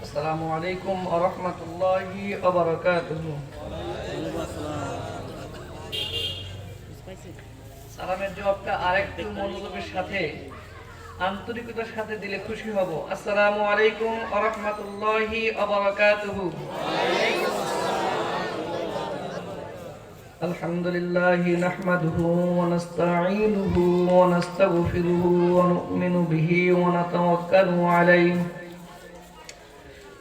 আসসালামু আলাইকুম ওয়া রাহমাতুল্লাহি ওয়া বারাকাতুহু। সালামের জবাবটা আরেকটু মনোযোগের সাথে আন্তরিকতার সাথে দিলে খুশি হব। আসসালামু আলাইকুম ওয়া রাহমাতুল্লাহি ওয়া বারাকাতুহু। আলহামদুলিল্লাহি নাহমাদুহু ওয়া নাস্তাঈনুহু ওয়া নাস্তাগফিরুহু ওয়া নু'মিনু বিহি ওয়া নাতাওয়াক্কালু আলাইহি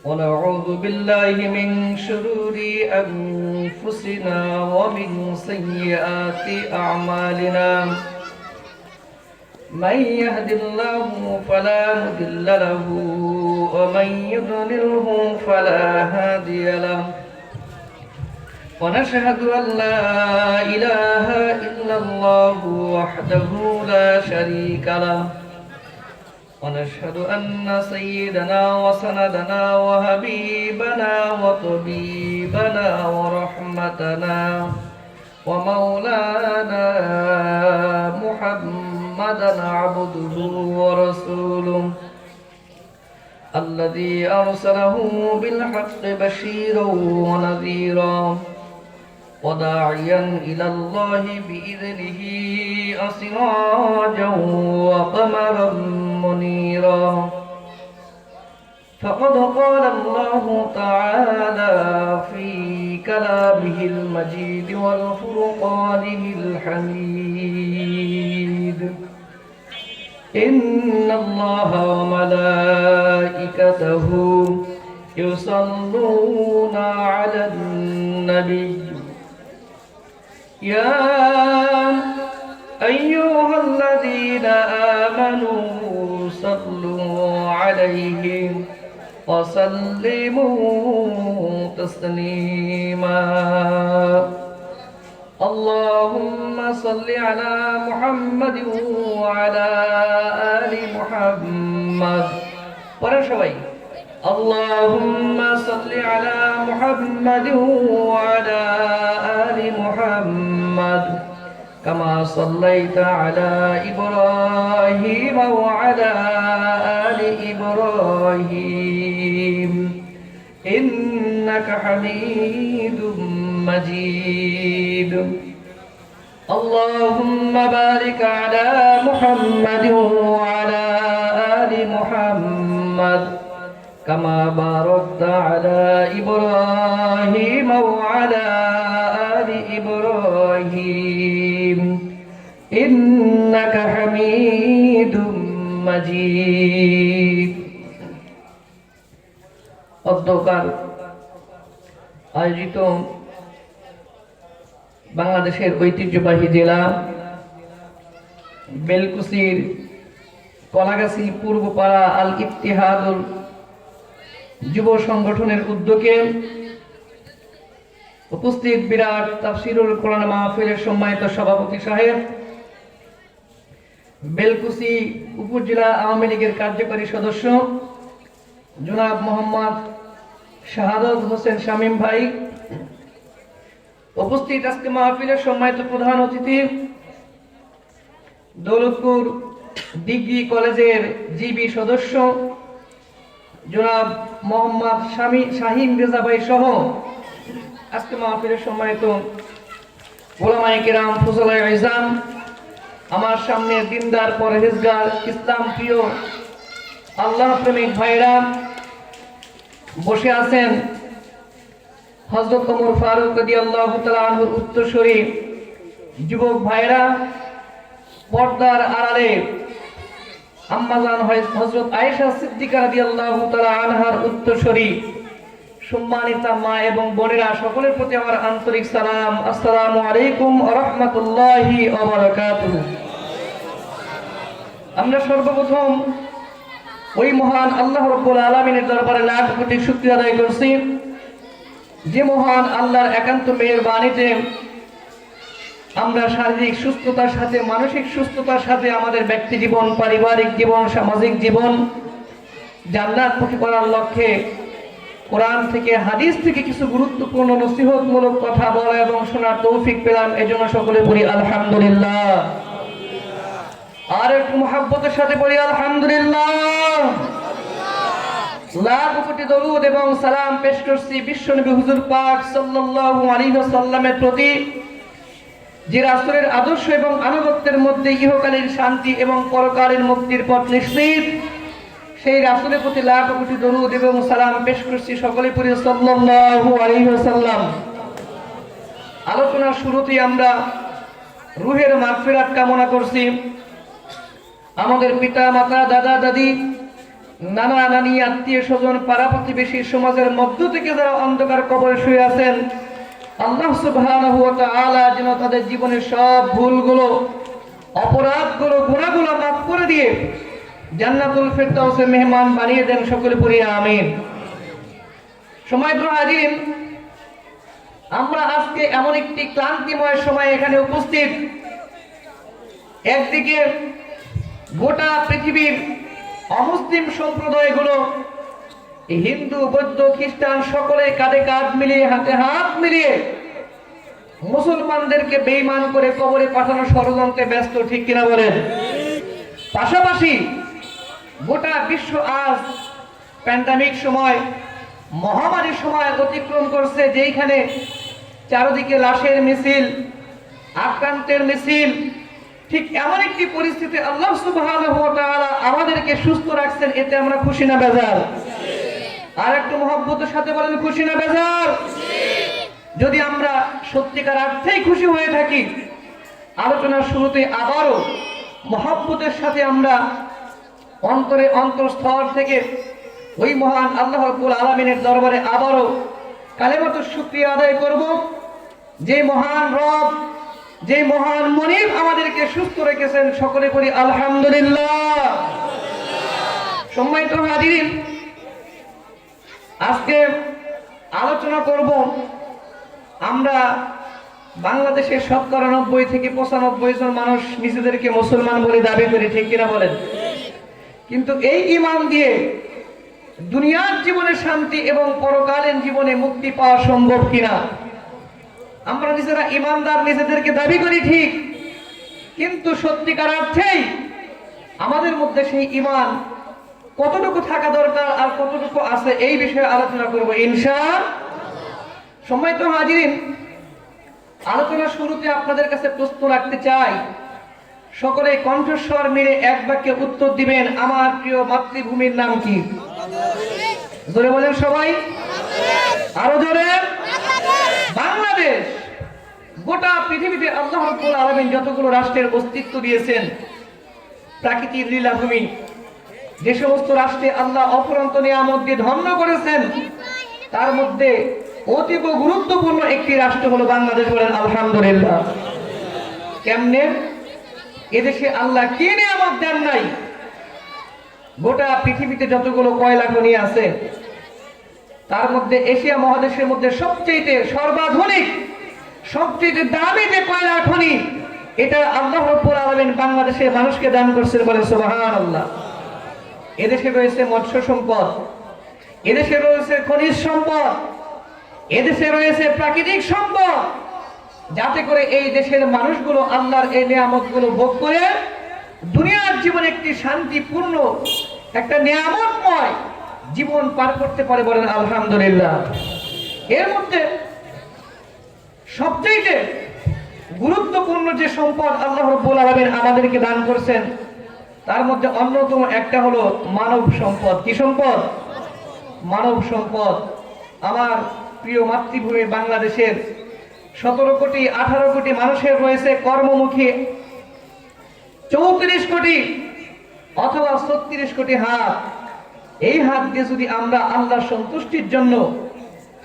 ونعوذ بالله من شرور أنفسنا ومن سيئات أعمالنا من يهد الله فلا مضل له ومن يضلله فلا هادي له ونشهد أن لا إله إلا الله وحده لا شريك له ونشهد أن سيدنا وسندنا وحبيبنا وطبيبنا ورحمتنا ومولانا محمدا عبده ورسوله الذي أرسله بالحق بشيرا ونذيرا وداعيا إلى الله بإذنه وسراجا وقمرا منيرا فقد قال الله تعالى في كلامه المجيد والفرقانه الحميد إن الله وملائكته يصلون على النبي يا أيها الذين آمنوا صلوا عليه وسلموا تسليما اللهم صل على محمد وعلى آل محمد ورشوي اللهم صل على محمد وعلى آل محمد كما صليت على إبراهيم وعلى آل إبراهيم إنك حميد مجيد اللهم بارك على محمد وعلى آل محمد كما باركت على إبراهيم وعلى آل إبراهيم إنك حميد مجيد অধ্যকার আয়োজিত বাংলাদেশের ঐতিহ্যবাহী জেলা বেলকুচির কলাগাছি পূর্বপাড়া আল ইত্তিহাদুল যুব সংগঠনের উদ্যোগে উপস্থিত বিরাট তাফসিরুল কোরআন মাহফিলের সম্মানিত সভাপতি সাহেব, বেলকুচি উপজেলা আওয়ামী লীগের কার্যকরী সদস্য জনাব মোহাম্মদ শাহাদত হোসেন শামীম ভাই, উপস্থিত আজকে মাহফিলের সম্মানিত প্রধান অতিথি দৌলতপুর ডিগ্রি কলেজের জিবি সদস্য জনাব মোহাম্মদ শাহিন রেজা ভাই সহ আজকে মাহফিলের সম্মানিত ওলামায়ে কেরাম, ফুজালায়ে ইজাম, আমার সামনে দিনদার পরহেজগার ইসলাম প্রিয় আল্লাহ প্রেমিক ভাইরা বসে আছেন। হযরত ওমর ফারুক রাদিয়াল্লাহু তাআলা আনহুর উত্তরসূরি যুবক ভাইরা, পর্দার আড়ালে আম্মাজান হযরত আয়েশা সিদ্দিকা রাদিয়াল্লাহু তাআলা আনহার উত্তরসূরি সম্মানিতা মা এবং বোনেরা, সকলের প্রতি আমার আন্তরিক সালাম। আসসালামু আলাইকুম ওয়া রাহমাতুল্লাহি ওয়া বারাকাতুহু। আমরা সর্বপ্রথম ওই মহান আল্লাহ রাব্বুল আলামিনের দরবারে লাখ কোটি শুকরিয়া আদায় করছি, যে মহান আল্লাহর একান্ত মেহেরবানিতে আমরা শারীরিক সুস্থতার সাথে মানসিক সুস্থতার সাথে আমাদের ব্যক্তি জীবন, পারিবারিক জীবন, সামাজিক জীবন জান্নাতমুখী করার লক্ষ্যে কোরআন থেকে হাদিস থেকে কিছু গুরুত্বপূর্ণ নসিহতমূলক কথা বলা এবং শোনার তৌফিক পেলাম, এজন্য সকলে বলি আলহামদুলিল্লাহ। আর একটু মুহাব্বতের সাথে বলি আলহামদুলিল্লাহ। লাখ কোটি দরুদ এবং সালাম পেশ করছি বিশ্বনবী হুজুর পাক সাল্লাল্লাহু আলাইহি ওয়াসাল্লামের প্রতি, যে রাসূলের আদর্শ এবং আনুগত্যের মধ্যে ইহকালীন শান্তি এবং পরকালীন মুক্তির পথ নিশ্চিত, সেই রাসূলের প্রতি লাখ কোটি দরুদ এবং সালাম পেশ করছি। সকলে পড়ি সাল্লাল্লাহু আলাইহি ওয়াসাল্লাম। আলোচনার শুরুতেই আমরা রূহের মাগফিরাত কামনা করছি। আমাদের পিতা মাতা, দাদা দাদি, নানা নানি, আত্মীয় স্বজন, পাড়া প্রতিবেশী, সমাজের মধ্য থেকে যারা অন্ধকার কবরে শুয়ে আছেন, আল্লাহ সুবহানাহু ওয়া তাআলা যেন তাদের জীবনের সব ভুলগুলো, অপরাধগুলো, গুনাহগুলো মাফ করে দিয়ে জান্নাতুল ফেরদাউসে মেহমান বানিয়ে দেন। সকলে পড়ি আমিন। সম্মানিত হাজিরিন, আমরা আজকে এমন একটি ক্লান্তিময় সময় এখানে উপস্থিত। একদিকে গোটা পৃথিবীর অমুসলিম সম্প্রদায়গুলো, হিন্দু, বৌদ্ধ, খ্রিস্টান, সকলে কাঁধে কাঁধ মিলিয়ে, হাতে হাত মিলিয়ে মুসলমানদেরকে বেঈমান করে কবরে পাঠানোর ষড়যন্ত্রে ব্যস্ত, ঠিক কিনা বলেন? পাশাপাশি গোটা বিশ্ব আজ প্যান্ডামিক সময়, মহামারীর সময় অতিক্রম করছে, যেইখানে চারদিকে লাশের মিছিল, আক্রান্তের মিছিল। ঠিক এমন একটি পরিস্থিতি আল্লাহ সুবহানাহু ওয়া তাআলা আমাদেরকে সুস্থ রাখছেন, এতে আমরা খুশি না বেজার? আর একটু মহব্বতের সাথে বলেন, খুশি না বেজার? যদি আমরা সত্যিকার অর্থেই খুশি হয়ে থাকি, আলোচনার শুরুতে আবারও মহব্বতের সাথে আমরা অন্তরে অন্তরস্থল থেকে ওই মহান আল্লাহ রাব্বুল আলামিনের দরবারে আবারও কালেমাতুশ শুকরিয়া আদায় করব। যে মহান রব, যে মহান মুনিব আমাদেরকে সুস্থ রেখেছেন, সকলে করি আলহামদুলিল্লাহ। সম্মানিত হাজিরিন, আজকে আলোচনা করব আমরা বাংলাদেশের ৯৭ থেকে ৯৫ জন মানুষ নিজেদেরকে মুসলমান বলে দাবি করি, ঠিক কিনা বলেন? কিন্তু এই ঈমান দিয়ে দুনিয়ার জীবনে শান্তি এবং পরকালীন জীবনে মুক্তি পাওয়া সম্ভব কিনা? আমরা নিজেরা ঈমানদার নিজেদেরকে দাবি করি ঠিক, কিন্তু সত্যিকার অর্থেই আমাদের মধ্যে সেই ঈমান কতটুকু থাকা দরকার আর কতটুকু আছে, এই বিষয়ে আলোচনা করব ইনশাআল্লাহ। সম্মানিত হাজিরিন, আলোচনার শুরুতে আপনাদের কাছে প্রশ্ন রাখতে চাই। সকলে কণ্ঠস্বর মিলে এক বাক্যে উত্তর দিবেন, আমার প্রিয় মাতৃভূমির নাম কি? জোরে বলেন সবাই, আরো জোরে। বাংলাদেশ। গোটা পৃথিবীতে আল্লাহ রাব্বুল আলামিন যতগুলো রাষ্ট্রের অস্তিত্ব দিয়েছেন, প্রাকৃতিক লীলাভূমি, যে সমস্ত রাষ্ট্রে আল্লাহ অফুরন্ত নিয়ামত দিয়ে ধন্য করেছেন, তার মধ্যে অতীব গুরুত্বপূর্ণ একটি রাষ্ট্র হলো বাংলাদেশ। বলেন আলহামদুলিল্লাহ। কেমনে? এদেশে আল্লাহ কি নিয়ামত দেন নাই? গোটা পৃথিবীতে যতগুলো কয়লা খনি আছে, তার মধ্যে এশিয়া মহাদেশের মধ্যে সবচেয়ে সর্বাধুনিক, সবচেয়ে দামি যে কয়লা খনি, এটা আল্লাহ রাব্বুল আলামিন বাংলাদেশের মানুষকে দান করছেন। বলে সুবহানাল্লাহ। এদেশে রয়েছে মৎস্য সম্পদ, এদেশে রয়েছে খনিজ সম্পদ, এদেশে রয়েছে প্রাকৃতিক সম্পদ, যাতে করে এই দেশের মানুষগুলো আল্লাহর এই নিয়ামতগুলো ভোগ করে দুনিয়ার জীবনে একটি শান্তিপূর্ণ, একটা নিয়ামতময় জীবন পার করতে পারে। বলেন আলহামদুলিল্লাহ। এর মধ্যে সবচেয়ে গুরুত্বপূর্ণ যে সম্পদ আল্লাহ রাব্বুল আলামিন আমাদেরকে দান করেছেন, তার মধ্যে অন্যতম একটা হলো মানব সম্পদ। কি সম্পদ? মানব সম্পদ। আমার প্রিয় মাতৃভূমি বাংলাদেশের ১৭ কোটি ১৮ কোটি মানুষের রয়েছে কর্মমুখী ৩৪ কোটি অথবা ৩৬ কোটি হাত। এই হাত দিয়ে যদি আমরা আল্লাহর সন্তুষ্টির জন্য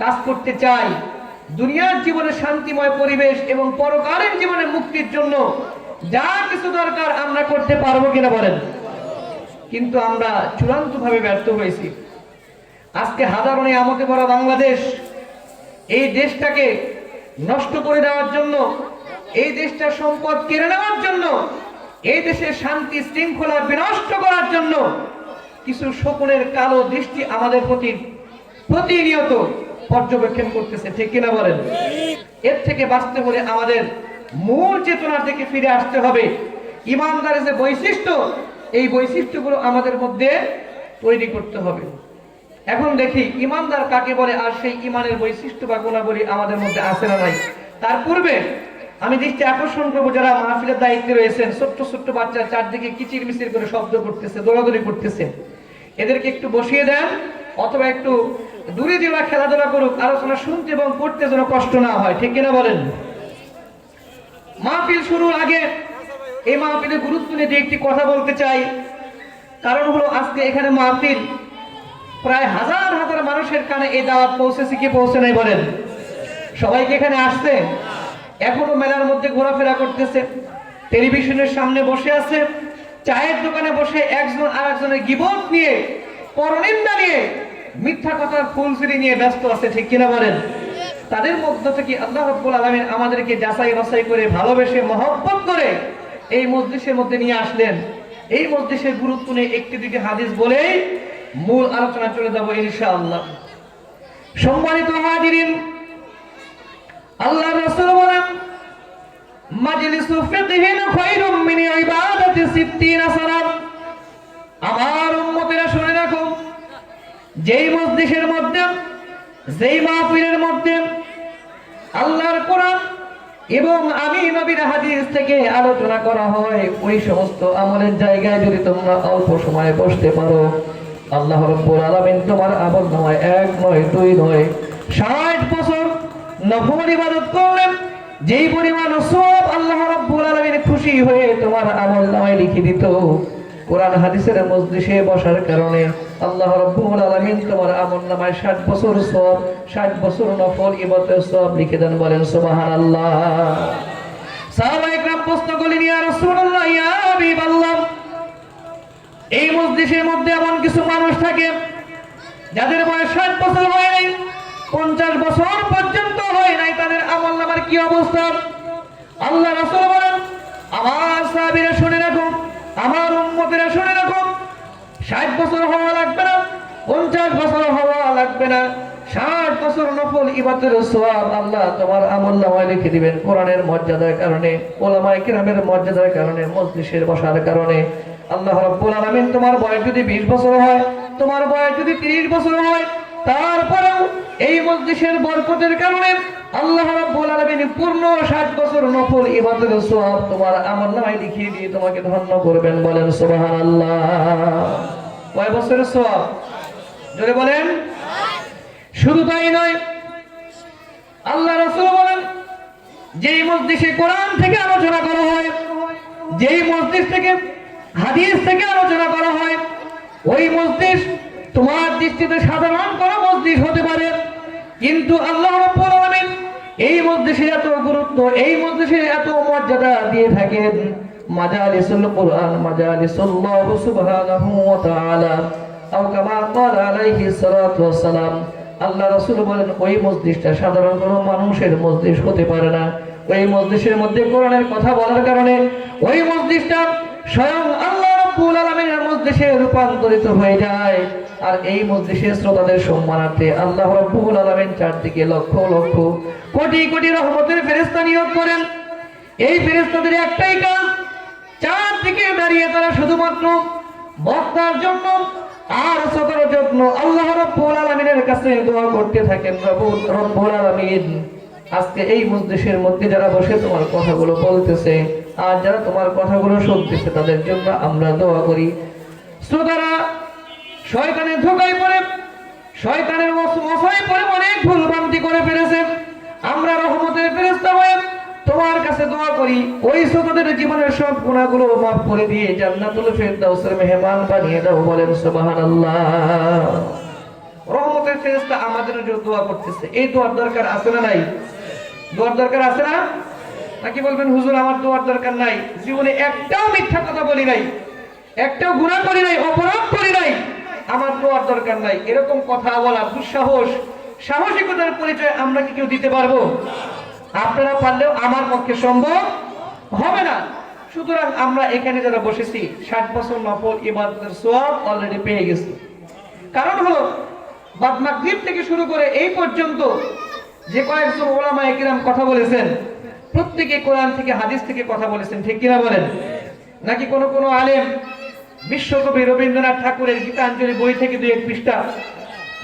কাজ করতে চাই, দুনিয়ার জীবনে শান্তিময় পরিবেশ এবং পরকালীন জীবনে মুক্তির জন্য যা কিছু দরকার আমরা করতে পারবো কিনা বলেন? কিন্তু আমরা চূড়ান্তভাবে ব্যর্থ হয়েছি। আজকে হাজারো নিয়ামতে ভরা বাংলাদেশ, এই দেশটাকে নষ্ট করে দেওয়ার জন্য, এই দেশটার সম্পদ কেড়ে নেওয়ার জন্য, এই দেশের শান্তি শৃঙ্খলা বিনষ্ট করার জন্য কিছু শকুনের কালো দৃষ্টি আমাদের প্রতি প্রতিনিয়ত পর্যবেক্ষণ করতেছে, ঠিক কিনা বলেন? এর থেকে বাঁচতে হলে আমাদের মূল চেতনা থেকে ফিরে আসতে হবে। ইমানদারের যে বৈশিষ্ট্য, এই বৈশিষ্ট্যগুলো আমাদের মধ্যে তৈরি করতে হবে। এখন দেখি ইমানদার কাকে বলে, আর সেই ইমানের বৈশিষ্ট্য বা গুণাবলী আমাদের মধ্যে আছে না নাই। তার পূর্বে আমি দৃষ্টি আকর্ষণ করবো, যারা মাহফিলের দায়িত্বে রয়েছেন, ছোট্ট ছোট্ট বাচ্চা চারদিকে কিচির মিচির করে শব্দ করতেছে, দৌড়াদৌড়ি করতেছে, এদেরকে একটু বসিয়ে দেন, অথবা একটু দূরে দিয়ে খেলাধুলা করুক, আলোচনা শুনতে এবং পড়তে যেন কষ্ট না হয়, ঠিক কিনা বলেন? মাহফিল শুরুর আগে এই মাহফিলের গুরুত্ব নিয়ে একটি কথা বলতে চাই। কারণ হলো, আজকে এখানে মাহফিল প্রায় হাজার হাজার মানুষের কানে এই দাওয়াত পৌঁছেছে কি পৌঁছে নাই বলেন? সবাইকে এখানে আসছে, এখনো মেলার মধ্যে ঘোরাফেরা করতেছে, টেলিভিশনের সামনে বসে আছে, চায়ের দোকানে বসে একজন আর একজনের গীবত নিয়ে, পরনিন্দা নিয়ে, মিথ্যা কথার ফুলঝুরি নিয়ে ব্যস্ত আছে, ঠিক কিনা বলেন? তাদের মধ্য থেকে আল্লাহ রাব্বুল আলামিন আমাদেরকে যাচাই বাছাই করে, ভালোবেসে, মহব্বত করে এই মজলিসের মধ্যে নিয়ে আসলেন। এই মজলিসের গুরুত্ব নিয়ে একটি দুটি হাদিস বলেই মূল আলোচনা চলে যাব ইনশাআল্লাহ। সম্মানিত হাজিরিন, আল্লাহর রাসূল বলেন, মাজলিসু ফিকহিন খায়রুম মিন ইবাদাতি 60 সানাত। আমার উম্মতেরা শুনে রাখো, যেই মজলিসের মধ্যে, যেই মাহফিলের মধ্যে আল্লাহর কোরআন এবং আমি নবীর হাদিস থেকে আলোচনা করা হয়, ওই সমস্ত আমলের জায়গায় যদি তোমরা অল্প সময়ে বসতে পারো, আল্লাহ রাব্বুল আলামিন তোমার আমল নামায় 1 নয় 2 নয় 60 বছর নফল ইবাদত করলেন, যেই পরিমাণ সওয়াব আল্লাহ রাব্বুল আলামিন খুশি হয়ে তোমার আমল নামায় লিখে দিত, কোরআন হাদিসের মজলিসে বসার কারণে আল্লাহ রাব্বুল আলামিন তোমার আমলনামায় 60 বছর সওয়াব, 60 বছর নফল ইবাদতের সওয়াব লিখে দেন, বলেন সুবহানাল্লাহ। সাহাবায়ে কেরাম প্রশ্ন করলেন, ইয়া রাসূলুল্লাহ, ইয়া হাবিবাল্লাহ, এই মজলিসের মধ্যে এমন কিছু মানুষ থাকে যাদের বয়স 60 বছর হয় নাই, 50 বছর পর্যন্ত হয় নাই, তাদের আমলনামার কি অবস্থা? আল্লাহ রাসূল বলেন, আমার সাহাবীরা শুনে রাখো, আমার উম্মতেরা শুনে রাখো, 60 বছর হওয়া লাগবে না, 50 বছর হওয়া লাগবে না, 60 বছর নফল ইবাদতের সওয়াব আল্লাহ তোমার আমলনামায় লিখে দিবেন। কোরআনের মর্যাদার কারণে, উলামায়ে কিরামের মর্যাদার কারণে, মজলিসের বসার কারণে আল্লাহ রাব্বুল আলামিন তোমার বয়স যদি 20 বছর হয়, তোমার বয়স যদি 30 বছর হয়, তারপরেও এই মজলিসের বরকতের কারণে আল্লাহ রাব্বুল আলামিন পূর্ণ 60 বছর নফল ইবাদতের সওয়াব তোমার আমলনামায় লিখিয়ে দিয়ে তোমাকে ধন্য করবেন, বলেন সুবহানাল্লাহ। কয় বছরের সওয়াব? জোরে বলেন। শুধু তাই নয়, আল্লাহ রাসূল বলেন, যেই মজলিসে কোরআন থেকে আলোচনা করা হয়, যেই মজলিস থেকে হাদিস থেকে আলোচনা করা হয়, ওই মজলিস তোমার দৃষ্টিতে সাধারণ কোনো মজলিস হতে পারে, কিন্তু আল্লাহ রাব্বুল আলামিন এই মজলিসের এত গুরুত্ব, এই মজলিসের এত মর্যাদা দিয়ে থাকেন, মাজালিসুল কোরআন, মাজালিসুল্লাহ সুবহানাহু ওয়া তাআলা, আও কামা ক্বালা আলাইহিস সালাতু ওয়াস সালাম। আল্লাহ রাসূল বলেন, ওই মজলিসটা সাধারণ কোনো মানুষের মজলিস হতে পারে না। ওই মজলিসের মধ্যে কোরআনের কথা বলার কারণে ওই মজলিসটা স্বয়ং আল্লাহ রাব্বুল আলামিনের মজলিসে রূপান্তরিত হয়ে যায়। আর এই মজলিসের শ্রোতাদের সম্মানার্থে আল্লাহ রাব্বুল আলামিন চারদিকে লক্ষ লক্ষ কোটি কোটি রহমতের ফেরেশতা নিয়োগ করেন। এই ফেরেশতাদের একটাই কাজ, চারদিকে দাঁড়িয়ে তারা শুধুমাত্র বক্তার জন্য আর শ্রোতার জন্য আল্লাহ রাব্বুল আলামিনের কাছে দোয়া করতে থাকেন, রব্বুল আলামিন আজকে এই মজলিসের মধ্যে যারা বসে তোমার কথাগুলো বলতেছে, আর যারা তোমার কথাগুলো শুনতেছে, তাদের জন্য আমরা দোয়া করি। শ্রোতারা শয়তানের ধোঁকায় পড়ে, শয়তানের মশায় পড়ে অনেক ভুল ভ্রান্তি করে ফেলেছে। আমরা রহমতের ফেরেশতা হয়ে তোমার কাছে দোয়া করি, ওই শ্রোতাদের জীবনের সব গুনাহগুলো মাফ করে দিয়ে জান্নাতুল ফেরদাউসের মেহমান বানিয়ে দাও, বলেন সুবহানাল্লাহ। রহমতের ফেরেশতা আমাদের জন্য দোয়া করতেছে, এই দোয়ার দরকার আছে না নাই? দোয়ার দরকার আছে না? নাকি বলবেন, হুজুর আমার দোয়ার দরকার নাই, জীবনে একটাও মিথ্যা কথা বলি নাই, একটাও গুনাহ করি নাই, অপরাধ করি নাই, আমার দোয়ার দরকার নাই, এরকম কথা বলা দুঃসাহস, সাহসিকতার পরিচয় আমরা কি কেউ দিতে পারবো? আপনারা পারলেও আমার পক্ষে সম্ভব হবে না। সুতরাং আমরা এখানে যারা বসেছি 60 বছর নফল ইবাদতের সওয়াব অলরেডি পেয়ে গেছি। কারণ হলো, বাদ মাগরিব থেকে শুরু করে এই পর্যন্ত যে কয়েকজন ওলামায়ে কিরাম কথা বলেছেন, প্রত্যেকে কোরআন থেকে হাদিস থেকে কথা বলেছেন, ঠিক কিনা বলেন? নাকি কোন আলেম বিশ্বকবি রবীন্দ্রনাথ ঠাকুরের গীতাঞ্জলি বই থেকে 2-1 পৃষ্ঠা,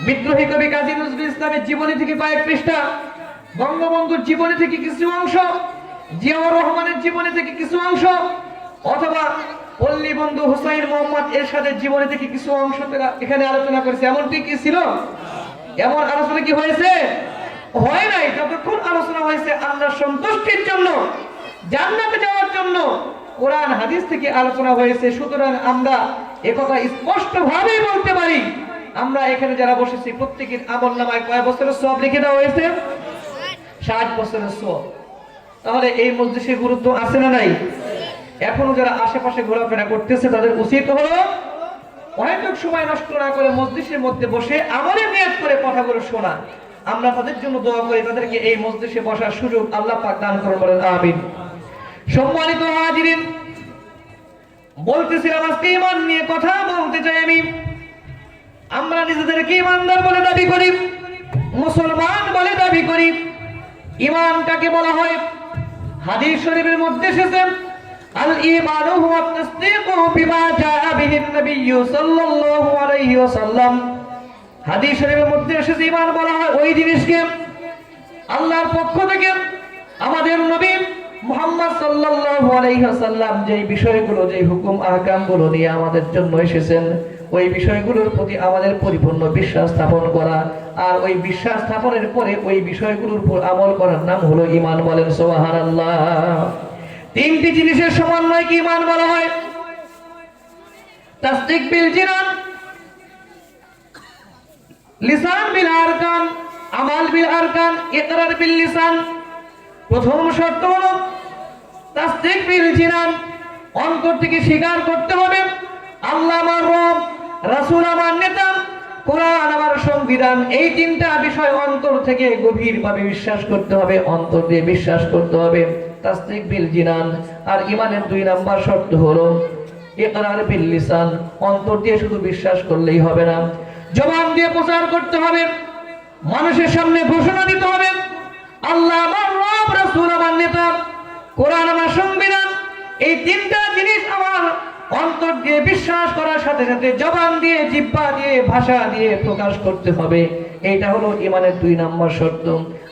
বিদ্রোহী কবি কাজী নজরুল ইসলামের জীবনী থেকে কয়েক পৃষ্ঠা, বঙ্গবন্ধুর জীবনী থেকে কিছু অংশ, জিয়াউর রহমানের জীবনী থেকে কিছু অংশ, অথবা পল্লী বন্ধু হুসাইন মোহাম্মদ এরশাদের জীবনী থেকে কিছু অংশ এখানে আলোচনা করেছে? এমনটি কি ছিল? এমন আলোচনা কি হয়েছে? হয় নাই। যতক্ষণ আলোচনা হয়েছে আল্লাহর সন্তুষ্টির জন্য, জান্নাতে যাওয়ার জন্য, কোরআন হাদিস থেকে আলোচনা হয়েছে। সুতরাং আমরা একথা স্পষ্ট ভাবেই বলতে পারি, আমরা এখানে যারা বসেছি প্রত্যেকের আমলনামায় কয় বছরের সওয়াব লিখে দেওয়া হয়েছে? 60 বছরের সওয়াব। তাহলে এই মজলিসের গুরুত্ব আছে না নাই? এখনো যারা আশেপাশে ঘোরাফেরা করতেছে তাদের উচিত হলো অহেতুক সময় নষ্ট না করে মজলিসের মধ্যে বসে আমলের নিয়ত করে কথাগুলো শোনা। আমরা তাদের জন্য দোয়া করি, তাদেরকে এই মজলিসে বসার সুযোগ আল্লাহ পাক দান করুন, বলেন আমিন। সম্মানিত হাজিরিন, বলতেছিলাম আজকে ঈমান নিয়ে কথা বলতে চাই আমি। আমরা নিজেদেরকে ঈমানদার বলে দাবি করি, মুসলমান বলে দাবি করি। ঈমানটাকে বলা হয়, হাদিস শরীফের মধ্যে এসেছে, আল ঈমানু হুয়া তাসদীকু বিমা জাআ বিহি নবী সাল্লাল্লাহু আলাইহি ওয়াসাল্লাম। হাদিস শরীফের মধ্যে এসেছে ঈমান বলা হয় ওই জিনিসকে আল্লাহর পক্ষ থেকে আমাদের নবী মুহাম্মদ সাল্লাল্লাহু আলাইহি ওয়াসাল্লাম যেই বিষয়গুলো, যেই হুকুম আহকামগুলো নিয়ে আমাদের জন্য এসেছেন, ওই বিষয়গুলোর প্রতি আমাদের পরিপূর্ণ বিশ্বাস স্থাপন করা, আর ওই বিশ্বাস স্থাপনের পরে ওই বিষয়গুলোর উপর আমল করার নাম হলো ঈমান, বলেন সুবহানাল্লাহ। 3টি জিনিসের সমন্বয়কে ঈমান বলা হয়। তাসদীক বিল জিনান, লিসান বিল আরকান, আমাল বিল আরকান, ইকরার বিল লিসান। প্রথম শর্ত হলো তাসদীক বিল জিনান, অন্তর থেকে স্বীকার করতে হবে আল্লাহ আমার রব, রাসূল আমার নেতা, কোরআন আমার সংবিধান। এই 3টা বিষয় অন্তর থেকে গভীরভাবে বিশ্বাস করতে হবে, অন্তর দিয়ে বিশ্বাস করতে হবে। তাসদীক বিল জিনান। আর ঈমানের 2 নাম্বার শর্ত হলো ইকরার বিল লিসান, অন্তর দিয়ে শুধু বিশ্বাস করলেই হবে না, জবান দিয়ে প্রচার করতে হবে, মানুষের সামনে ঘোষণা দিতে হবে আল্লাহ আমার রব, রাসূল আমার নেতা, কোরআন আমার সংবিধান। এই 3টা জিনিস আমার অন্তর দিয়ে বিশ্বাস করার সাথে সাথে জবান দিয়ে, জিহ্বা দিয়ে, ভাষা দিয়ে প্রকাশ করতে হবে। এইটা হলো ঈমানের 2 নাম্বার শর্ত।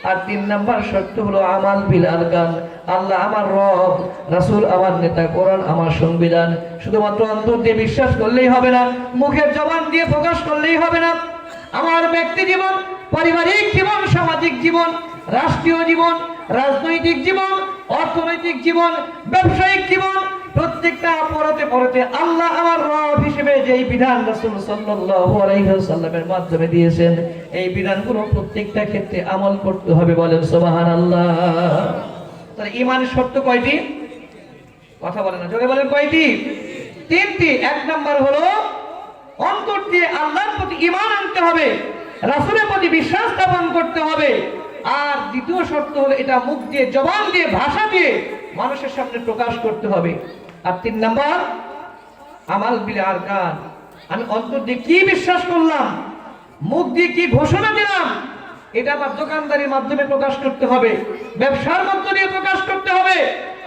আর 3 নাম্বার শর্ত হলো আমাল বিল আরকান, আল্লাহ আমার রব, রাসূল আমার নেতা, কোরআন আমার সংবিধান। শুধুমাত্র অন্তর দিয়ে বিশ্বাস করলেই হবে না, মুখের জবান দিয়ে প্রকাশ করলেই হবে না। আমার ব্যক্তি জীবন, পারিবারিক জীবন, সামাজিক জীবন, রাষ্ট্রীয় জীবন, রাজনৈতিক জীবন, অর্থনৈতিক জীবন, ব্যবসায়িক জীবন, প্রত্যেকটা পরতে পরতে আল্লাহ আমার রব হিসেবে যেই বিধান রাসূল সাল্লাল্লাহু আলাইহি ওয়াসাল্লামের মাধ্যমে দিয়েছেন, এই বিধানগুলো প্রত্যেকটা ক্ষেত্রে আমল করতে হবে, বলেন সুবহানাল্লাহ। তাহলে ঈমানের শর্ত কয়টি? কথা বলেন না, জোরে বলেন কয়টি? 3টি। 1 নাম্বার হলো অন্তর দিয়ে আল্লাহর প্রতি ঈমান আনতে হবে, রাসূলের প্রতি বিশ্বাস স্থাপন করতে হবে। আর দ্বিতীয় শর্ত হলো এটা মুখ দিয়ে, জবান দিয়ে, ভাষা দিয়ে মানুষের সামনে প্রকাশ করতে হবে। আর 3 নাম্বার আমাল বিল আরকান, আমি অন্তর দিয়ে কি বিশ্বাস করলাম, মুখ দিয়ে কি ঘোষণা দিলাম, এটা আমার দোকানদারির মাধ্যমে প্রকাশ করতে হবে, ব্যবসার মধ্য দিয়ে প্রকাশ করতে হবে,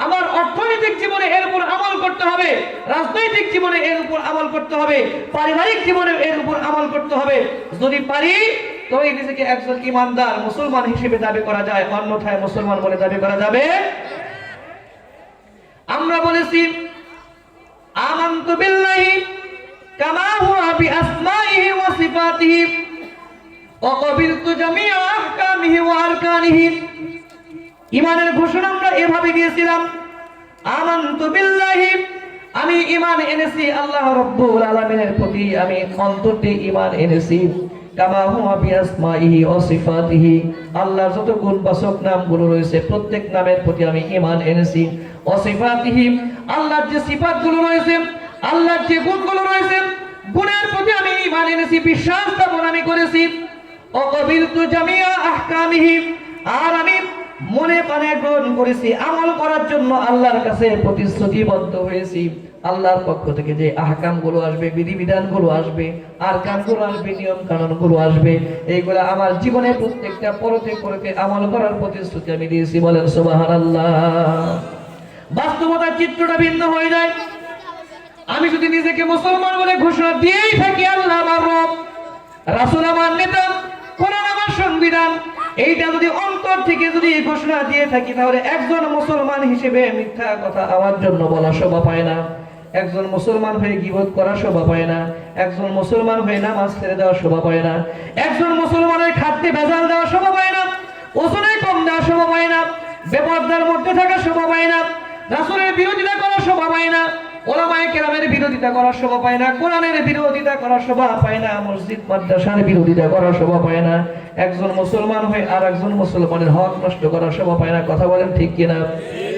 আমার অর্থনৈতিক জীবনে এর উপর আমল করতে হবে, রাজনৈতিক জীবনে এর উপর আমল করতে হবে, পারিবারিক জীবনে এর উপর আমল করতে হবে। যদি পারি তবে নিজেকে একজন ঈমানদার মুসলমান হিসেবে দাবি করা যায়, অন্যথায় মুসলমান বলে দাবি করা যাবে। আমরা বলেছি আমানতু বিল্লাহি কামা হুয়া বিআসমাইহি ওয়া সিফাতিহি ওয়া ক্বাবিলতু জামিআ আহকামিহি ওয়া আরকানিহি। ঈমানের ঘোষণা আমরা এভাবে দিয়েছিলাম, আমানতু বিল্লাহি, আমি ঈমান এনেছি আল্লাহ রাব্বুল আলামিনের প্রতি, আমি অন্তর দিয়ে ঈমান এনেছি। কামা হুয়া বিআসমাইহি ওয়া সিফাতিহি, আল্লাহর যত গুণবাচক নামগুলো রয়েছে প্রত্যেক নামের প্রতি আমি ঈমান এনেছি। ওয়া সিফাতিহি, আল্লাহর যে সিফাতগুলো রয়েছে, আল্লাহর যে গুণগুলো রয়েছে, গুণের প্রতি আমি ঈমান এনেছি, বিশ্বাস স্থাপন আমি করেছি। ওয়া ক্বাবিলতু জামিআ আহকামিহি, আর আমি মনে প্রাণে গ্রহণ করেছি, আমল করার জন্য আল্লাহর কাছে প্রতিশ্রুতিবদ্ধ হয়েছি। আল্লাহর পক্ষ থেকে যে আহকাম গুলো আসবে, বিধিবিধান গুলো আসবে, আরকান গুলো আসবে, নিয়ম কানুন গুলো আসবে, এইগুলা আমার জীবনে প্রত্যেকটা পরতে পরতে আমল করার প্রতিশ্রুতি আমি দিয়েছি। বলেন সুবহানাল্লাহ। বাস্তবতার চিত্রটা ভিন্ন হয়ে যায়। আমি যদি নিজেকে মুসলমান বলে ঘোষণা দিয়েই থাকি, আল্লাহ আমার রব, রাসূল আমার নেতা, কোরআন আমার সংবিধান, এইটা যদি অন্তর থেকে যদি ঘোষণা দিয়ে থাকি, তাহলে একজন মুসলমান হিসেবে মিথ্যা কথা আমার জন্য বলা শোভা পায় না। একজন মুসলমান হয়ে গীবত করা শোভা পায় না। একজন মুসলমান হয়ে নামাজ ছেড়ে দেওয়া শোভা পায় না। একজন মুসলমান হয়ে খাদ্যে ভেজাল দেওয়া শোভা পায় না। ওজনে কম দেওয়া শোভা পায় না। বেপরদার মধ্যে থাকা শোভা পায় না। রাসূলের বিরোধিতা করা শোভা পায় না। ওলামায়ে কেরামের বিরোধিতা করার শোভা পায় না। কোরআনের বিরোধিতা করার শোভা পায় না। মসজিদ মাদ্রাসার বিরোধিতা করার শোভা পায় না। একজন মুসলমান হয়ে আর একজন মুসলমানের হক নষ্ট করার শোভা পায় না। কথা বলেন ঠিক কিনা?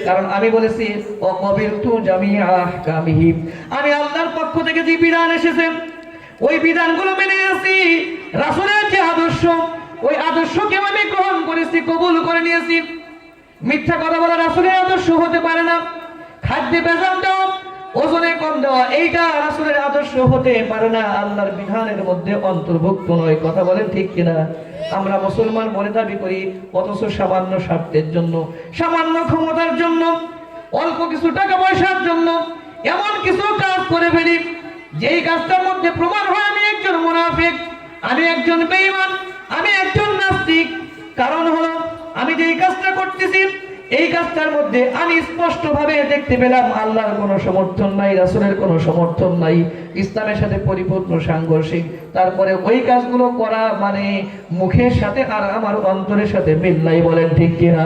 কারণ আমি বলেছি ওয়াকাবিলতু জামিআ আহকামিহি, আমি আল্লাহর পক্ষ থেকে যে বিধান এসেছে ওই বিধানগুলো মেনে আছি। রাসূলের যে আদর্শ, ওই আদর্শকে আমি গ্রহণ করেছি, কবুল করে নিয়েছি। মিথ্যা কথা বলা রাসূলের আদর্শ হতে পারে না। খাদ্যে ভেজাল দেওয়া, ওজনে কম দেওয়া, এইটা রাসূলের আদর্শ হতে পারে না, আল্লাহর বিধানের মধ্যে অন্তর্ভুক্ত নয়। কথা বলেন ঠিক কিনা? আমরা মুসলমান বলে দাবি করি, অথচ সামান্য স্বার্থের জন্য, সামান্য ক্ষমতার জন্য, অল্প কিছু টাকা পয়সার জন্য এমন কিছু কাজ করে ফেলি, যেই কাজটার মধ্যে প্রমাণ হয় আমি একজন মুনাফিক, আমি একজন বেঈমান, আমি একজন নাস্তিক। কারণ হলো আমি যেই কাজটা করতেছি, এই কাজটার মধ্যে আমি স্পষ্টভাবে দেখতে পেলাম আল্লাহর কোনো সমর্থন নাই, রাসূলের কোনো সমর্থন নাই, ইসলামের সাথে পরিপূর্ণ সাংঘর্ষিক। তারপরে ওই কাজগুলো করা মানে মুখের সাথে আর আমার অন্তরের সাথে মিল নাই। বলেন ঠিক কিনা?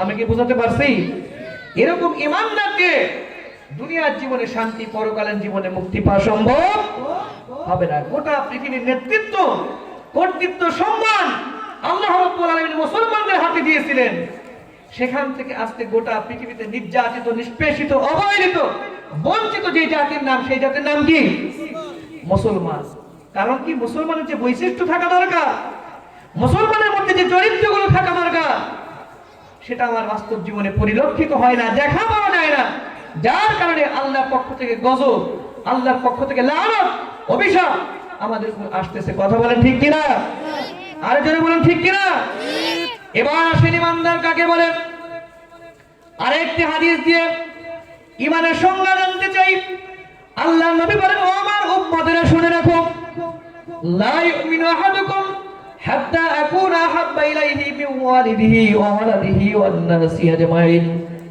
আমি কি বুঝাতে পারছি? এরকম ঈমানদারকে দুনিয়ার জীবনে শান্তি, পরকালীন জীবনে মুক্তি পাওয়া সম্ভব হবে না। গোটা পৃথিবীর নেতৃত্ব, কর্তৃত্ব, সম্মান আল্লাহ রাব্বুল আলামিন মুসলমানদের হাতে দিয়েছিলেন। সেখান থেকে আজকে গোটা পৃথিবীতে নির্যাতিত, নিষ্পেষিত, অবহেলিত, বঞ্চিত যে জাতির নাম, সেই জাতির নাম কি? মুসলমান। কারণ কি? মুসলমানের যে বৈশিষ্ট্য থাকা দরকার, মুসলমানের মধ্যে যে চরিত্রগুলো থাকা দরকার, সেটা আমার বাস্তব জীবনে পরিলক্ষিত হয় না, দেখা পাওয়া যায় না। যার কারণে আল্লাহর পক্ষ থেকে গজব, আল্লাহর পক্ষ থেকে লানত, অভিশাপ আমাদের উপর আসতেছে। কথা বলেন ঠিক কিনা? আরে জোরে বলেন ঠিক কিনা? এবার আসেন ঈমানদার কাকে বলে। আরেকটি হাদিস দিয়ে ঈমানের সংজ্ঞা জানতে চাই। আল্লাহর নবী বলেন, ও আমার উম্মতেরা শুনে রাখো, লা ইউমিনু আহাদুকুম হাত্তা আকুনা আহাব্বা ইলাইহি মিন ওয়ালিদিহি ওয়া ওয়ালাদিহি ওয়ান নাসি আজমাইন,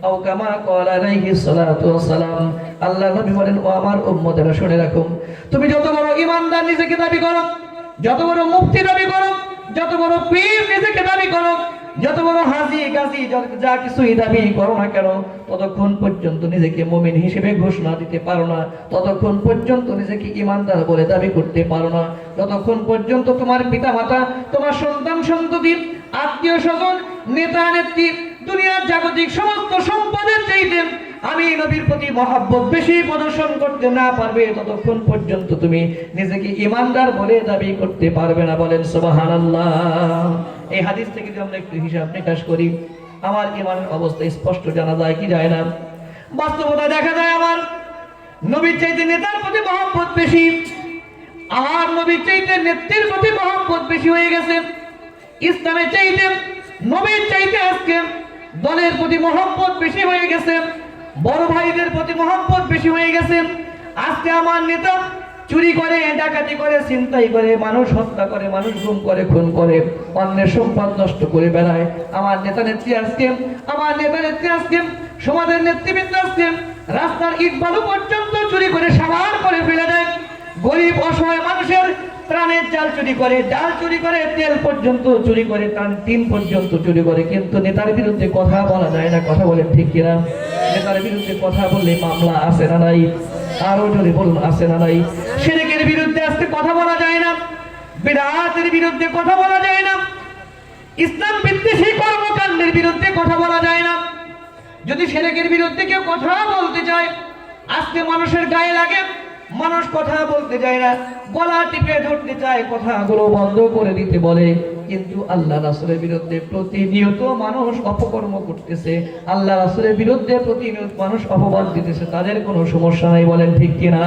আও কামা ক্বালা আলাইহিস সালাতু ওয়াস সালাম। আল্লাহর নবী বলেন, ও আমার উম্মতেরা শুনে রাখো, তুমি যত বড় ঈমানদার নিজেকে দাবি করো, যত বড় মুফতি দাবি করো, যত বড় পীর নিজেকে দাবি করো, যত বড় হাজী গাজী যা কিছুই দাবি করো না কেন, ততক্ষণ পর্যন্ত নিজেকে মুমিন হিসেবে ঘোষণা দিতে পারো না, ততক্ষণ পর্যন্ত নিজেকে ঈমানদার বলে দাবি করতে পারো না, যতক্ষণ পর্যন্ত তোমার পিতামাতা, তোমার সন্তান সন্ততি, আত্মীয় স্বজন, নেতা নেত্রী, দুনিয়ার জাগতিক সমস্ত সম্পদের চাইতে আমি নবীর প্রতি মহব্বত বেশি প্রদর্শন করতে না পারবে, ততক্ষণ পর্যন্ত তুমি নিজেকে ঈমানদার বলে দাবি করতে পারবে না। বলেন সুবহানাল্লাহ। এই হাদিস থেকে যদি আমরা একটু হিসাব নিকাশ করি, আমার ঈমানের অবস্থা স্পষ্ট জানা যায় কি যায় না? বাস্তবতা দেখা যায় আমার নবীর চাইতে নেতার প্রতি মহব্বত বেশি, আমার নবীর চাইতে নেত্রীর প্রতি মহব্বত বেশি হয়ে গেছে। ইসলামের চাইতে, নবীর চাইতে আজকে দলের প্রতি মহব্বত বেশি হয়ে গেছে, বড় ভাইদের প্রতি মহব্বত বেশি হয়ে গেছে। আজকে আমার নেতা চুরি করে, ডাকাতি করে, ছিনতাই করে, মানুষ হত্যা করে, মানুষ গুম করে, খুন করে, অন্যের সম্পদ নষ্ট করে বেড়ায়। আমার নেতা নেত্রী আজকে, আমার নেতা নেত্রী আজকে, সমাজের নেতৃবৃন্দ আজকে রাস্তার ইট বালু পর্যন্ত চুরি করে সাবার করে ফেলে দেয়। গরিব অসহায় মানুষের ত্রাণের চাল চুরি করে, ডাল চুরি করে, তেল পর্যন্ত চুরি করে, টিন পর্যন্ত চুরি করে। কিন্তু নেতার বিরুদ্ধে কথা বলা যায় না। কথা বলেন ঠিক কিনা? নেতার বিরুদ্ধে কথা বললে মামলা আছে না নাই? আরো জোরে বলুন, আছে না নাই? শিরকের বিরুদ্ধে আজকে কথা বলা যায় না, বিদআতের বিরুদ্ধে কথা বলা যায় না, ইসলাম বিদ্বেষী কর্মকাণ্ডের বিরুদ্ধে কথা বলা যায় না। যদি শিরকের বিরুদ্ধে কেউ কথা বলতে চায়, আজকে মানুষের গায়ে লাগে, মানুষ কথা বলতে চায় না, গলা টিপে ধরতে চায়, কথাগুলো বন্ধ করে দিতে বলে। কিন্তু আল্লাহ রাসূলের বিরুদ্ধে প্রতিনিয়ত মানুষ অপকর্ম করতেছে, আল্লাহ রাসূলের বিরুদ্ধে প্রতিনিয়ত মানুষ অপবাদ দিতেছে, তাদের কোনো সমস্যা নাই। বলেন ঠিক কিনা?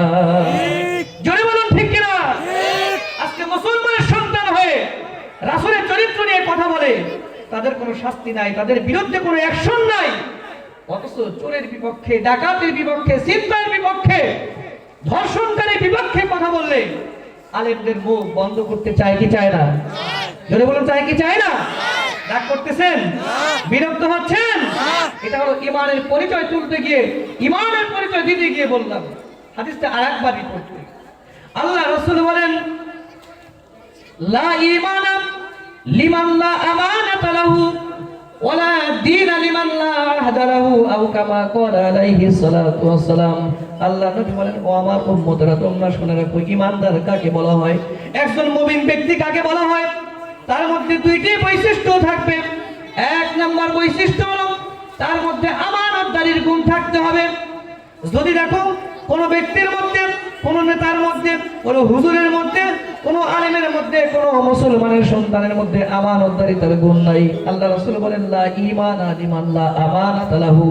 জোরে বলুন ঠিক কিনা? আজকে মুসলমানের সন্তান হয়ে রাসূলের চরিত্র নিয়ে কথা বলে, তাদের কোনো শাস্তি নাই, তাদের বিরুদ্ধে কোনো অ্যাকশন নাই। অথচ চোরের বিপক্ষে, ডাকাতের বিপক্ষে, ছিনতাইয়ের বিপক্ষে, ধর্ষণকারীর বিপক্ষে কথা বললে আলেমদের মুখ বন্ধ করতে চায় কি চায় না? জোরে বলুন, চায় কি চায় না? রাগ করতেছেন? বিরক্ত হচ্ছেন? এটা হলো ঈমানের পরিচয় তুলতে গিয়ে, ঈমানের পরিচয় দিতে গিয়ে বললাম। হাদিসটা আরেকবার রিপোর্ট করি। আল্লাহ রাসূল বলেন, লা ঈমানা লিমান লা আমানাতা লাহু ওয়ালা দীনা লিমান লা আহদা লাহু, আও কামা ক্বালা আলাইহিস সালাতু ওয়াস সালাম। আল্লাহ নবী বলেন, ও আমার উম্মতরা, তোমরা শুনে রাখো, ঈমানদার কাকে বলা হয়, একজন মুমিন ব্যক্তি কাকে বলা হয়, তার মধ্যে দুইটি বৈশিষ্ট্য থাকবে। এক নম্বর বৈশিষ্ট্য হলো তার মধ্যে আমানতদারির গুণ থাকতে হবে। যদি দেখো কোন ব্যক্তির মধ্যে, কোন নেতার মধ্যে, কোন হুজুরের মধ্যে, কোন আলেমের মধ্যে, কোন মুসলমানের সন্তানের মধ্যে আমানতদারিতার গুণ নাই, আল্লাহ রাসূল বলেন, লা ঈমানা লিমান লা আমানাতা লাহু।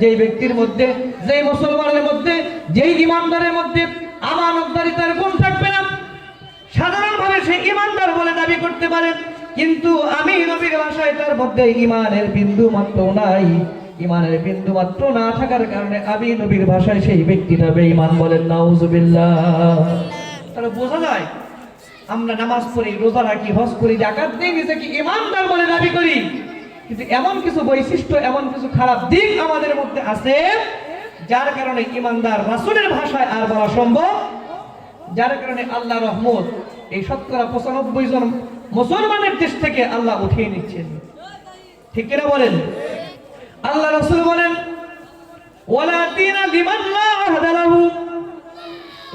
যেই ব্যক্তির মধ্যে, যেই মুসলমানের মধ্যে, যেই ঈমানদারের মধ্যে আমানতদারিতার গুণ থাকবে না, সাধারণভাবে সে ঈমানদার বলে দাবি করতে পারে, কিন্তু আমি নবীর ভাষায় তার মধ্যে ঈমানের বিন্দু মাত্র নাই। ঈমানের বিন্দু মাত্র না থাকার কারণে আমি নবীর ভাষায় সেই ব্যক্তিটা বেঈমান। বলেন নাউজুবিল্লাহ। তাহলে বোঝা যায়, আমরা নামাজ পড়ি, রোজা রাখি, হজ করি, যাকাত দিই, নিজেকে ঈমানদার বলে দাবি করি, কিন্তু এমন কিছু বৈশিষ্ট্য, এমন কিছু খারাপ দিক আমাদের মধ্যে আছে, যার কারণে ঈমানদার রাসূলের ভাষায় আর বলা সম্ভব, যার কারণে আল্লাহ রহমত এই শতকরা 95 জন মুসলমানের দেশ থেকে আল্লাহ উঠিয়ে নিচ্ছেন। ঠিক কিনা বলেন? আল্লাহ রাসূল বলেন, ওয়ালা দীনা লিমান লা আহদা লাহু।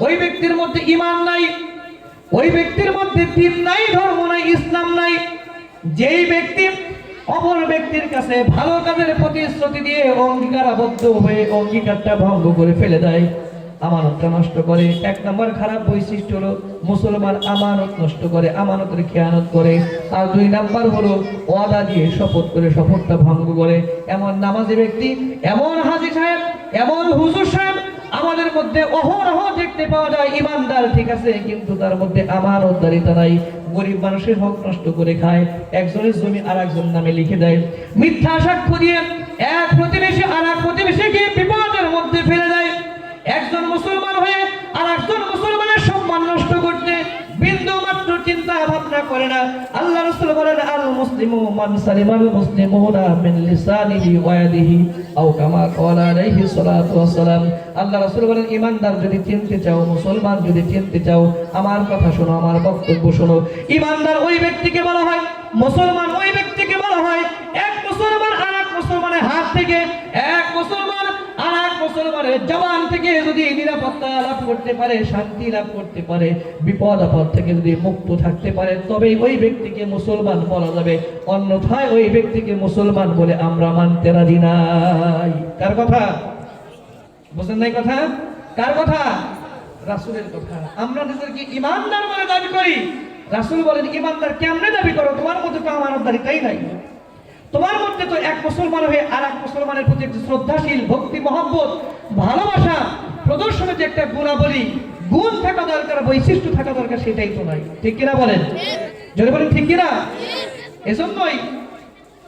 ওই ব্যক্তির মধ্যে ঈমান নাই, ওই ব্যক্তির মধ্যে দ্বীন নাই, ধর্ম নাই, ইসলাম নাই, যেই ব্যক্তি অপর ব্যক্তির কাছে ভালো কাজের প্রতিশ্রুতি দিয়ে অঙ্গীকারাবদ্ধ হয়ে অঙ্গীকারটা ভঙ্গ করে ফেলে দেয়, আমানতটা নষ্ট করে। এক নম্বর খারাপ বৈশিষ্ট্য হলো মুসলমান আমানত নষ্ট করে, আমানতের খেয়ানত করে। আর দুই নাম্বার হলো ওয়াদা দিয়ে শপথ করে শপথটা ভঙ্গ করে। এমন নামাজি ব্যক্তি, এমন হাজী সাহেব, এমন হুজুর সাহেব আমাদের মধ্যে অহরহ দেখতে পাওয়া যায়। ঈমানদার ঠিক আছে, কিন্তু তার মধ্যে আমানতদারিতা নাই। গরিব মানুষের হক নষ্ট করে খায়, একজনের জমি আর একজন নামে লিখে দেয়, মিথ্যা সাক্ষ্য দিয়ে এক প্রতিবেশী আর এক প্রতিবেশীকে বিপদের মধ্যে ফেলে দেয়। একজন মুসলমান হয়ে আর একজন মুসলমানের সম্মান নষ্ট করতে বিন্দু মাত্র চিন্তা ভাবনা করে না। আল্লাহ রাসূল বলেন, আল মুসলিমু মান সালিমাল মুসলিমুনা মিন লিসানিহি ওয়া ইয়াদিহি, আও কামা ক্বালা আলাইহিস সালাতু ওয়াস সালাম। আল্লাহ রাসূল বলেন, ঈমানদার যদি চিনতে চাও, মুসলমান যদি চিনতে চাও, আমার কথা শোনো, আমার বক্তব্য শোনো। ঈমানদার ওই ব্যক্তিকে বলা হয়, মুসলমান ওই ব্যক্তিকে বলা হয়, এক মুসলমান আর এক মুসলমানের হাত থেকে, এক মুসলমান আর এক মুসলমানের জবান থেকে যদি নিরাপত্তা লাভ করতে পারে, শান্তি লাভ করতে পারে, বিপদ আপদ থেকে যদি মুক্ত থাকতে পারে, তবেই ওই ব্যক্তিকে মুসলমান বলা যাবে। অন্যথায় ওই ব্যক্তিকে মুসলমান বলে আমরা মানতে রাজি নাই। কার কথা বুঝেন নাই? কথা কার কথা? রাসূলের কথা। আমরা নিজেদেরকে ঈমানদার বলে দাবি করি, রাসূল বলেন, ঈমানদার কেমনে দাবি করো? তোমার মধ্যে তো আমানতদারিতাই নাই। তোমার মধ্যে তো এক মুসলমান হয়ে আর এক মুসলমানের প্রতি একটি শ্রদ্ধাশীল, ভক্তি, মহব্বত, ভালোবাসা প্রদর্শনের যে একটা গুণাবলী, গুণ থাকা দরকার, বৈশিষ্ট্য থাকা দরকার, সেটাই তো নাই। ঠিক কিনা বলেন? জোরে বলেন ঠিক কিনা? এজন্যই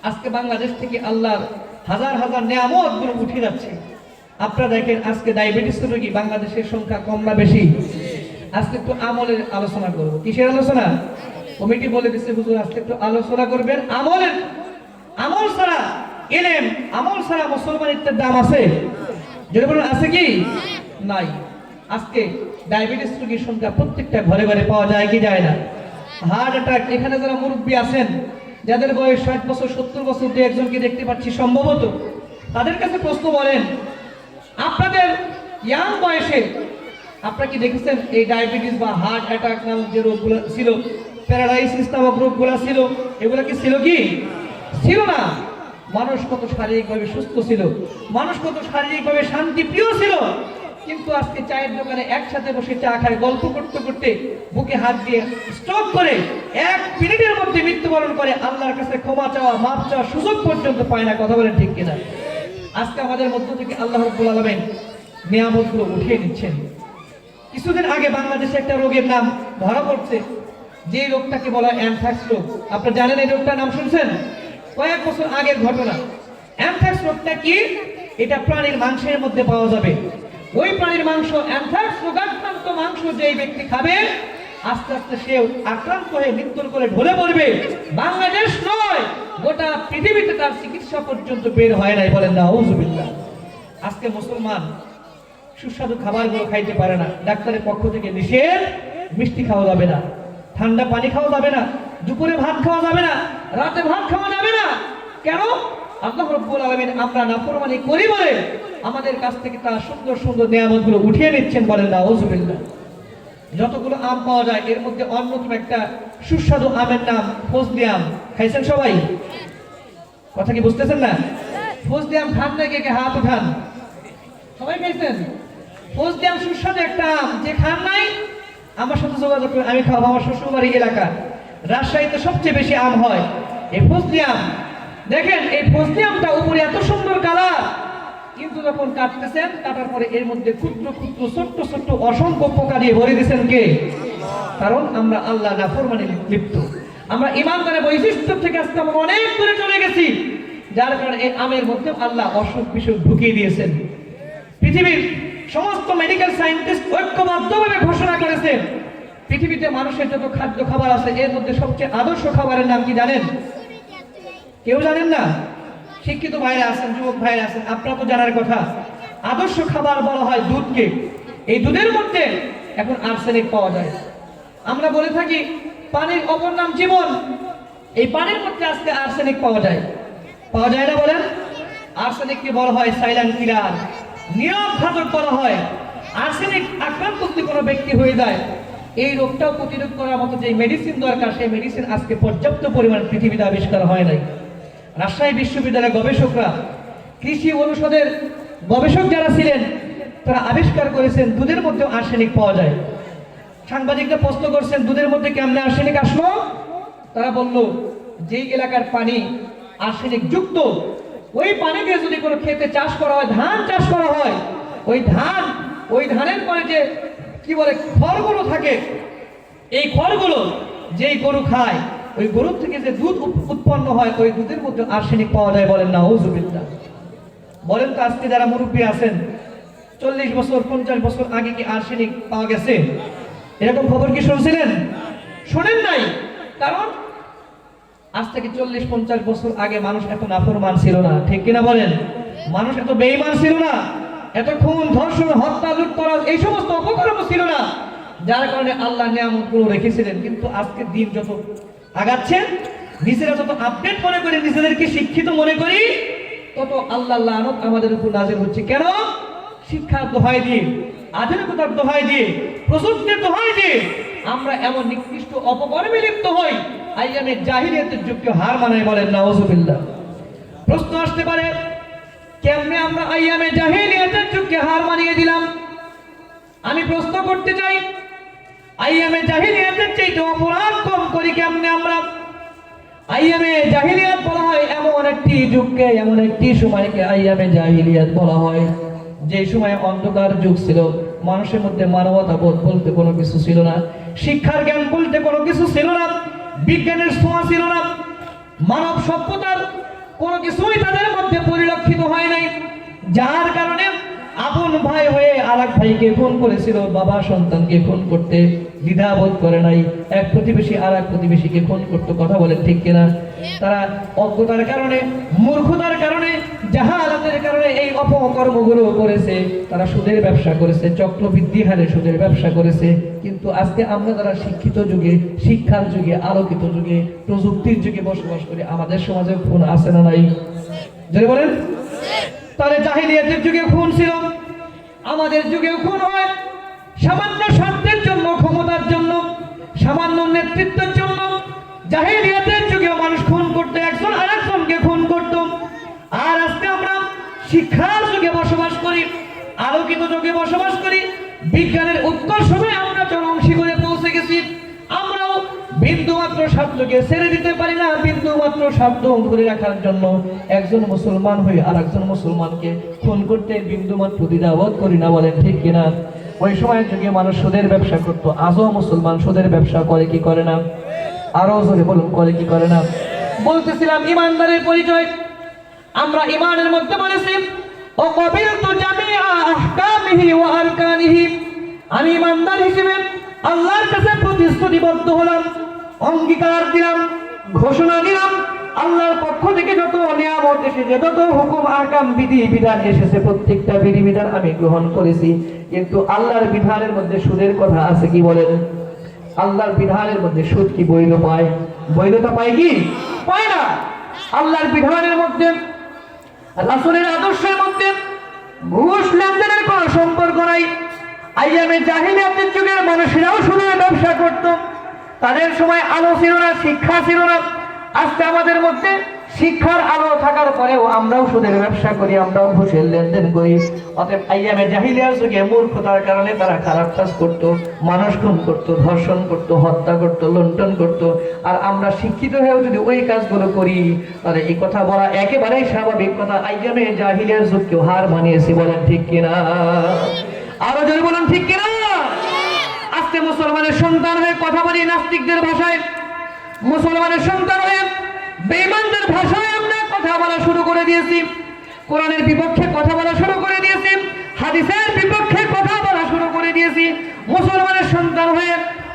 আজকে বাংলাদেশ থেকে আল্লাহর হাজার হাজার নিয়ামত গুলো উঠে যাচ্ছে। আপনারা দেখেন, আজকে ডায়াবেটিস রোগী বাংলাদেশের সংখ্যা কম না বেশি? আজকে একটু আমলের আলোচনা করবো। কিসের আলোচনা? কমিটি বলে দিচ্ছে, হুজুর আজকে একটু আলোচনা করবেন আমলের। আমল ছাড়া ইলম, আমল ছাড়া মুসলমানিত্বের দাম আছে? যদি বলেন আছে কি? নাই। আজকে ডায়াবেটিস রোগীর সংখ্যা প্রত্যেকটা ঘরে ঘরে পাওয়া যায় কি যায় না? হার্ট অ্যাটাক, এখানে যারা মুরব্বী আছেন, যাদের বয়স 60 বছর 70 বছর, দু একজনকে দেখতে পাচ্ছি সম্ভবত, তাদের কাছে প্রশ্ন বলেন, আপনাদের ইয়াং বয়সে আপনারা কি দেখেছেন এই ডায়াবেটিস বা হার্ট অ্যাটাক নামক যে রোগগুলো ছিল, প্যারালাইসিস নামক রোগগুলো ছিল, এগুলো কি ছিল? কি ছিল না? মানুষ কত শারীরিকভাবে সুস্থ ছিল, মানুষ কত শারীরিকভাবে শান্তি প্রিয় ছিল, কিন্তু আজকে চায়ের দোকানে একসাথে বসে চা খায়, গল্প করতে করতে বুকে হাত দিয়ে স্ট্রোক করে 1 মিনিটের মধ্যে মৃত্যুবরণ করে, আল্লাহর কাছে ক্ষমা চাওয়া, মাপ চাওয়ার সুযোগ পর্যন্ত পায় না। কথা বলেন ঠিক কিনা? আজকে আমাদের মধ্য থেকে আল্লাহ রাব্বুল আলামিন নিয়ামতগুলো উঠিয়ে নিচ্ছেন। কিছুদিন আগে বাংলাদেশে একটা রোগের নাম ধরা পড়ছে, যে রোগটাকে বলা হয় অ্যানথ্রাক্স রোগ। আপনারা জানেন এই রোগটার নাম শুনছেন? কয়েক বছর আগের ঘটনা। অ্যানথ্রাক্স রোগটা কি? এটা প্রাণীর মাংসের মধ্যে পাওয়া যাবে। ওই প্রাণীর মাংস, অ্যানথ্রাক্স রোগাক্রান্ত মাংস যেই ব্যক্তি খাবে, আস্তে আস্তে সে আক্রান্ত হয়ে মৃত্যুর কোলে ঢলে পড়বে। বাংলাদেশ নয়, গোটা পৃথিবীতে তার চিকিৎসা পর্যন্ত বের হয় নাই। বলেন নাউজুবিল্লাহ। আজকে মুসলমান সুস্বাদু খাবারগুলো খাইতে পারে না, ডাক্তারের পক্ষ থেকে নিষেধ। মিষ্টি খাওয়া যাবে না, ঠান্ডা পানি খাওয়া যাবে না, দুপুরে ভাত খাওয়া যাবে না, রাতে ভাত খাওয়া যাবে না। কেন? আল্লাহ রাব্বুল আলামিন আমরা নাফরমানি করি বলে আমাদের কাছ থেকে তার সুন্দর সুন্দর নিয়ামতগুলো উঠিয়ে নিচ্ছেন। বলেন নাউজুবিল্লাহ। যতগুলো আম পাওয়া যায় এর মধ্যে অন্যতম একটা সুস্বাদু আমের নাম ফজলি আম। খাইছেন সবাই? কথা কি বুঝতেছেন না? ফজলি আম খান না? কে কে হাত উঠান। সবাই খাইছেন? ফজলি আম সুস্বাদু একটা আম, যে খান নাই আমার সাথে যোগাযোগ করে, আমি খাওয়াবো। আমার শ্বশুরবাড়ি এলাকা রাজশাহীতে সবচেয়ে বেশি আম হয় এই ফজলি আম। দেখেন এই ফজলি আমটা উপরে এত সুন্দর কালার, কিন্তু যখন কাটতেছেন, কাটার পরে এর মধ্যে ক্ষুদ্র ক্ষুদ্র ছোট্ট ছোট্ট অসংখ্য পোকা দিয়ে ভরে দিয়েছেন কে? কারণ আমরা আল্লাহ নাফরমানি লিপ্ত। আমরা ইমানদারের বৈশিষ্ট্য থেকে আজকে আমরা অনেক দূরে চলে গেছি, যার কারণে এই আমের মধ্যে আল্লাহ অসুখ বিসুখ ঢুকিয়ে দিয়েছেন। পৃথিবীর সমস্ত মেডিকেল সায়েন্টিস্ট ঐক্যবদ্ধভাবে ঘোষণা করেছেন, পৃথিবীতে মানুষের যত খাদ্য খাবার আছে এর মধ্যে সবচেয়ে আদর্শ খাবারের নাম কি জানেন? কেউ জানেন না? শিক্ষিত ভাইরা আছেন, যুবক ভাইরা আছেন, আপনারা তো জানার কথা। আদর্শ খাবার বলা হয় দুধকে। এই দুধের মধ্যে এখন আর্সেনিক পাওয়া যায়। আমরা বলে থাকি পানির অপর নাম জীবন। এই পানির মধ্যে আজকে আর্সেনিক পাওয়া যায়। পাওয়া যায় না? বলেন। আর্সেনিককে বলা হয় সাইলেন্ট কিলার, নীরব ঘাতক বলা হয়। আর্সেনিক আক্রান্ত যদি কোনো ব্যক্তি হয়ে যায়, এই রোগটাও প্রতিরোধ করার মতো যে মেডিসিন দরকার, সেই মেডিসিন আজকে পর্যাপ্ত পরিমাণ পৃথিবীতে আবিষ্কার হয় নাই। রাজশাহী বিশ্ববিদ্যালয়ের গবেষকরা, কৃষি অনুষদের গবেষক যারা ছিলেন, তারা আবিষ্কার করেছেন দুধের মধ্যে আর্সেনিক পাওয়া যায়। সাংবাদিকরা প্রশ্ন করছেন দুধের মধ্যে কেমনে আর্সেনিক আসলো? তারা বলল, যেই এলাকার পানি আর্সেনিক যুক্ত, ওই পানি দিয়ে যদি কোনো ক্ষেতে চাষ করা হয়, ধান চাষ করা হয়, ওই ধানের পরে যে কি বলে খড়গুলো থাকে, এই খড়গুলো যেই গরু খায়, ওই গরুর থেকে যে দুধ উৎপন্ন হয়, ওই দুধের মধ্যে আর্সেনিক পাওয়া যায়। বলেন নাউজুবিল্লাহ। বলেন তো আজকে যারা মুরব্বী আছেন, 40 বছর 50 বছর আগে কি আর্সেনিক পাওয়া গেছে? এরকম খবর কি শুনছিলেন? শোনেন নাই। কারণ আজ থেকে 40-50 বছর আগে মানুষ এত নাফরমান ছিল না, ঠিক কিনা বলেন? মানুষ এত বেঈমান ছিল না, এত খুন, ধর্ষণ, হত্যা, লুটতরাজ এই সমস্ত অপকর্ম ছিল না, যার কারণে আল্লাহ নিয়ামতগুলো রেখেছিলেন। কিন্তু আজকে দিন যত আগাচ্ছে, নিজেরা যত আপডেট মনে করি, নিজেদেরকে শিক্ষিত মনে করি, তত আল্লাহর লানত আমাদের উপর নাযিল হচ্ছে। কেন? শিক্ষার দোহাই দিয়ে, আধুনিকতার দোহাই দিয়ে, প্রযুক্তির দোহাই দিয়ে আমরা এমন নিকৃষ্ট অপকর্মে লিপ্ত হই, আইয়ামে জাহিলিয়াতের যুগকে হার মানাই। বলেন নাউজুবিল্লাহ। প্রশ্ন আসতে পারে, কেমনে আমরা আইয়ামে জাহিলিয়াতের যুগকে হার মানিয়ে দিলাম? আমি প্রশ্ন করতে চাই, আইয়ামে জাহিলিয়াতের চাইতে অপরাধ কম করি কেমনে আমরা? আইয়ামে জাহিলিয়াত বলা হয় এমন একটি যুগকে, এমন একটি সময়কে আইয়ামে জাহিলিয়াত বলা হয়, যে সময় অন্ধকার যুগ ছিল, মানুষের মধ্যে মানবতা বোধ বলতে কোনো কিছু ছিল না, শিক্ষার জ্ঞান বলতে কোনো কিছু ছিল না, বিজ্ঞানের ছোঁয়া ছিল না, মানব সভ্যতার কোনো কিছুই তাদের মধ্যে পরিলক্ষিত হয় নাই। যার কারণে আপন ভাই হয়ে আরেক ভাইকে খুন করেছিল, বাবা সন্তানকে খুন করতে দ্বিধাবোধ করে নাই, এক প্রতিবেশী আরেক প্রতিবেশীকে খুন করতে। কথা বলেন ঠিক কিনা? তারা অজ্ঞতার কারণে, মূর্খতার কারণে, জাহালাতের কারণে এই অপকর্মগুলো করেছে। তারা সুদের ব্যবসা করেছে, চক্রবৃদ্ধি হারে সুদের ব্যবসা করেছে। কিন্তু আজকে আমরা যারা শিক্ষিত যুগে, শিক্ষার যুগে, আলোকিত যুগে, প্রযুক্তির যুগে বসবাস করি, আমাদের সমাজে খুন আছে না নাই? যদি বলেন, তাহলে জাহিলিয়াতের যুগে খুন ছিল, আমাদের যুগেও খুন হয়। সামান্য স্বার্থের জন্য, ক্ষমতার জন্য, সামান্য নেতৃত্বের জন্য জাহিলিয়াতের যুগেও মানুষ খুন করতো, একজন আরেকজনকে খুন করত। আর আজকে আমরা শিক্ষার যুগে বসবাস করি, আলোকিত যুগে বসবাস করি, বিজ্ঞানের উৎকর্ষে আমরা চরম শিখরে পৌঁছে গেছি। আমরাও বিন্দু মাত্র শব্দকে ছেড়ে দিতে পারি না। বিন্দু মাত্র শব্দ ধরে রাখার জন্য একজন মুসলমান হয়ে আর একজন মুসলমানকে খুন করতে বিন্দু মাত্র দ্বিধাবোধ করি না, বলেন ঠিক কিনা? ওই সময়ের যুগে মানুষ সুদের ব্যবসা করত, আজও মুসলমান সুদের ব্যবসা করে কি করে না? আরো জোরে বলুন, করে কি করে না? বলতেছিলাম ইমানদারের পরিচয়। আমরা ইমানের মধ্যে বলেছি ও কবিলতু জামিআ আহকামিহি ওয়া আরকানিহি, আমি ইমানদার হিসেবে আল্লাহর কাছে প্রতিশ্রুতিবদ্ধ হলাম, অঙ্গীকার দিলাম, ঘোষণা দিলাম, আল্লাহর পক্ষ থেকে যত নিয়ামত এসেছে, যত হুকুম আহকাম বিধি বিধান এসেছে, প্রত্যেকটা বিধি বিধান আমি গ্রহণ করেছি। কিন্তু আল্লাহর বিধানের মধ্যে সুদের কথা আছে কি বলেন? আল্লাহর বিধানের মধ্যে সুদ কি বৈধ পায়? বৈধতা পায় কি? পায় না। আল্লাহর বিধানের মধ্যে, রাসূলের আদর্শের মধ্যে ঘুষ লেনদেনের কোনো সম্পর্ক নাই। আইয়ামে জাহিলিয়াতের যুগের মানুষেরাও সুদের ব্যবসা করত। তাদের সময় আলো ছিল না, শিক্ষা ছিল না। আজকে আমাদের মধ্যে শিক্ষার আলো থাকার পরেও আমরাও সুদের ব্যবসা করি, আমরাও ঘুষের লেনদেন করি। অতএব আইয়ামে জাহিলিয়ার যুগে মূর্খতার কারণে তারা খারাপ কাজ করত, মানুষ খুন করত, ধর্ষণ করত, হত্যা করত, লুণ্ঠন করত। আর আমরা শিক্ষিত হয়েও যদি ওই কাজগুলো করি, তাহলে এই কথা বলা একেবারেই স্বাভাবিক কথা। আইয়ামে জাহিলিয়ার যুগকেও হার মানিয়েছি, বলেন ঠিক কিনা? আরো যদি বলেন ঠিক কিনা? আজকে মুসলমানের সন্তান হয়ে কথা বলি নাস্তিকদের ভাষায়, মুসলমানের সন্তান হয়ে বেঈমানদের ভাষায় আমরা কথা বলা শুরু করে দিয়েছি। কোরআনের বিপক্ষে কথা বলা শুরু করে দিয়েছি, হাদিসের বিপক্ষে কথা বলা শুরু করে দিয়েছি। মুসলমানের সন্তান হয়ে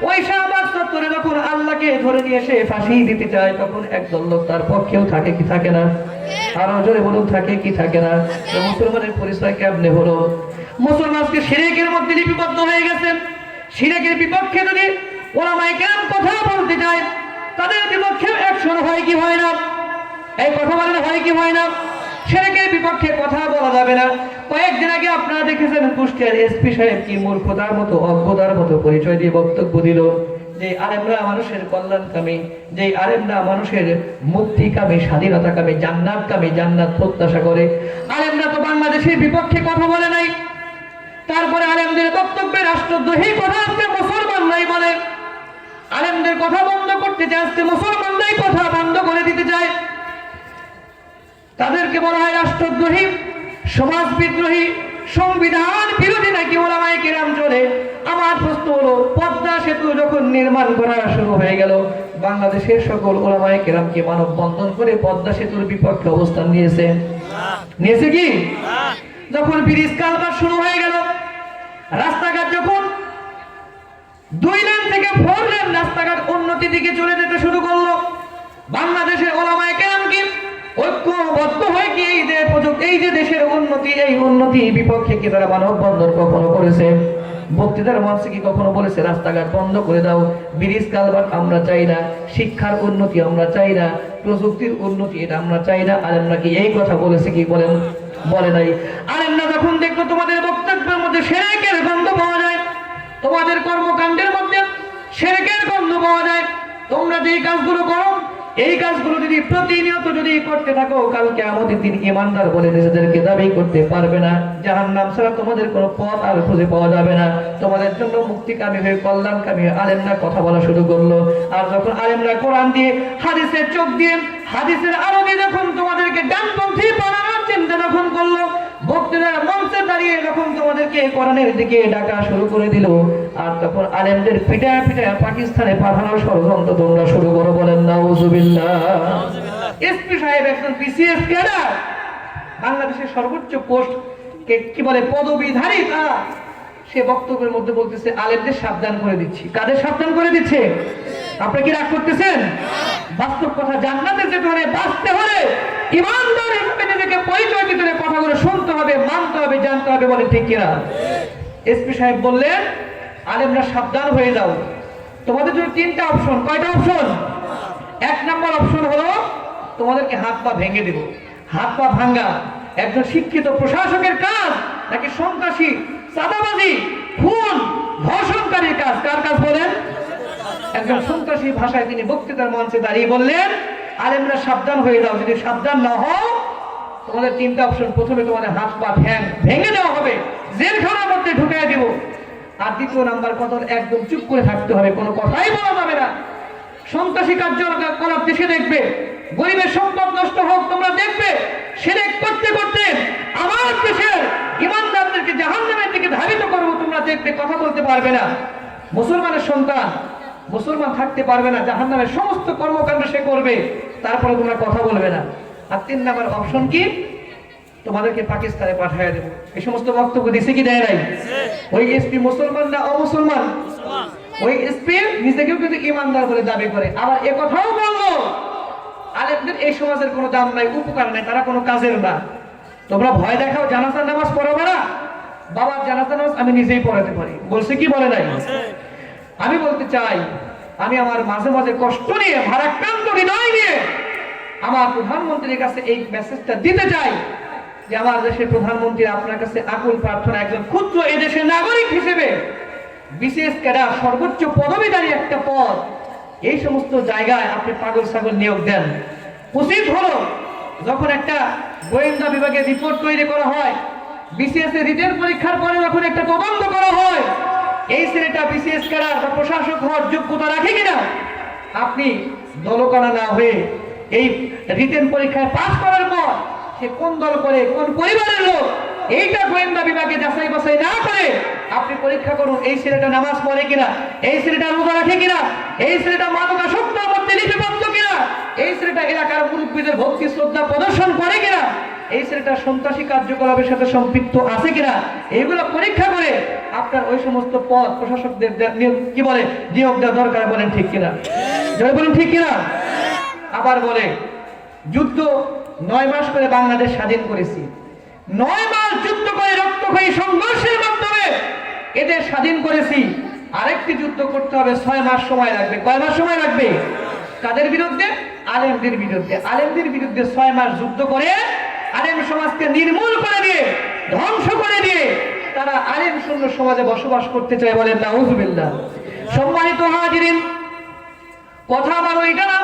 ওই শাহবাগ চত্বরে যখন আল্লাহকে ধরে নিয়ে এসে ফাঁসি দিতে চায়, তখন একদল লোক তার পক্ষেও থাকে কি থাকে না? আরো জোরে বলুন, থাকে কি থাকে না? মুসলমানের পরিচয় কেমনে হলো? মুসলমানকে শিরকের মধ্যে লিপিবদ্ধ হয়ে গেছে। শিরকের বিপক্ষে যদি ওলামায়ে কেরাম কথা বলতে যায়, তাদের বিপক্ষে অ্যাকশন হয় কি হয় না? এই কথা বলেন, হয় কি হয় না? শিরকের বিপক্ষে কথা বলা যাবে না। কয়েকদিন আগে আপনারা দেখেছেন কুষ্টিয়ার এসপি সাহেব কি মূর্খতার মতো, অজ্ঞতার মতো পরিচয় দিয়ে বক্তব্য দিল যে আলেমরা মানুষের কল্যাণকামী, যে আলেমরা মানুষের মুক্তিকামী, স্বাধীনতাকামী, জান্নাতকামী, জান্নাত প্রত্যাশা করে। আলেমরা তো বাংলাদেশের বিপক্ষে কথা বলে নাই। তারপরে আলেমদের বক্তব্যে রাষ্ট্রদ্রোহী কথা আজকে মুসলমানরাই বলে। আলেমদের কথা বন্ধ করতে চায়, আজকে মুসলমানরাই কথা বন্ধ করে দিতে চায়। তাদেরকে বলা হয় রাষ্ট্রদ্রোহী, সমাজ বিদ্রোহী, সংবিধান বিরোধী নাকি ওলামায়ে কেরাম চলে। আমার প্রশ্ন হলো, পদ্মা সেতু যখন নির্মাণ করা শুরু হয়ে গেল, বাংলাদেশের সকল ওলামায়ে কেরাম কি মানববন্ধন করে পদ্মা সেতুর বিপক্ষে অবস্থান নিয়েছে? নিয়েছে কি? যখন ব্রিজ কালভার্ট শুরু হয়ে গেল, রাস্তাঘাট যখন 2 লেন থেকে 4 লেন রাস্তাঘাট উন্নতির দিকে চলে যেতে শুরু করলো, বাংলাদেশের ওলামায়ে কেরাম কি ঐক্যবদ্ধ হয়ে কি এই যে দেশের উন্নতি, এই উন্নতির বিপক্ষে কি তারা মানববন্ধন কখনো করেছে? বক্তৃতার মঞ্চে কি কখনো বলেছে রাস্তাঘাট বন্ধ করে দাও, ব্রিজ কালভার্ট আমরা চাই না, শিক্ষার উন্নতি আমরা চাই না, প্রযুক্তির উন্নতি এটা আমরা চাই না? আলেমরা কি এই কথা বলেছে কি? বলেন, বলে নাই। আলেমরা যখন দেখলো তোমাদের বক্তব্যের মধ্যে শিরকের গন্ধ পাওয়া যায়, তোমাদের কর্মকাণ্ডের মধ্যে শিরকের গন্ধ পাওয়া যায়, তোমরা যে কাজগুলো করো, এই কাজগুলো যদি প্রতিনিয়ত যদি করতে থাকো, কাল কিয়ামতের দিন ঈমানদার বলে নিজেদেরকে দাবি করতে পারবে না। জাহান্নাম ছাড়া তোমাদের কোনো পথ আর খুঁজে পাওয়া যাবে না। তোমাদের জন্য মুক্তিকামী হয়ে, কল্যাণকামী হয়ে আলেমরা কথা বলা শুরু করলো। আর যখন আলেমরা কোরআন দিয়ে, হাদিসের চোখ দিয়ে, হাদিসের আলো দিয়ে যখন তোমাদেরকে ডানপন্থী বানানোর চিন্তা যখন করলো, বক্তৃতার মঞ্চে দাঁড়িয়ে যখন তোমাদেরকে কোরআনের দিকে ডাকা শুরু করে দিল, আর তখন আলেমদের পিটায় পিটায় পাকিস্তানে পাঠানোর ষড়যন্ত্র তোমরা শুরু করো, বলেন নাউজুবিল্লাহ। এসপি সাহেব একজন বিসিএস ক্যাডার, বাংলাদেশের সর্বোচ্চ পোস্ট কি বলে পদবীধারী তারা, সে বক্তব্যের মধ্যে বলতেছে আলেমদের সাবধান করে দিচ্ছি। কাদের সাবধান করে দিচ্ছে? আপনি কি রাগ করতেছেন? বাস্তব কথা, জান্নাতে যেতে হলে, বাঁচতে হলে, ঈমানদার হিসেবে নিজেকে পরিচয় দিতে হলে কথাগুলো শুনতে হবে, মানতে হবে, জানতে হবে, বলে ঠিক কিনা? এসপি সাহেব বললেন আলেমরা সাবধান হয়ে যাও, তোমাদের জন্য 3টা অপশন। কয়টা অপশন? 1 নম্বর অপশন হলো তোমাদেরকে হাত পা ভেঙে দেব। হাত পা ভাঙ্গা একজন শিক্ষিত প্রশাসকের কাজ নাকি সন্ত্রাসী, চাঁদাবাজি, খুন, ধর্ষণকারীর কাজ? কার কাজ বলেন? একজন সন্ত্রাসী ভাষায় তিনি বক্তৃতার মঞ্চে দাঁড়িয়ে বললেন আলেমরা সাবধান হয়ে যাও, যদি সাবধান না হও তোমাদের 3টা অপশন। প্রথমে তোমাদের হাত পা ভেঙে দেওয়া হবে, জেলখানার মধ্যে ঢুকিয়ে দিব। আর দ্বিতীয় নাম্বার কথা, একদম চুপ করে থাকতে হবে, কোনো কথাই বলা যাবে না। সন্ত্রাসী কার্যকলাপ দেশে দেখবে, গরিবের সম্পদ নষ্ট হোক তোমরা দেখবে, শিরক করতে করতে আমার দেশের ইমানদারদেরকে জাহান্নামের দিকে ধাবিত করবো, তোমরা দেখবে, কথা বলতে পারবে না। মুসলমানের সন্তান মুসলমান থাকতে পারবে না, জাহান্নামের সমস্ত কর্মকাণ্ড সে করবে, তারপরে তোমরা কথা বলবে না। আর 3 নাম্বার অপশন কি? তোমাদেরকে পাকিস্তানে পাঠিয়ে দেবো। এই সমস্ত বক্তব্য দিছে কি দেয় নাই? ওই এসপি মুসলমান না অমুসলমান? ওই এসপি নিজেকেও কিন্তু ইমানদার বলে দাবি করে। আবার এ কথাও বললো, আলেমদের এই সমাজের কোনো দাম নাই, উপকার নাই, তারা কোনো কাজের না। তোমরা ভয় দেখাও, জানাজার নামাজ পড়াবে না? বাবার জানাজার নামাজ আমি নিজেই পড়াতে পারি, বলছে কি বলে নাই? আমি বলতে চাই, আমি আমার মাঝে মাঝে কষ্ট নিয়ে, ভারাক্রান্ত হৃদয় নিয়ে আমার প্রধানমন্ত্রীর কাছে এই মেসেজটা দিতে চাই যে আমার দেশের প্রধানমন্ত্রী, আপনার কাছে আকুল প্রার্থনা, একজন ক্ষুদ্র এদেশের নাগরিক হিসেবে বিশেষ ক্যাডার, সর্বোচ্চ পদবীধারী একটা পদ, এই সমস্ত জায়গায় আপনি পাগল ছাগল নিয়োগ দেন। উচিত হলো যখন একটা গোয়েন্দা বিভাগে রিপোর্ট তৈরি করা হয়, বিসিএস এর রিটেন পরীক্ষার পরে যখন একটা তদন্ত করা হয়, এই ছেলেটা বিসিএস ক্যাডার বা প্রশাসক হওয়ার যোগ্যতা রাখে কিনা, আপনি দলকণা না হয়ে এই রিটেন পরীক্ষায় পাস করার পর সে কোন দল করে, কোন পরিবারের লোক, এইটা গোয়েন্দা বিভাগে যাচাই বাছাই না করে আপনি পরীক্ষা করুন এই ছেলেটা নামাজ পড়ে কিনা, এই ছেলেটা রোজা রাখে কিনা, এই ছেলেটা মাদকাসক্তের মধ্যে লিপিবদ্ধ কিনা, এই ছেলেটা এলাকার মুরব্বীদের ভক্তি শ্রদ্ধা প্রদর্শন করে কিনা, এই ছেলেটা সন্ত্রাসী কার্যকলাপের সাথে সম্পৃক্ত আছে কিনা, এইগুলো পরীক্ষা করে আপনার ওই সমস্ত পদ প্রশাসকদের কি বলে নিয়োগ দেওয়া দরকার। বলেন ঠিক কিনা? জয় বলেন ঠিক কিনা? আবার বলে যুদ্ধ 9 মাস করে বাংলাদেশ স্বাধীন করেছি, 9 মাস যুদ্ধ করে রক্তক্ষয়ী সংঘর্ষের মাধ্যমে এদের স্বাধীন করেছি। আরেকটি যুদ্ধ করতে হবে, 6 মাস সময় লাগবে। কয় মাস সময় লাগবে? কাদের বিরুদ্ধে? আলেমদের বিরুদ্ধে। আলেমদের বিরুদ্ধে 6 মাস যুদ্ধ করে আলেম সমাজকে নির্মূল করে দিয়ে, ধ্বংস করে দিয়ে তারা আলেম শূন্য সমাজে বসবাস করতে চায়। বলেন নাউজুবিল্লাহ। সম্মানিত হাজিরিন, কথা আমার ওইটা না,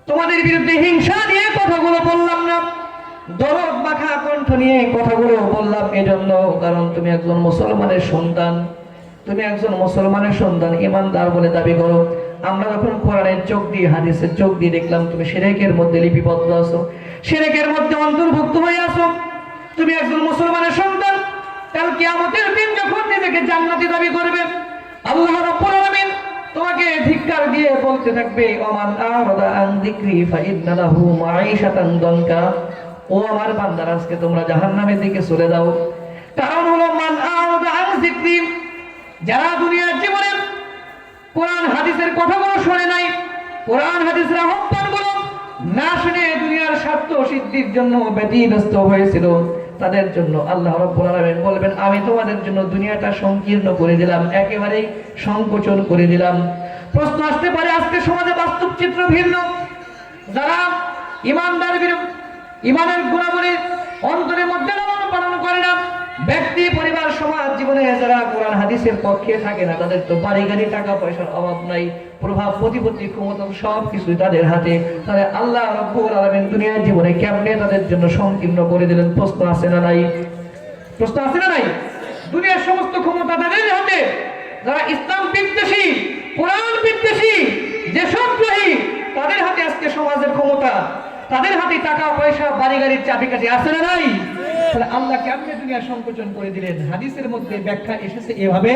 তোমাদের বিরুদ্ধে হিংসা দিয়ে কথাগুলো বললাম না, দরদ মাখা কণ্ঠ নিয়ে কথাগুলো বললাম এজন্য, কারণ তুমি একজন মুসলমানের সন্তান, তুমি একজন মুসলমানের সন্তান, ইমানদার বলে দাবি করো। আমরা যখন কোরআনের চোখ দিয়ে, হাদিসের চোখ দিয়ে দেখলাম তুমি শিরকের মধ্যে লিপিবদ্ধ আছো, শিরকের মধ্যে অন্তর্ভুক্ত হয়ে আছো। তুমি একজন মুসলমানের সন্তান, কাল কিয়ামতের দিন যখন নিজেকে জান্নাতি দাবি করবে, আল্লাহ রাব্বুল আলামিন তোমাকে ধিক্কার দিয়ে বলতে থাকবে, ওমান আরাদা আন যিকরি ফাইন্না লাহু মাঈশাতান দনকা। ও আমার বান্দারা, আজকে তোমরা জাহান্নামের দিকে চলে যাও। কারণ হলো মান আরাদা আন যিকরি, যারা দুনিয়ার জীবনে কোরআন হাদিসের কথাগুলো শুনে নাই, কোরআন হাদিসের আহ্বানগুলো না শুনে দুনিয়ার স্বার্থ সিদ্ধির জন্য ব্যতিব্যস্ত হয়েছিল, তাদের জন্য আল্লাহ রাব্বুল আলামিন বলবেন, আমি তোমাদের জন্য দুনিয়াটা সংকীর্ণ করে দিলাম, একেবারে সংকোচন করে দিলাম। প্রশ্ন আসতে পারে, আজকে সমাজে বাস্তব চিত্র ভিন্ন। যারা ইমানদার বিরুদ্ধে, ইমানের গুণাবলী অন্তরের মধ্যে লালন পালন করে না, ব্যক্তি পরিবার সমাজ জীবনে যারা কোরআন হাদিসের পক্ষে থাকে না, তাদের তো বাড়ি গাড়ি টাকা পয়সার অভাব নাই, প্রভাব প্রতিপত্তি ক্ষমতা সব কিছুই তাদের হাতে, তাহলে আল্লাহ রাব্বুল আলামিন দুনিয়ার জীবনে কেমনে তাদের জন্য সংকীর্ণ করে দিলেন? প্রশ্ন আছে না নাই? প্রশ্ন আছে না নাই? দুনিয়ার সমস্ত ক্ষমতা তাদের হাতে। যারা ইসলাম বিদ্বেষী, কোরআন বিদ্বেষী, দেশদ্রোহী, তাদের হাতে আজকে সমাজের ক্ষমতা, তাদের হাতে টাকা পয়সা, বাড়ি গাড়ির চাবিকাঠি আছে না নাই? তাহলে আল্লাহ কেমনে দুনিয়া সংকোচন করে দিলেন? হাদিসের মধ্যে ব্যাখ্যা এসেছে এভাবে,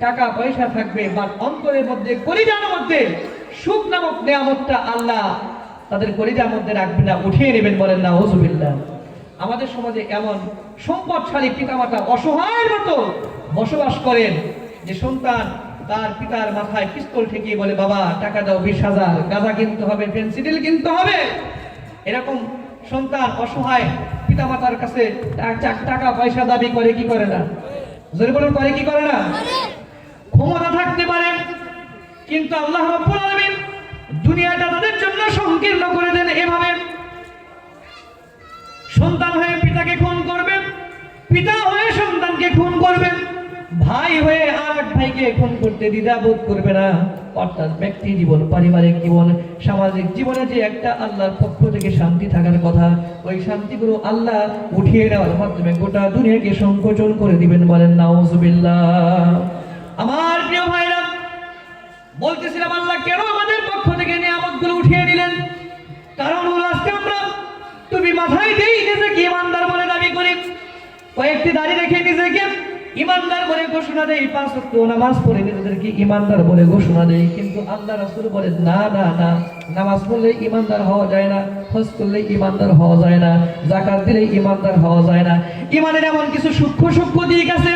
টাকা পয়সা থাকবে, বাট অন্তরের মধ্যে, কলিজার মধ্যে সুখ নামক নিয়ামতটা আল্লাহ তাদের কলিজার মধ্যে রাখবেন না, উঠিয়ে নেবেন। বলেন নাউজুবিল্লাহ। আমাদের সমাজে এমন সম্পদশালী পিতামাতা অসহায়ের মতো বসবাস করেন যে সন্তান তার পিতার মাথায় পিস্তল ঠেকিয়ে বলে, বাবা টাকা দাও 20,000, গাঁজা কিনতে হবে, পেন্সিডিল কিনতে হবে। এরকম সন্তান অসহায় পিতামাতার কাছে টাকা পয়সা দাবি করে কি করে না? জোরে বলুন, করে কি করে না? ক্ষমতা থাকতে পারে, কিন্তু আল্লাহ রাব্বুল আলামিন দুনিয়াটা তাদের জন্য সংকীর্ণ করে দেন এভাবে। সন্তান হয়ে পিতাকে খুন করবেন, পিতা হয়ে সন্তানকে খুন করবেন, ভাই হয়ে আর এক ভাইকে খুন করতে দ্বিধাবোধ করবে না। অর্থাৎ ব্যক্তি জীবন, পারিবারিক জীবন, সামাজিক জীবনে যে একটা আল্লাহর পক্ষ থেকে শান্তি থাকার কথা, ওই শান্তিগুলো আল্লাহ উঠিয়ে নেওয়ার মাধ্যমে গোটা দুনিয়াকে সংকোচন করে দিবেন। বলেন নাউজুবিল্লাহ। আমার প্রিয় ভাইরা, বলতেছিলাম আল্লাহ কেন আমাদের পক্ষ থেকে নিয়ামতগুলো উঠিয়ে দিলেন? কারণ হলো আজকে আমরা তুমি মাথায় দেই নিজেকে ইমানদার বলে দাবি করি, কয়েকটি দাড়ি রেখে নিজেকে ইমানদার বলে ঘোষণা দেই, 5 ওয়াক্ত নামাজ পড়ে নিজেদেরকে ইমানদার বলে ঘোষণা দেই, কিন্তু আল্লাহ রাসূল বলেন না না না, নামাজ পড়লে ইমানদার হওয়া যায় না, হজ করলে ইমানদার হওয়া যায় না, যাকাত দিলে ইমানদার হওয়া যায় না। ইমানের এমন কিছু সূক্ষ্ম সূক্ষ্ম দিক আছে,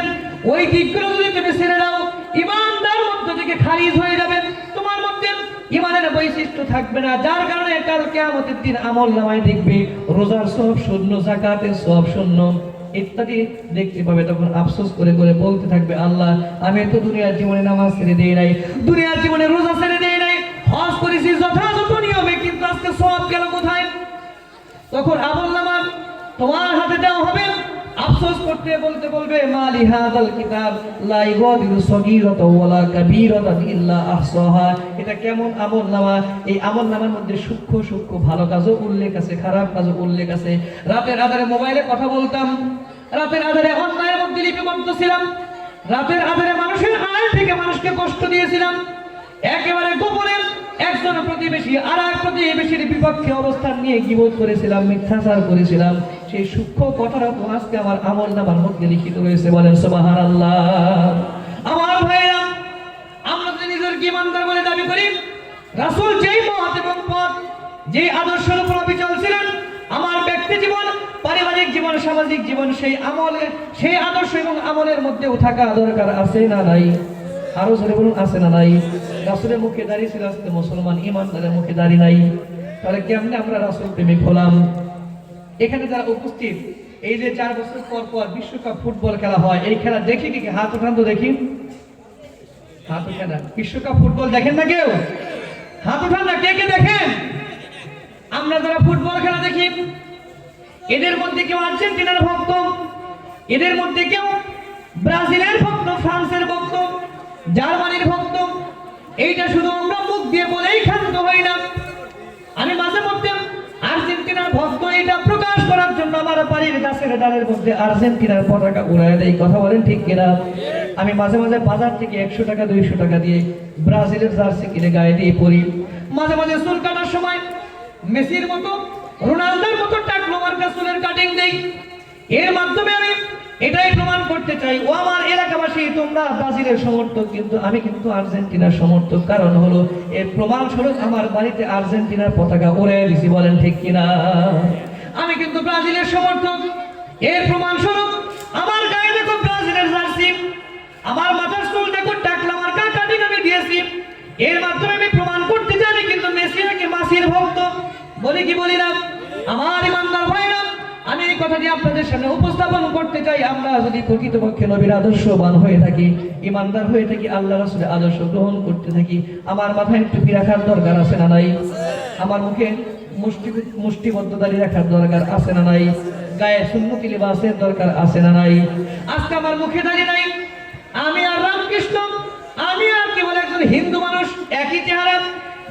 ওই দিকগুলো যদি তুমি ছেড়ে দাও, ইমানদার মধ্য থেকে খারিজ হয়ে যাবে, তোমার মধ্যে ইমানের বৈশিষ্ট্য থাকবে না। যার কারণে কাল কিয়ামতের দিন আমল নামায় দেখবে রোজার সওয়াব শূন্য, যাকাতের সওয়াব শূন্য ইত্যাদি দেখতে পাবে। তখন আফসোস করে করে বলতে থাকবে, আল্লাহ আমি তো দুনিয়ার জীবনে নামাজ ছেড়ে দেই নাই, দুনিয়ার জীবনে রোজা ছেড়ে দেই নাই, হজ করেছি যথাযথ নিয়মে, কিন্তু আজকে সওয়াব গেল কোথায়? তখন আমল নামা তোমার হাতে দেওয়া হবে, আফসোস করতে বলতে বলবে মালি হাযাল কিতাব লা ইগাদিরু সগীরাতাও ওয়ালা কাবীরাতান ইল্লা আহসাহা। এটা কেমন আমলনামা? এই আমলনামার মধ্যে সূক্ষ্ম সূক্ষ্ম ভালো কাজও উল্লেখ আছে, খারাপ কাজও উল্লেখ আছে। রাতের আধারে মোবাইলে কথা বলতাম, রাতের আধারে অন্যায়ের মধ্যে লিপিবদ্ধ ছিলাম, রাতের আধারে মানুষের আয় থেকে মানুষকে কষ্ট দিয়েছিলাম, একেবারে গোপনে একজন প্রতিবেশী আর এক প্রতিবেশীর বিপক্ষে অবস্থান নিয়ে গীবত করেছিলাম, মিথ্যাচার করেছিলাম, সেই সূক্ষ্ম কথাটা তো আজকে আমার আমলনামার মধ্যে লিখিত রয়েছে। বলেন সুবহানাল্লাহ। আমার ভাইরা, আমরা যদি নিজেকে ইমানদার বলে দাবি করি, রাসূল যেই মত এবং পথ, যেই আদর্শের উপর অবিচল ছিলেন, আমার ব্যক্তি জীবন, পারিবারিক জীবন, সামাজিক জীবন, সেই আমলে, সেই আদর্শ এবং আমলের মধ্যেও থাকা দরকার আছে না নাই? আরো জোরে বলুন, আছে না নাই? রাসূলের মুখে দাঁড়িয়ে ছিল, আজকে মুসলমান ইমানদারের মুখে দাঁড়িয়ে নাই। তাহলে কেমনে আমরা রাসূল প্রেমিক হলাম? এখানে যারা উপস্থিত, এই যে 4 বছর পর পর বিশ্বকাপ ফুটবল খেলা হয়, এই খেলা দেখি কি? হাত উঠান তো দেখি, হাত উঠান না। বিশ্বকাপ ফুটবল দেখেন না কেউ? হাত উঠান না, কে কে দেখেন? আমরা যারা ফুটবল খেলা দেখি, এদের মধ্যে কেউ আর্জেন্টিনার ভক্ত, এদের মধ্যে কেউ ব্রাজিলের ভক্ত, ফ্রান্সের ভক্ত, জার্মানির ভক্ত। এইটা শুধু আমরা মুখ দিয়ে বলেই ক্ষান্ত হই না। আমি মাঝে মধ্যে আর্জেন্টিনার ভক্ত এটা প্রকাশ করার জন্য আমার বাড়ির গাছের ডালের মধ্যে আর্জেন্টিনার পতাকা উড়ায় দেয়। কথা বলেন ঠিক কিনা? আমি মাঝে মাঝে বাজার থেকে 100 টাকা 200 টাকা দিয়ে ব্রাজিলের জার্সি কিনে গায়ে দিয়ে পরি। মাঝে মাঝে চুল কাটার সময় মেসির মতো, রোনালদোর মতো টাকলো মার্কা চুলের কাটিং দেই। এর মাধ্যমে আমি এটাই প্রমাণ করতে চাই, ও আমার এলাকাবাসী, তোমরা ব্রাজিলের সমর্থক, কিন্তু আমি কিন্তু আর্জেন্টিনার সমর্থক। কারণ হলো এর প্রমাণ স্বরূপ আমার বাড়িতে আর্জেন্টিনার পতাকা উড়াইয়া দিছি। বলেন ঠিক কিনা? আমি কিন্তু ব্রাজিলের সমর্থক, এর প্রমাণ স্বরূপ আমার গায়ে দেখো ব্রাজিলের জার্সি, আমার মাথার চুল দেখো টাকলা মার্কা কাটিং আমি দিয়েছি। এর মাধ্যমে আমি প্রমাণ করতে চাই আমি কিন্তু মেসি নাকি মাসির ভক্ত। বলি কি বলি না? আমার ইমানদার ভাইরা, আমি এই কথাটি আপনাদের সামনে উপস্থাপন করতে চাই। আমরা যদি প্রকৃতপক্ষে নবীর আদর্শবান হয়ে থাকি, ইমানদার হয়ে থাকি, আল্লাহ রাসূলের আদর্শ গ্রহণ করতে থাকি, আমার মাথায় টুপি রাখার দরকার আছে না নাই? আমার মুখে মুষ্টিবদ্ধ দাড়ি রাখার দরকার আছে না নাই? গায়ে সুন্নতি লিবাসের দরকার আছে না নাই? আজকে আমার মুখে দাড়ি নাই, আমি আর রামকৃষ্ণ, আমি আর কেবল একজন হিন্দু মানুষ, একই চেহারা,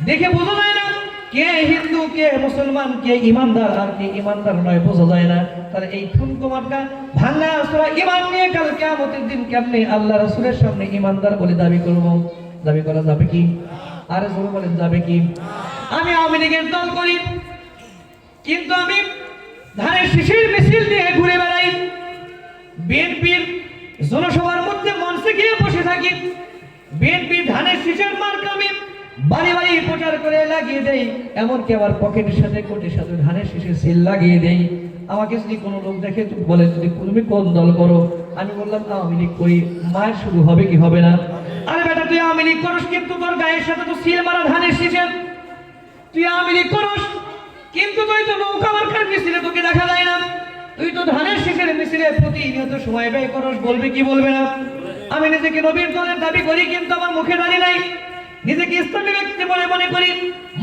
দেখে বোঝা যায় না কে হিন্দু, কে মুসলমান, কে ইমানদার আর কে ইমানদার নয়, বোঝা যায় না। তাহলে এই ঠুনকো মার্কা ভাঙা আসরা ইমান নিয়ে কাল কিয়ামতের দিন কেমনে আল্লাহ রাসূলের সামনে ইমানদার বলে দাবি করব? দাবি করা যাবে কি? আরে জোরে বলেন, যাবে কি? আমি আওয়ামী লীগের দল করি, কিন্তু আমি ধানের শীষের মিছিল নিয়ে ঘুরে বেড়াই, বিএনপির জনসভার মধ্যে মঞ্চে গিয়ে বসে থাকি, বিএনপি ধানের শীষের মার্কা আমি বাড়ি বাড়ি প্রচার করে লাগিয়ে দেই, এমনকি আমার পকেটের সাথে কোটের সাথে ধানের শীষের সিল লাগিয়ে দেই। আমাকে যদি কোনো লোক দেখে বলে যদি তুমি কোন দল করো, আমি বললাম আওয়ামী লীগ করি, মায়ের শুরু হবে কি হবে না? আরে বেটা, তুই আওয়ামী লীগ করস, কিন্তু তোর গায়ের সাথে তো সিল মারা ধানের শীষের। তুই আওয়ামী লীগ করস, কিন্তু তুই তো নৌকা মার্কার মিছিলে তোকে দেখা যায় না, তুই তো ধানের শীষের মিছিলে প্রতিনিয়ত সময় ব্যয় করস, বলবে কি বলবে না? আমি নিজেকে নবীর দলের দাবি করি, কিন্তু আমার মুখে দাঁড়িয়ে নাই, নিজেকে ইসলামী ব্যক্তি বলে মনে করি,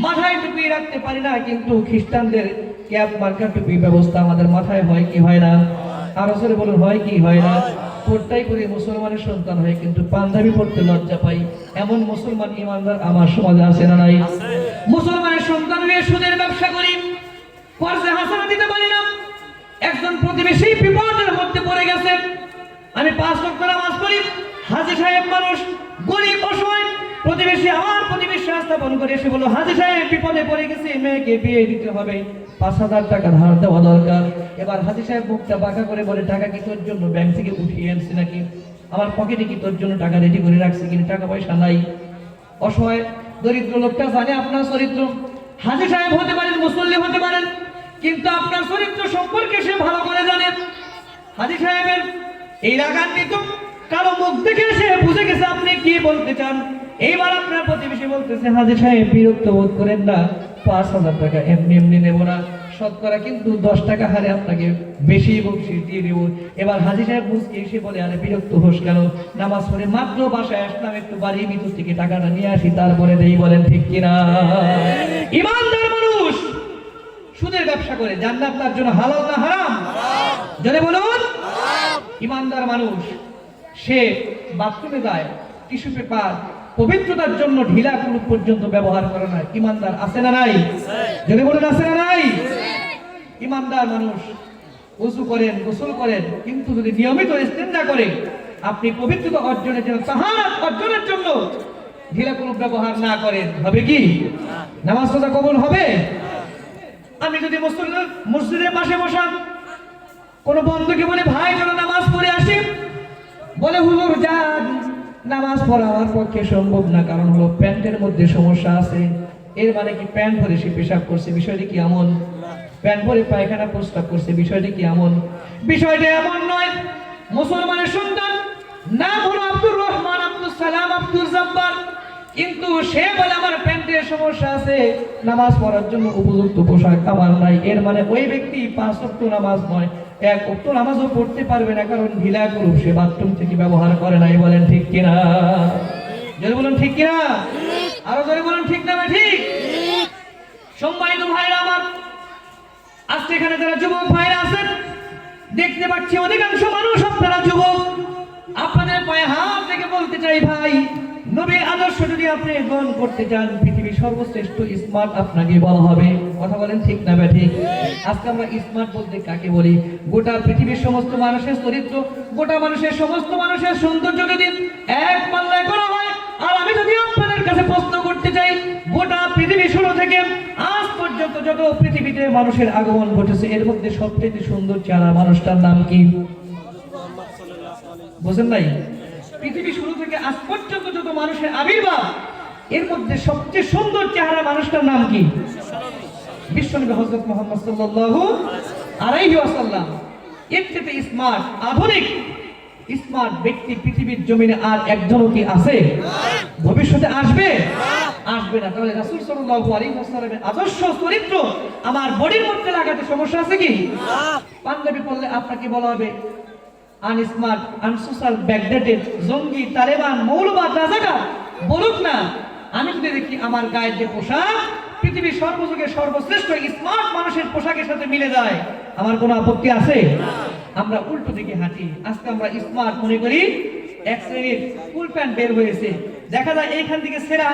মাথায় টুপি রাখতে পারি না, কিন্তু খ্রিস্টানদের ক্যাপ মার্কা টুপি ব্যবস্থা আমাদের মাথায় হয় কি হয় না? আরো জোরে বলুন, হয় কি হয় না? পর্দাই করে মুসলমানের সন্তান হয় কিন্তু পাঞ্জাবি পড়তে লজ্জা পাই, এমন মুসলমান ইমানদার আমার সমাজে আছে না নাই? মুসলমানের সন্তান হয়ে সুদের ব্যবসা করি, কর্জে হাসানা দিতে পারি না। একজন প্রতিবেশী বিপদের মধ্যে পড়ে গেছে, আমি 5 ওয়াক্ত নামাজ পড়ি, হাজী সাহেব মানুষ, গরিব অসহায়, প্রতিবেশী আমার প্রতিবেশী স্থাপন করে এসে বলল, হাজী সাহেব বিপদে পড়ে গেছে, মেয়েকে বিয়ে দিতে হবে, 5,000 টাকা ধার দেওয়া দরকার। এবার হাজী সাহেব মুখটা বাঁকা করে বলে, টাকা কি তোর জন্য ব্যাংক থেকে উঠিয়ে আনছি নাকি? আমার পকেটে কি তোর জন্য টাকা রেডি করে রাখছি কিনা? টাকা পয়সা নাই। অসহায় দরিদ্র লোকটা জানে আপনার চরিত্র। হাজী সাহেব হতে পারেন, মুসল্লি হতে পারেন, কিন্তু আপনার চরিত্র সম্পর্কে সে ভালো করে জানে। হাজী সাহেবের এই রাগান্বিত কারো মুখ দেখে সে বুঝে গেছে আপনি কি বলতে চান। এইবার আপনার প্রতিবেশী বলতেছে, হাজী সাহেব বিরক্ত বোধ করেন না, 5,000 টাকা এমনি এমনি নেব না, শতকরা কিন্তু 10 টাকা হারে আপনাকে বেশি বকশিশ দিয়ে দেব। এবার হাজী সাহেব মুসকে এসে বলে, আরে বিরক্ত হোস কেন, নামাজ পড়ে মাত্র বাসায় আসলাম, একটু বাড়ির ভিতর থেকে টাকাটা নিয়ে আসি, তারপরে দেই, বলেন ঠিক কিনা? ইমানদার মানুষ সুদের ব্যবসা করে, জান্নাত তার জন্য হালাল না হারাম? জোরে বলুন। ইমানদার মানুষ সে বাথরুমে যায়, টিস্যু পেপার পবিত্রতার জন্য ঢিলা কুলুপ পর্যন্ত ব্যবহার করে না। ইমানদার আছে না নাই? যদি বলেন আছে না নাই? ইমানদার মানুষ ওযু করেন, গোসল করেন, কিন্তু যদি নিয়মিত ইস্তেঞ্জা করে, আপনি পবিত্রতা অর্জনের জন্য, তাহারাত অর্জনের জন্য ঢিলা কুলুপ ব্যবহার না করেন, হবে কি? নামাজ রোজা কবুল হবে? আমি যদি মসজিদের পাশে বসান, কোন বন্ধুকে বলে, ভাই চলো নামাজ পড়ে আসি, বলে, হুজুর যান, নামাজ পড়া আমার পক্ষে সম্ভব না, কারণ হলো প্যান্টের মধ্যে সমস্যা আছে। এর মানে কি প্যান্ট পরে সে পেশাব করছে? বিষয়টি কি এমন? প্যান্ট পরে পায়খানা প্রস্রাব করছে? বিষয়টি কি এমন? বিষয়টা এমন নয়। মুসলমানের সন্তান, নাম হলো আব্দুর রহমান, আব্দুল সালাম, আব্দুল জব্বার, কিন্তু সে বলে আমার প্যান্টের সমস্যা আছে, নামাজ পড়ার জন্য উপযুক্ত পোশাক আমার নাই। এর মানে ওই ব্যক্তি 5 ওয়াক্ত নামাজ নয়, 1 ওয়াক্ত নামাজও পড়তে পারবে না, কারণ ঢিলা কুলুপ সে বাথরুম থেকে ব্যবহার করে নাই। বলেন ঠিক কিনা? জোরে বলুন ঠিক কিনা? আরো জোরে বলুন ঠিক না ঠিক? সম্মানিত ভাইরা আমার, আজকে এখানে যারা যুবক ভাইরা আছেন, দেখতে পাচ্ছি অধিকাংশ মানুষ আপনারা যুবক। আপনাদের পায়ে হাত থেকে বলতে চাই, ভাই, নবীর আদর্শ যদি আপনি গ্রহণ করতে চান, পৃথিবীর সর্বশ্রেষ্ঠ স্মার্ট আপনাকে বলা হবে। কথা বলেন ঠিক না ঠিক? আজকে আমরা স্মার্ট বলতে কাকে বলি? গোটা পৃথিবীর সমস্ত মানুষের চরিত্র, গোটা মানুষের সমস্ত মানুষের সৌন্দর্য যদি এক পাল্লায় করা হয়, আর আমি যদি আপনাদের কাছে প্রশ্ন করতে চাই, গোটা পৃথিবী শুরু থেকে আজ পর্যন্ত যত পৃথিবীতে মানুষের আগমন ঘটেছে, এর মধ্যে সবচেয়ে সুন্দর চেহারা মানুষটার নাম কি? বুঝেন নাই? পৃথিবী শুরু থেকে আজ পর্যন্ত যত মানুষের আবির্ভাব, এর মধ্যে সবচেয়ে সুন্দর চেহারা মানুষটার নাম কি? বিশ্বনবী হযরত মুহাম্মদ সাল্লাল্লাহু আলাইহি ওয়াসাল্লাম। এর থেকে স্মার্ট, আধুনিক স্মার্ট ব্যক্তি পৃথিবীর জমিনে আর একজনও কি আছে? ভবিষ্যতে আসবে? আসবে না। তাহলে রাসূল সাল্লাল্লাহু আলাইহি ওয়াসাল্লামের আদর্শ চরিত্র আমার বডির মধ্যে লাগাতে সমস্যা আছে কি? পাঞ্জাবি পরলে আপনাকে বলা হবে আনস্মার্ট, আনসোশ্যাল, ব্যাকডেটেড, জঙ্গি, তালেবান, মৌলবাদ, রাজাকার বলুক না, আমি যদি দেখি আমার গায়ের যে পোশাক পৃথিবীর সর্বযুগের সর্বশ্রেষ্ঠ স্মার্ট মানুষের পোশাকের সাথে মিলে যায়, আমার কোনো আপত্তি আছে? আমরা উল্টো দিকে হাঁটি। আজকে আমরা স্মার্ট মনে করি, এক শ্রেণীর ফুল প্যান্ট বের হয়েছে, দেখা যায় এইখান থেকে সেরা,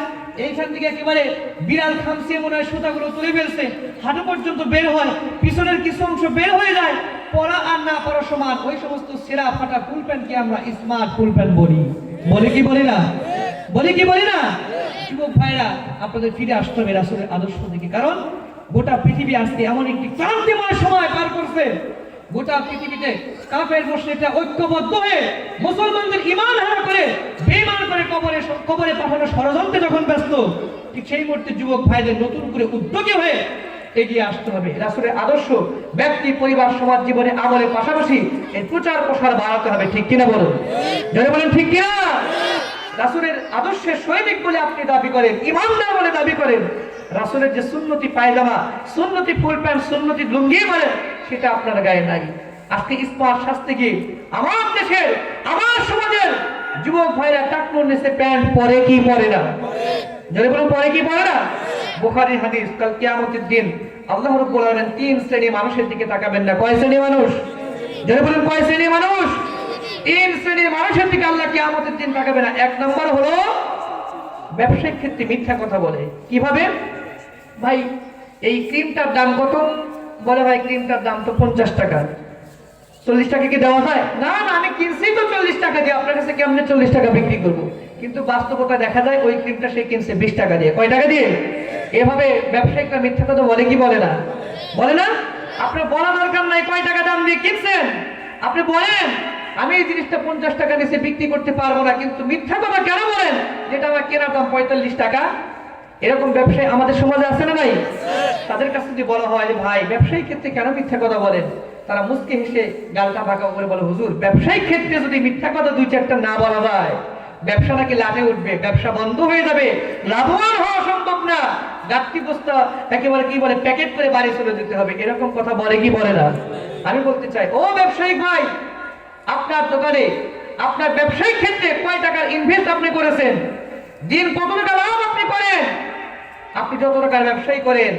এইখান থেকে একেবারে বিড়াল খামচিয়ে মনে হয় সুতাগুলো তুলে ফেলছে, হাঁটু পর্যন্ত বের হয়, পিছনের কিছু অংশ বের হয়ে যায়, পরা আর না পরা সমান। ওই সমস্ত সেরা ফাটা ফুল প্যান্টকে আমরা স্মার্ট ফুল প্যান্ট বলি। বলি কি বলি না? বলি কি বলি না? যুবক ভাইরা, আপনাদের ফিরে আসতে হবে রাসূলের আদর্শ থেকে, কারণ গোটা পৃথিবী আজকে এমন একটি ক্রান্তিময় সময় পার করছে। গোটা পৃথিবীতে কাফের মুশরিকরা ঐক্যবদ্ধ হয়ে মুসলমানদের ঈমান হারা করে, বেঈমান করে কবরে পাঠানোর ষড়যন্ত্রে যখন ব্যস্ত, ঠিক সেই মুহূর্তে যুবক ভাইদের নতুন করে উদ্যোগী হয়ে এগিয়ে আসতে হবে। রাসূলের আদর্শ ব্যক্তি, পরিবার, সমাজ জীবনে আমলের পাশাপাশি এর প্রচার প্রসার বাড়াতে হবে। ঠিক কিনা বলুন? যারা বলেন ঠিক কিনা? রাসূলের আদর্শের সৈনিক বলে আপনি দাবি করেন, ইমানদার বলে দাবি করেন, রাসূলের যে সুন্নতি পায়জামা, সুন্নতি ফুল প্যান্ট, সুন্নতি লুঙ্গি বলেন, সেটা আপনার গায়ে নাই। আজকে স্মার্ট সাজতে গিয়ে আমার দেশের, আমার সমাজের যুবক ভাইরা টাকনুর নিচে প্যান্ট পরে কি পরে না? যারা বলেন পরে কি পরে না? বুখারী হাদিস, কাল কিয়ামতের দিন আল্লাহ রাব্বুল আলামিন 3 শ্রেণী মানুষের দিকে তাকাবেন না। কয় শ্রেণী মানুষ? যারা বলেন কয় শ্রেণী মানুষ? তিন শ্রেণীর মানুষের দিকে আল্লাহ কিয়ামতের দিন তাকাবে না। এক নম্বর হলো ব্যবসায়িক ক্ষেত্রে মিথ্যা কথা বলে। কিভাবে? ভাই এই ক্রিমটার দাম কত? বলে ভাই ক্রিমটার দাম তো 50 টাকা। 40 টাকা কি দেওয়া যায়? না না, আমি কিনছি তো 40 টাকা দিয়ে, আপনার কাছে কেমনে 40 টাকা বিক্রি করবো? কিন্তু বাস্তবতা দেখা যায় ওই ক্রিমটা সে কিনছে 20 টাকা দিয়ে। কয় টাকা দিয়ে? এভাবে ব্যবসায়িকরা মিথ্যা কথা বলে কি বলে না? বলে না? আপনার বলা দরকার নাই কয় টাকা দাম দিয়ে কিনছেন, আপনি বলেন আমি এই জিনিসটা 50 টাকা নিচে বিক্রি করতে পারবো না, কিন্তু মিথ্যা কথা কেন বলেন যেটা আমার কেনার দাম 45 টাকা? এরকম ব্যবসায়ী আমাদের সমাজে আছে না নাই? তাদের কাছে যদি বলা হয় যে ভাই ব্যবসায়িক ক্ষেত্রে কেন মিথ্যা কথা বলেন, তারা মুচকি হেসে গালটা বাঁকা করে বলে হুজুর ব্যবসায়িক ক্ষেত্রে যদি মিথ্যা কথা দুই চারটা না বলা যায় ব্যবসা নাকি লাটে উঠবে, ব্যবসা বন্ধ হয়ে যাবে, লাভবান হওয়া সম্ভব না, গাঁটটি বস্তা একেবারে কি বলে প্যাকেট করে বাড়ি চলে যেতে হবে। এরকম কথা বলে কি বলে না? আমি বলতে চাই ও ব্যবসায়িক ভাই, আপনার দোকানে আপনার ব্যবসায়িক ক্ষেত্রে কয় টাকার ইনভেস্ট আপনি করেছেন, দিন কত টাকা লাভ আপনি করেন? আপনি যত টাকার ব্যবসায়ী করেন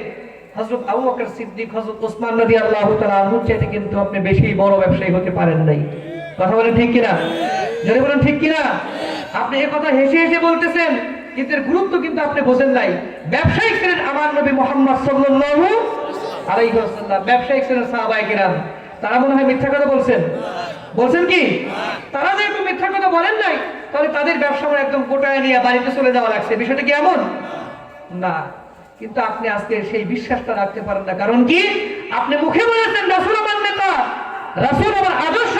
হযরত আবু বকর সিদ্দিক, হযরত ওসমান রাদিয়াল্লাহু তাআলা আনহুর চাইতে কিন্তু আপনি বেশি বড় ব্যবসায়ী হতে পারেন নাই। কথা বলেন ঠিক কিনা? যদি বলেন ঠিক কিনা? আপনি এই কথা হেসে হেসে বলতেছেন, কিন্তু এর গুরুত্ব কিন্তু আপনি বোঝেন নাই। ব্যবসায়িক ছিলেন আমার নবী মুহাম্মদ সাল্লাল্লাহু আলাইহি ওয়াসাল্লাম, ব্যবসায়িক ছিলেন সাহাবায়ে কিরাম। তারা মনে হয় মিথ্যা কথা বলছেন? বলছেন কি? তারা যেহেতু মিথ্যা কথা বলেন নাই, তাহলে তাদের ব্যবসা একদম গোটায় নিয়ে বাড়িতে চলে যাওয়া লাগছে। বিষয়টা কি এমন না? কিন্তু আপনি আজকে সেই বিশ্বাসটা রাখতে পারেন না। কারণ কি? আপনি মুখে বলেছেন রাসূল আমার নেতা, রাসূল আমার আদর্শ,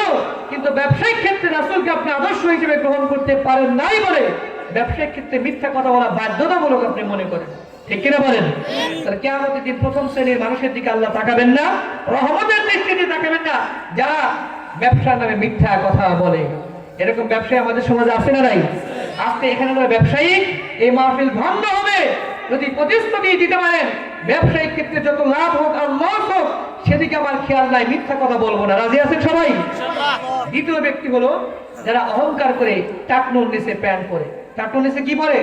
কিন্তু ব্যবসায়িক ক্ষেত্রে রাসূলকে আপনি আদর্শ হিসেবে গ্রহণ করতে পারেন নাই বলে ব্যবসায়িক ক্ষেত্রে মিথ্যা কথা বলা বাধ্যতামূলক আপনি মনে করেন। ঠিক কিনা বলেন? তাহলে কিয়ামতের দিন প্রথম শ্রেণীর মানুষের দিকে আল্লাহ তাকাবেন না, রহমতের দৃষ্টিতে তাকাবেন না যারা ব্যবসার নামে মিথ্যা কথা বলে। এরকম ব্যবসায়ী আমাদের সমাজে আছে না নাই? আজকে এখানে ব্যবসায়ী এই মাহফিল ভঙ্গ হবে যদি প্রতিশ্রুতি দিতে পারেন ব্যবসায়িক ক্ষেত্রে যত লাভ হোক আর লস হোক সেদিকে আমার খেয়াল নাই, মিথ্যা কথা বলবো না। রাজি আছেন সবাই? দ্বিতীয় ব্যক্তি হলো যারা অহংকার করে টাকনুর নিচে প্যান্ট পরে। টাকনুর নিচে কি পরে?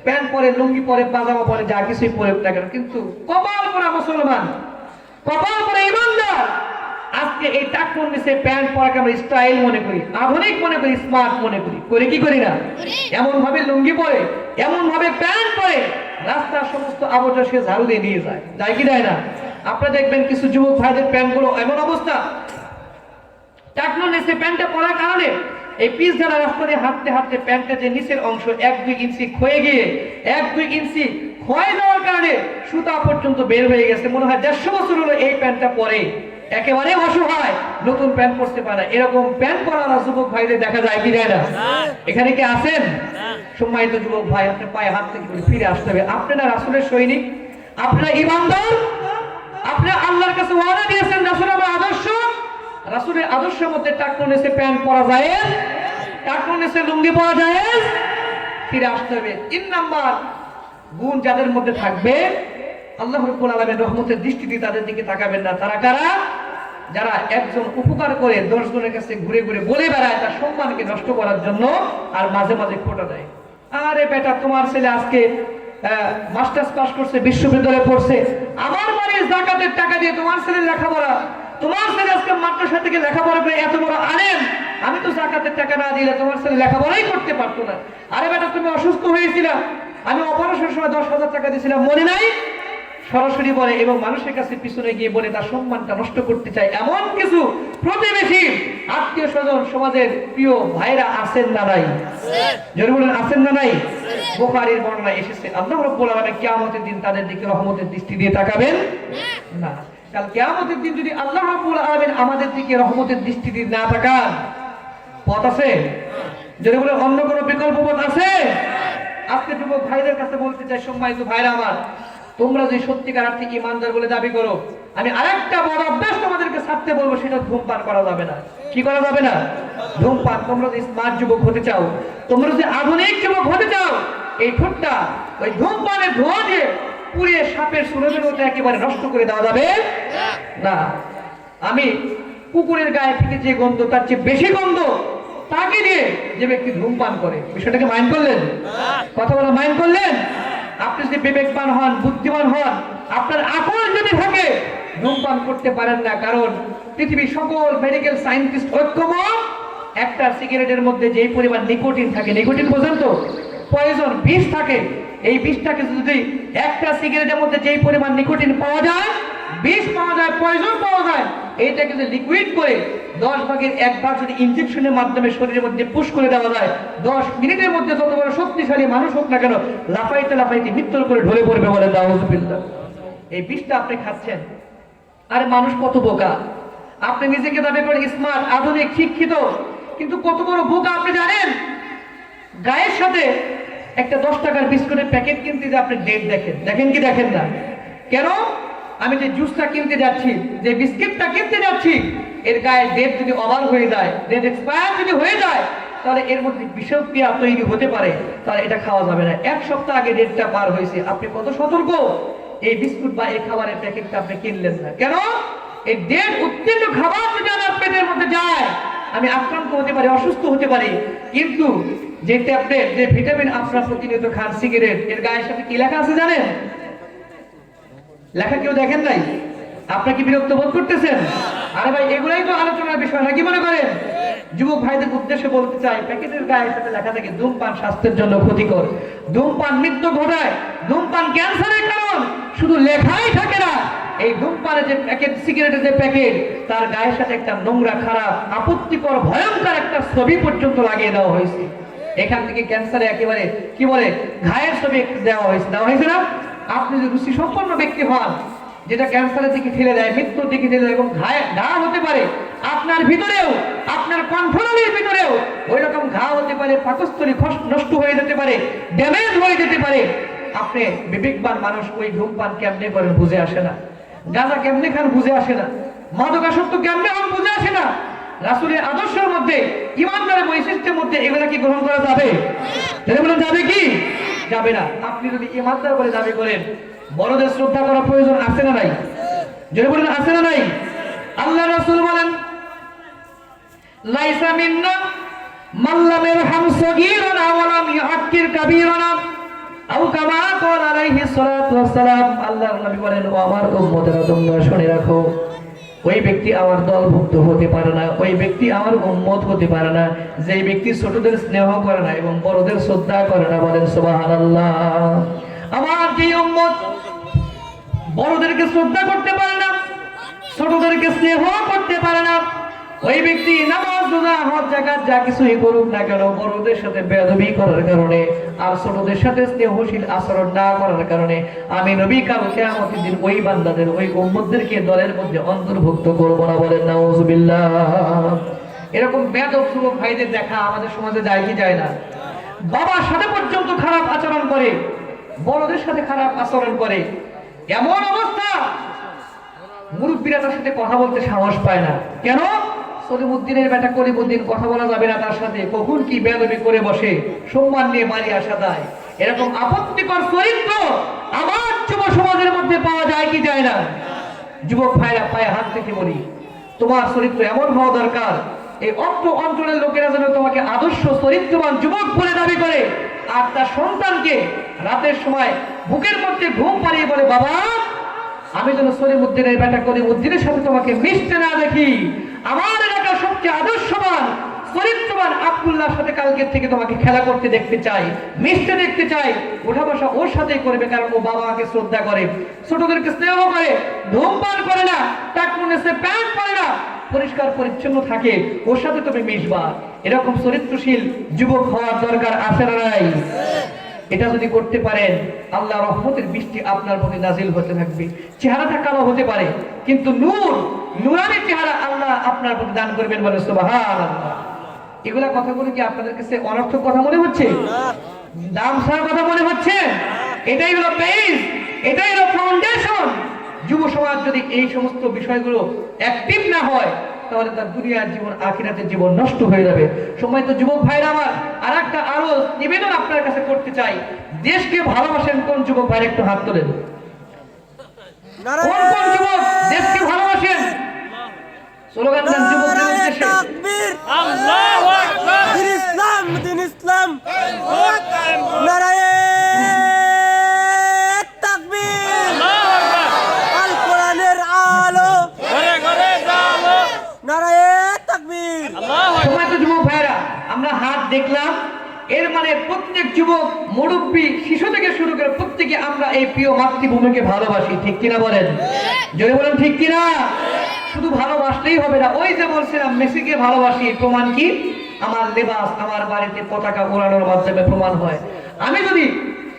প্যান্ট পরে, লুঙ্গি পরে, পাজামা পরে, যা কিছুই পরে না কেন, কিন্তু কপাল পরা মুসলমান, কপাল পরা ইমানদার আজকে এই টাকনুর নিচে প্যান্ট পরাকে আমরা স্টাইল মনে করি, আধুনিক মনে করি, স্মার্ট মনে করি। করে কি করি না? এমন ভাবে লুঙ্গি পরে, এমন ভাবে প্যান্ট পরে রাস্তার সমস্ত আবর্জনা সে ঝাড়ু দিয়ে নিয়ে যায়। যায় কি যায় না? আপনারা দেখবেন কিছু যুবক ভাইদের প্যান্ট গুলো এমন অবস্থা, টাকনুর নিচে প্যান্টটা পরার কারণে এই পিচ ঢালা রাস্তা দিয়ে হাঁটতে হাঁটতে প্যান্টের যে নিচের অংশ 1-2 ইঞ্চি ক্ষয়ে গিয়ে 1-2 ইঞ্চি ক্ষয় যাওয়ার কারণে সুতা পর্যন্ত বের হয়ে গেছে। মনে হয় 150 বছর হলো এই প্যান্টটা পরে, একেবারে অসহায়, নতুন প্যান্ট পরতে পারে। এরকম প্যান্ট পরা যুবক ভাইদের দেখা যায় কি যায় না? এখানে কি আছেন? সম্মানিত যুবক ভাই, আপনি পায়ে হাত থেকে ফিরে আসতে হবে। আপনারা রাসূলের সৈনিক, আপনারা ইমানদার, আপনারা আল্লাহর কাছে ওয়াদা দিয়েছেন রাসূল আমার আদর্শ, রাসূলের আদর্শের মধ্যে টাকনুর নিচে প্যান্ট পরা যায়, টাকনুর নিচে লুঙ্গি পরা যায়, ফিরে আসতে হবে। 3 নাম্বার গুণ যাদের মধ্যে থাকবে আল্লাহ রাব্বুল আলামিন রহমতের দৃষ্টিতে তাদের দিকে তাকাবেন না। তারা কারা? যারা একজন উপকার করে 10 জনের কাছে ঘুরে ঘুরে বলে বেড়ায় তার সম্মানকে নষ্ট করার জন্য, আর মাঝে মাঝে খোটা দেয়। আরে বেটা, তোমার ছেলে আজকে মাস্টার্স পাস করছে, বিশ্ববিদ্যালয়ে পড়ছে, আমার বাড়ির যাকাতের টাকা দিয়ে তোমার ছেলের লেখাপড়া, তোমার ছেলে আজকে মাদ্রাসা থেকে লেখাপড়া করে এত বড় আলেম, আমি তো যাকাতের টাকা না দিলে তোমার ছেলে লেখাপড়াই করতে পারতো না। আরে বেটা, তুমি অসুস্থ হয়েছিলা, আমি অপারেশনের সময় 10,000 টাকা দিয়েছিলাম, মনে নাই? সরাসরি বলে এবং মানুষের কাছে পিছনে গিয়ে বলে তার সম্মানটা নষ্ট করতে চায়। এমন কিছু প্রতিবেশী, আত্মীয় স্বজন, সমাজের প্রিয় ভাইরা আছেন না নাই? জোরে বলেন আছেন না নাই? বুখারীর বর্ণনা এসেছে আল্লাহ রাব্বুল আলামিন কিয়ামতের দিন তাদের দিকে রহমতের দৃষ্টি দিয়ে তাকাবেন না। কাল কিয়ামতের দিন যদি আল্লাহ রাব্বুল আলামিন আমাদের দিকে রহমতের দৃষ্টি দিয়ে না তাকান, পথ আছে? জোরে বলেন অন্য কোনো বিকল্প পথ আছে? আজকে যুবক ভাইদের কাছে বলতে চাই, সম্মানিত ভাইরা আমার, তোমরা যে সত্যিকার আর্থিক ইমানদার বলে দাবি করো, আমি আরেকটা বড় অভ্যাস তোমাদেরকে ছাড়তে বলবো, সেটা ধূমপান করা যাবে না। কি করা যাবে না? ধূমপান। তোমরা যদি স্মার্ট যুবক হতে চাও, তোমরা যদি আধুনিক যুবক হতে চাও, এই ঠোঁটটা ওই ধূমপানের ধোঁয়া দিয়ে পুড়িয়ে সাপের সুরভের মতো একেবারে নষ্ট করে দেওয়া যাবে না। আমি কুকুরের গায়ে থেকে যে গন্ধ তার চেয়ে বেশি গন্ধ তাকে দিয়ে যে ব্যক্তি ধূমপান করে, বিষয়টাকে মাইন্ড করলেন? কথা বলা মাইন্ড করলেন? আপনি যদি বিবেকবান হন, বুদ্ধিমান হন, আপনার আকল যদি থাকে, ধূমপান করতে পারেন না। কারণ পৃথিবীর সকল মেডিকেল সায়েন্টিস্ট ঐক্যমত একটা সিগারেটের মধ্যে যেই পরিমাণ নিকোটিন থাকে, নিকোটিন বোঝেন তো, পয়জন, বিষ থাকে, এই বিষটাকে যদি একটা সিগারেটের মধ্যে যেই পরিমাণ নিকোটিন পাওয়া যায়, বিষ পাওয়া যায়, পয়জন পাওয়া যায়, এইটাকে যদি লিকুইড করে 10 ভাগের 1 ভাগ যদি ইনজেকশনের মাধ্যমে শরীরের মধ্যে পুশ করে দেওয়া যায়, 10 মিনিটের মধ্যে যত বড় শক্তিশালী মানুষ হোক না কেন লাফাইতে লাফাইতে মৃত্যুর করে ঢলে পড়বে বলে নাউযুবিল্লাহ। এই বিষটা আপনি খাচ্ছেন। আরে মানুষ কত বোকা! আপনি নিজেকে দাবি করেন স্মার্ট, আধুনিক, শিক্ষিত, কিন্তু কত বড় বোকা আপনি জানেন? গায়ের সাথে একটা 10 টাকার বিস্কুটের প্যাকেট কিনতে যে আপনি ডেট দেখেন, দেখেন কি দেখেন না? কেন? আমি যে জুসটা কিনতে যাচ্ছি, যে বিস্কিটটা কিনতে যাচ্ছি, এর গায়ে ডেট যদি ওভার হয়ে যায়, ডেট এক্সপায়ার যদি হয়ে যায়, তাহলে এর মধ্যে বিষক্রিয়া তৈরি হতে পারে, তাহলে এটা খাওয়া যাবে না। 1 সপ্তাহ আগে ডেটটা পার হয়েছে, আপনি কত সতর্ক! এই বিস্কুট বা এই খাবারের প্যাকেটটা আপনি কিনলেন না কেন? এই ডেট উত্তীর্ণ খাবার যদি আমার পেটের মধ্যে যায়, আমি আক্রান্ত হতে পারি, অসুস্থ হতে পারি। কিন্তু যে ট্যাবলেট, যে ভিটামিন আপনারা প্রতিনিয়ত খান, সিগারেট, এর গায়ের সাথে কি লেখা আছে জানেন? লেখা কেউ দেখেন নাই? আপনারা কি বিরক্ত বোধ করতেছেন? আরে ভাই, এগুলাই তো আলোচনার বিষয় না, কি মনে করেন? যুবক ভাইদের উদ্দেশ্যে বলতে চাই, প্যাকেটের গায়ের সাথে লেখা থাকে ধূমপান স্বাস্থ্যের জন্য ক্ষতিকর, ধূমপান মৃত্যু ঘটায়, ধূমপান ক্যান্সারের কারণ। শুধু লেখাই থাকে না, এই ধূমপানের যে প্যাকেট, সিগারেটের যে প্যাকেট, তার গায়ের সাথে একটা নোংরা, খারাপ, আপত্তিকর, ভয়ঙ্কর একটা ছবি পর্যন্ত লাগিয়ে দেওয়া হয়েছে। এখান থেকে ক্যান্সারে একেবারে কি বলে ঘায়ের ছবি দেওয়া হয়েছে না? আপনি যদি রুচি সম্পন্ন ব্যক্তি হন, যেটা ক্যান্সারের দিকে ঠেলে দেয়, মৃত্যুর দিকে ঠেলে দেয় এবং ঘা হতে পারে আপনার ভিতরেও, আপনার কণ্ঠনালীর ভিতরেও ওই রকম ঘা হতে পারে, পাকস্থলী নষ্ট হয়ে যেতে পারে, ড্যামেজ হয়ে যেতে পারে। আপনি বিবেকবান মানুষ, ওই ধূমপান কেমনে করেন বুঝে আসে না, গাঁজা কেমনে খান বুঝে আসে না, মাদকাসক্ত কেমনে হন বুঝে আসে না। রাসূলের আদর্শের মধ্যে, ইমানদারের বৈশিষ্ট্যের মধ্যে এগুলা কি গ্রহণ করা যাবে? বলেন যাবে কি? যাবে না। আপনি যদি ইমানদার বলে দাবি করেন, বড়দের শ্রদ্ধা করা প্রয়োজন আছে না নাই? যদি বলেন আছে না নাই? আল্লাহ রাসূল বলেন, লাইসা মিন্না মান লাম ইয়ারহাম সগীরানা ওয়া লাম ইউআক্কির কাবীরানা, আও কামা ক্বালা আলাইহিস সালাতু ওয়াস সালাম। আল্লাহর নবী বলেন, ও আমার উম্মতেরা, তোমরা শুনে রাখো, ওই ব্যক্তি আমার দলভুক্ত হতে পারে না, ওই ব্যক্তি আমার উম্মত হতে পারে না যে ব্যক্তি ছোটদের স্নেহ করে না এবং বড়দের শ্রদ্ধা করে না। বলেন সুবহানাল্লাহ। আমার যে উম্মত বড়দেরকে শ্রদ্ধা করতে পারে না, ছোটদেরকে স্নেহ করতে পারে না, ওই ব্যক্তি নামাজ, রোজা, হজ, যাকাত যা কিছুই করুক না কেন, বড়দের সাথে বেয়াদবি করার কারণে আর ছোটদের সাথে স্নেহশীল আচরণ না করার কারণে আমি নবী কাল কিয়ামতের দিন ওই বান্দাদের, ওই উম্মতদেরকে দলের মধ্যে অন্তর্ভুক্ত করব না। বলেন নাউযুবিল্লাহ। এরকম বেয়াদব যুবক ভাইদের দেখা আমাদের সমাজে যায় কি যায় না? বাবার সাথে পর্যন্ত খারাপ আচরণ করে, বড়দের সাথে খারাপ আচরণ করে, এমন অবস্থা মুরব্বীরা তার সাথে কথা বলতে সাহস পায় না। কেন? সলিমুদ্দিনের বেটা কলিমুদ্দিন, কথা বলা যাবে না তার সাথে, কখন কি বেয়াদবি করে বসে, সম্মান নিয়ে মারি আসা দেয়। এরকম আপত্তিকর চরিত্র আমার যুব সমাজের মধ্যে পাওয়া যায় কি যায় না? যুবক ভাইরা, পায়ে হাত থেকে বলি, তোমার চরিত্র এমন হওয়া দরকার, এই অত্র অঞ্চলের লোকেরা যেন তোমাকে আদর্শ চরিত্রবান যুবক বলে দাবি করে, আর তার সন্তানকে রাতের সময় বুকের মধ্যে ঘুম পাড়িয়ে বলে, বাবা, আমি যেন সলিমুদ্দিনের বেটা কলিমুদ্দিনের সাথে তোমাকে মিশতে না দেখি, আমার এলাকার সবচেয়ে আদর্শবান চরিত্রবান আব্দুল্লাহর সাথে কালকের থেকে তোমাকে খেলা করতে দেখতে চাই, মিশতে দেখতে চাই। ওঠা বসা ওর সাথেই করবে, কারণ ও বাবাকে শ্রদ্ধা করে, ছোটদেরকে স্নেহ করে, ধূমপান করে না, টাকনুনেসে প্যান্ট পরে না, পরিষ্কার পরিচ্ছন্ন থাকে, ওর সাথে তুমি মিশবা। এরকম চরিত্রশীল যুবক হওয়ার দরকার আছে না নাই? এটা যদি করতে পারেন, আল্লাহ রহমতের বৃষ্টি আপনার প্রতি নাজিল হতে থাকবে। চেহারাটা কালো হতে পারে, কিন্তু নূর, নুরানি চেহারা আল্লাহ আপনার প্রতি দান করবেন। বলে সুবহানাল্লাহ। এগুলা কথাগুলো কি আপনাদের কাছে অনর্থক কথা মনে হচ্ছে? দাম ছাড়া কথা মনে হচ্ছে? এটাই হলো বেস, এটাই হলো ফাউন্ডেশন। যুব সমাজ যদি এই সমস্ত বিষয়গুলো অ্যাক্টিভ না হয়, তাহলে তার দুনিয়ার জীবন, আখিরাতের জীবন নষ্ট হয়ে যাবে। সময় তো যুবক ভাইরা আমার, আর একটা আরো নিবেদন আপনার কাছে করতে চাই, দেশকে ভালোবাসেন কোন যুবক ভাইরা একটু হাত তোলেন। কোন কোন যুবক দেশকে ভালোবাসেন? স্লোগান দেন যুবকদের উদ্দেশ্যে। আল্লাহু আকবার। দিন ইসলাম, দিন ইসলাম। নারায়ে তাকবীর। আল্লাহু আকবার। আল কোরআনের আলো ঘরে ঘরে জালো। নারায়ে তাকবীর। আল্লাহু আকবার। সময় তো যুবক ভাই দেখলাম এর মানে প্রত্যেক যুবক মুরব্বী শিশু থেকে শুরু করে প্রত্যেকে আমরা এই প্রিয় মাতৃভূমিকে ভালোবাসি, ঠিক কিনা বলেন? জোরে বলেন ঠিক কিনা? শুধু ভালোবাসলেই হবে না, ওই যে বলছিলাম মেসিকে ভালোবাসি, প্রমাণ কি? আমার লেবাস আমার বাড়িতে পতাকা ওড়ানোর মাধ্যমে প্রমাণ হয়। আমি যদি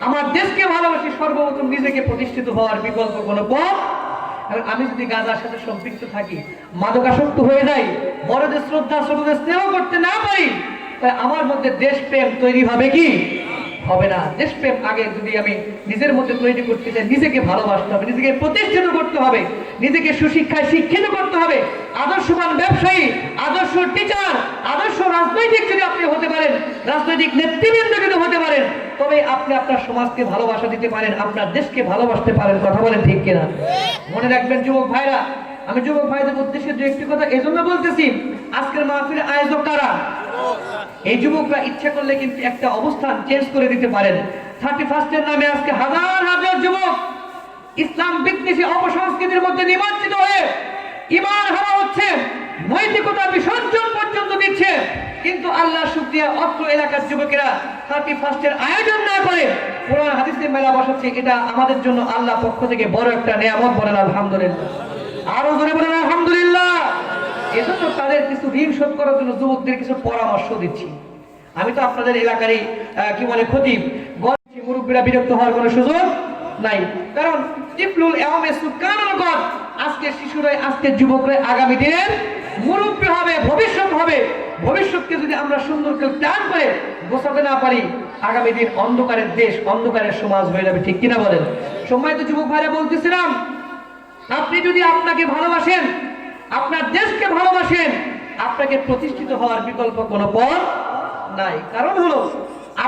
আমার দেশকে ভালোবাসি, সর্বপ্রথম নিজেকে প্রতিষ্ঠিত হওয়ার বিকল্প কোনো পথ। আমি যদি গাঁজার সাথে সম্পৃক্ত থাকি, মাদকাসক্ত হয়ে যাই, বড়দের শ্রদ্ধা ছোটদের স্নেহ করতে না পারি, তাই আমার মধ্যে দেশপ্রেম তৈরি হবে কি? হবে না। দেশপ্রেম আগে যদি আমি নিজের মধ্যে তৈরি করতে চাই, নিজেকে ভালোবাসতে হবে, নিজেকে প্রতিষ্ঠিত করতে হবে, নিজেকে সুশিক্ষায় শিক্ষিত করতে হবে, আদর্শবান ব্যবসায়ী, আদর্শ টিচার, আদর্শ রাজনৈতিক যদি আপনি হতে পারেন, রাজনৈতিক নেতৃবৃন্দ যদি হতে পারেন, তবে আপনি আপনার সমাজকে ভালোবাসা দিতে পারেন, আপনার দেশকে ভালোবাসতে পারেন। কথা বলেন ঠিক কিনা? মনে রাখবেন যুবক ভাইরা, আমি যুবক ভাইদের উদ্দেশ্যে দু একটি কথা এজন্য বলতেছি, আজকের মাহফিলের আয়োজক কারা? এই যুবকরা ইচ্ছা করলে কিন্তু একটা অবস্থান চেঞ্জ করে দিতে পারেন। 31 নামে আজকে হাজার হাজার যুবক ইসলাম বিদ্বেষী অপসংস্কৃতির মধ্যে নিমজ্জিত হয়ে ঈমান হারা হচ্ছে, নৈতিকতা বিসর্জন পর্যন্ত দিচ্ছে। কিন্তু আল্লাহ শুকরিয়া, অত্র এলাকার যুবকেরা 31 আয়োজন না করে কোরআন হাদিসের মেলা বসাচ্ছে, এটা আমাদের জন্য আল্লাহ পক্ষ থেকে বড় একটা নিয়ামত। বলেন আলহামদুলিল্লাহ, আরো জোরে বলেন আলহামদুলিল্লাহ। এজন্য তাদের কিছু ঋণ শোধ করার জন্য যুবকদের কিছু পরামর্শ দিচ্ছি। আমি তো আপনাদের এলাকারই কি বলে খতিব, মুরব্বীরা বিরক্ত হওয়ার কোনো সুযোগ নাই, কারণ টিফলুল এওমে সুকানুল গদ, আজকে শিশুরাই, আজকে যুবকরাই আগামী দিনের মুরব্বী হবে, ভবিষ্যৎ হবে। ভবিষ্যৎকে যদি আমরা সুন্দর করে প্ল্যান করে গোছাতে না পারি, আগামী দিন অন্ধকারের দেশ, অন্ধকারের সমাজ হয়ে যাবে, ঠিক কিনা বলেন? সম্মানিত যুবক ভাইরা, বলতেছিলাম, আপনি যদি আপনাকে ভালোবাসেন, আপনার দেশকে ভালোবাসেন, আপনাকে প্রতিষ্ঠিত হওয়ার বিকল্প কোনো পথ নাই। কারণ হলো